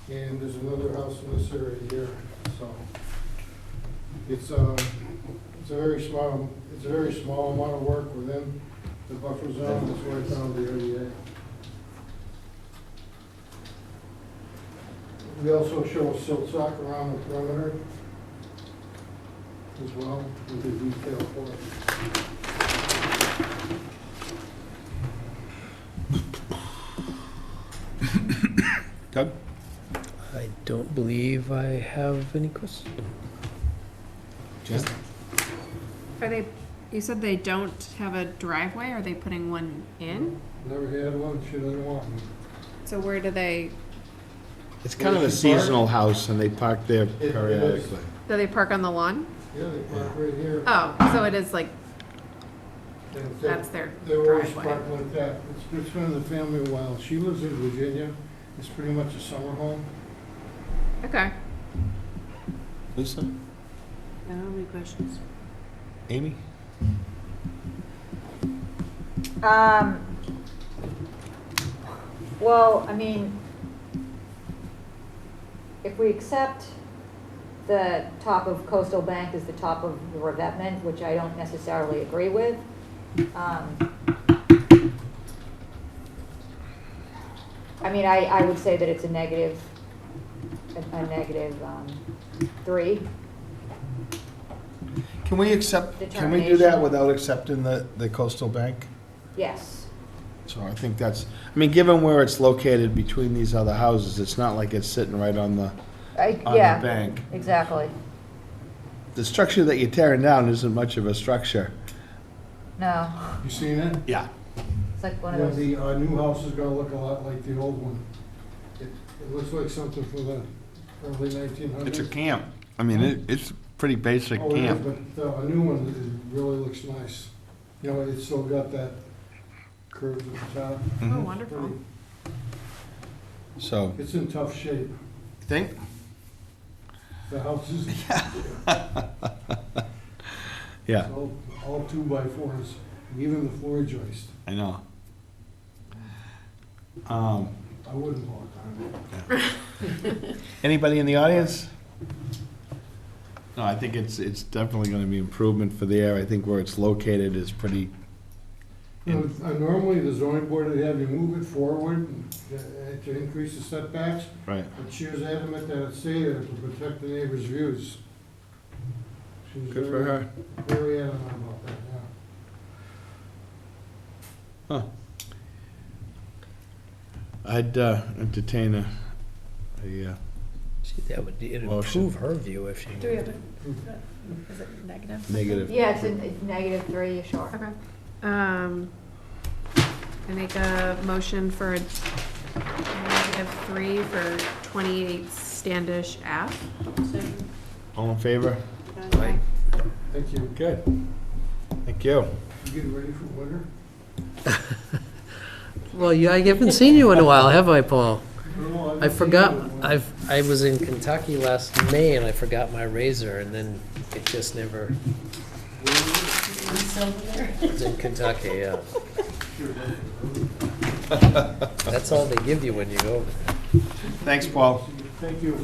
and there's another house in this area here. So it's a very small amount of work within the buffer zone. That's where I found the area. We also show a silt sock around the perimeter as well, with the detail for it. Doug? I don't believe I have any questions. Jen? Are they, you said they don't have a driveway, are they putting one in? Never had one, she doesn't want one. So where do they, It's kind of a Where's she parked? seasonal house, and they park there is. periodically. do they park on the lawn? Yeah, they park right here. Oh, so it is like, And that's their They always driveway. park like that. It's been in the family a while. She lives in Virginia. It's pretty much a summer home. Okay. Lisa? I don't have any questions. Amy? Well, I mean, if we accept the top of Coastal Bank as the top of the revetment, which I don't necessarily agree with, I mean, I would say that it's a negative 3. Can we accept, can we do Determination. that without accepting the coastal bank? Yes. So I think that's, I mean, given where it's located between these other houses, it's not like it's sitting right on the Yeah, bank. exactly. The structure that you're tearing down isn't much of a structure. No, You seen it? Yeah. it's like one Yeah, of those. the new house is gonna look a lot like the old one. It looks like something from the early 1900s. It's a camp. I mean, it's pretty basic Oh, it is, camp. but a new one, it really looks nice. You know, it's still got that curve at the top. Oh, Mhm. wonderful. So, It's in tough shape. think? The house is, Yeah, it's all 2x4s, even the floor joist. I know. I wouldn't walk on it. Anybody in the audience? No, I think it's definitely gonna be improvement for there. I think where it's located is pretty, You know, normally, the zoning board would have you move it forward to increase the setbacks, right. but she was adamant that it stay there to protect the neighbor's views. She was Good for her. very adamant about that, yeah. Huh. I'd entertain a See, that would, it'd Motion. improve her view if she. Do we have a, is it negative? negative. Yeah, it's negative 3, you sure? Okay. I make a motion for a -3 for 28 Standish Ave. All in favor? Right. Thank you. Good. Thank you. You getting ready for winter? Well, I haven't seen you in a while, have I, Paul? No, I forgot, I was in Kentucky last May and I forgot my razor and then it just never. It's in Kentucky, yeah. That's all they give you when you go over there. Thanks, Paul. Thank you.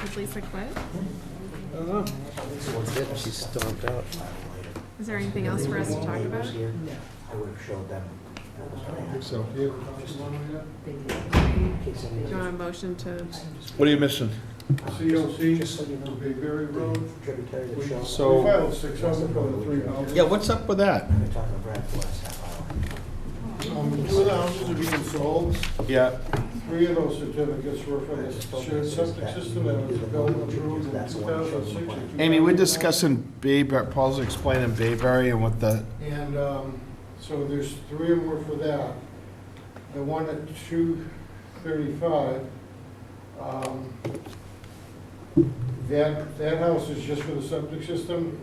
Is Lisa quit? That's it, she stomped out. Is there anything else for us to talk about? I would have showed them. So, Do you have a copy of one of Do you want a motion to, what are you missing? that? COC, Bayberry Road. We So- filed 600 for the 3 houses. Yeah, what's up with that? 2 of the houses are being sold. Yeah. 3 of those certificates were for the shared septic system that was built and approved in 2006. and Amy, we're 2009. discussing Bayberry, Paul's explaining Bayberry and what the, And so there's 3 of them were for that. The one at 235, that house is just for the septic system.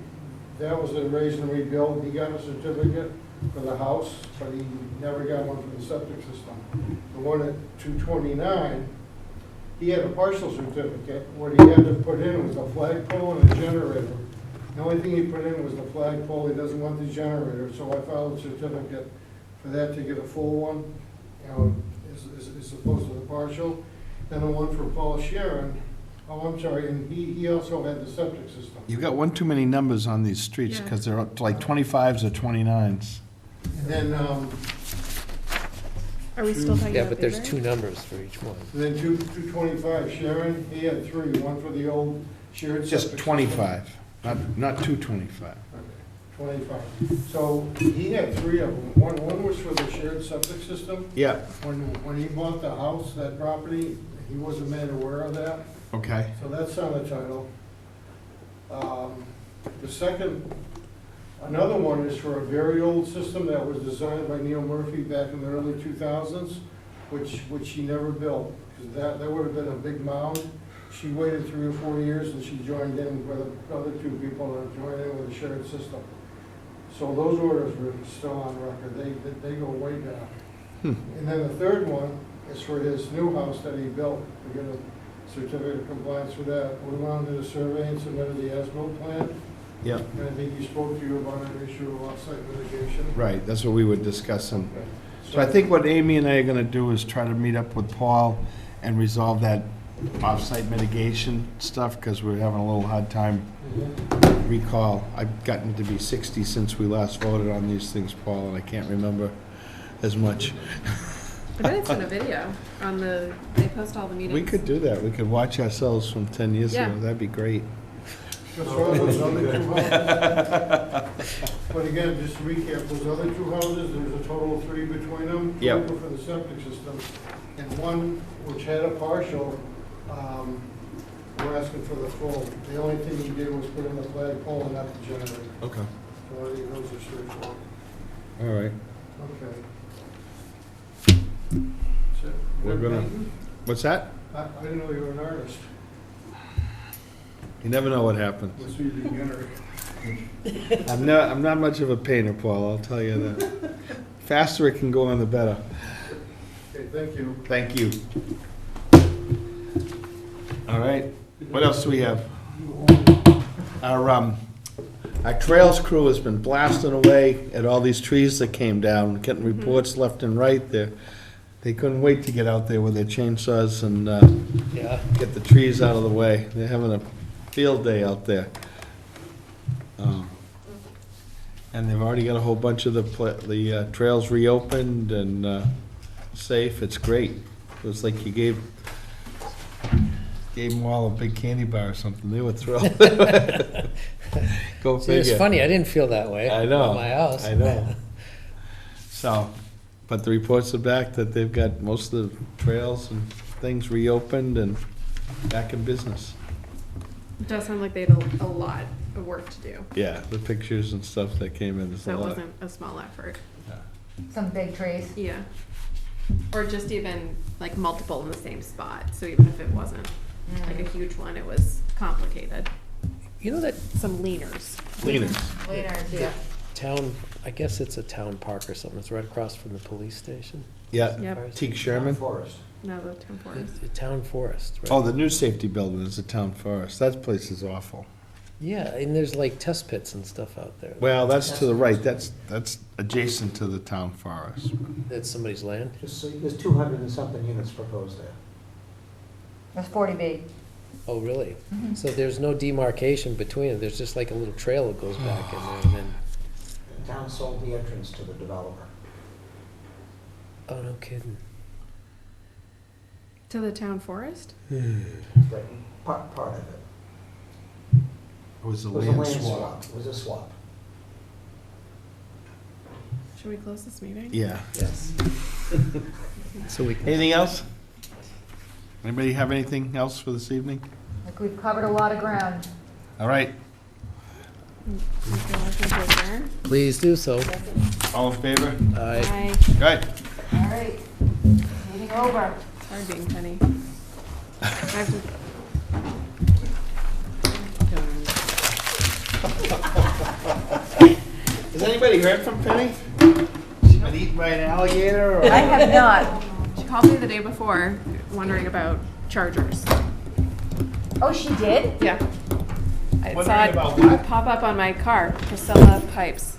That was a raise and rebuild. He got a certificate for the house, but he never got one for the septic system. The one at 229, he had a partial certificate. What he had to put in was a flagpole and a generator. The only thing he put in was the flagpole. He doesn't want the generator, so I filed a certificate for that to get a full one, you know, as opposed to the partial. Then the one for Paul Sharon, oh, I'm sorry, and he also had the septic system. you've got one too many numbers on these streets, Yeah. because they're up to like 25s or 29s. And then, are we still talking Yeah, about but there's Bayberry? 2 numbers for each one. 225, Sharon, he had 3, one for the old shared septic Just system. 25, not 225. 25. So he had 3 of them. One was for the shared septic system. Yeah, When he bought the house, that property, he wasn't made aware of that. okay. So that's on the title. The second, another one is for a very old system that was designed by Neil Murphy back in the early 2000s, which he never built, because that would have been a big mound. She waited 3 or 4 years and she joined in with the other 2 people that joined in with a shared system. So those orders were still on record. They go way back. And then the third one is for his new house that he built. We get a certificate of compliance for that. We went on to the survey and submitted the as-built plan. Yeah, And I think he spoke to you about an issue of off-site mitigation. right, that's what we were discussing. Okay. So I think what Amy and I are gonna do is try to meet up with Paul and resolve that off-site mitigation stuff, because we're having a little hard time recall. I've gotten to be 60 since we last voted on these things, Paul, and I can't remember as much. I bet it's in a video on they post all the meetings. We could do that. We could watch ourselves from 10 years Yeah. ago. That'd be great. That's right, those other 2 houses. But again, just to recap, those other 2 houses, there's a total of 3 between them. 2 Yep. were for the septic system, and 1 which had a partial, we're asking for the full. The only thing he did was put in the flagpole and not the generator. Okay. So I think those are straightforward. All right. Okay. That's it. We're gonna- Painting? What's that? I didn't know you were an artist. You never know what happens. Must be a beginner. I'm not much of a painter, Paul, I'll tell you that. Faster it can go on, the better. Okay, thank you. Thank you. All right, what else do we have? Our trails crew has been blasting away at all these trees that came down, getting reports left and right there. They couldn't wait to get out there with their chainsaws and Yeah. get the trees out of the way. They're having a field day out there. And they've already got a whole bunch of the trails reopened and safe. It's great. It was like you gave them all a big candy bar or something. They were thrilled. Go See, it's figure. funny, I didn't feel that way. I know. At my house. I know. So, but the reports are back that they've got most of the trails and things reopened and back in business. It does sound like they had a lot of work to do. Yeah, the pictures and stuff that came in, there's So a it lot. wasn't a small effort. Some big trees. Yeah. Or just even like multiple in the same spot. So even if it wasn't like a huge one, it was complicated. You know that Some leaners. Cleaners. Leaders, yeah. town, I guess it's a town park or something, it's right across from the police station? Yeah, Yep. Teague Sherman. Forest. No, the town forest. The town forest, right? Oh, the new safety building is a town forest. That place is awful. Yeah, and there's like test pits and stuff out there. Well, that's to the right. That's adjacent to the town forest. That's somebody's land? There's 200 and something units proposed there. That's 40B. Oh, really? So there's no demarcation between it, there's just like a little trail that goes back in there and then, The town sold the entrance to the developer. oh, no kidding. To the town forest? But part of it. It was a It was a land land swap. swap. It was a swap. Should we close this meeting? Yeah. Yes. So we can. Anything else? Anybody have anything else for this evening? Like we've covered a lot of ground. All right. Please do so. All in favor? Aye. Bye. Right. All right, meeting over. Sorry being Penny. I have to- Has anybody heard from Penny? She been eaten by an alligator or? I have not. She called me the day before, wondering about chargers. Oh, she did? Yeah. I saw Wondering it about what? pop up on my car, Priscilla Pipes.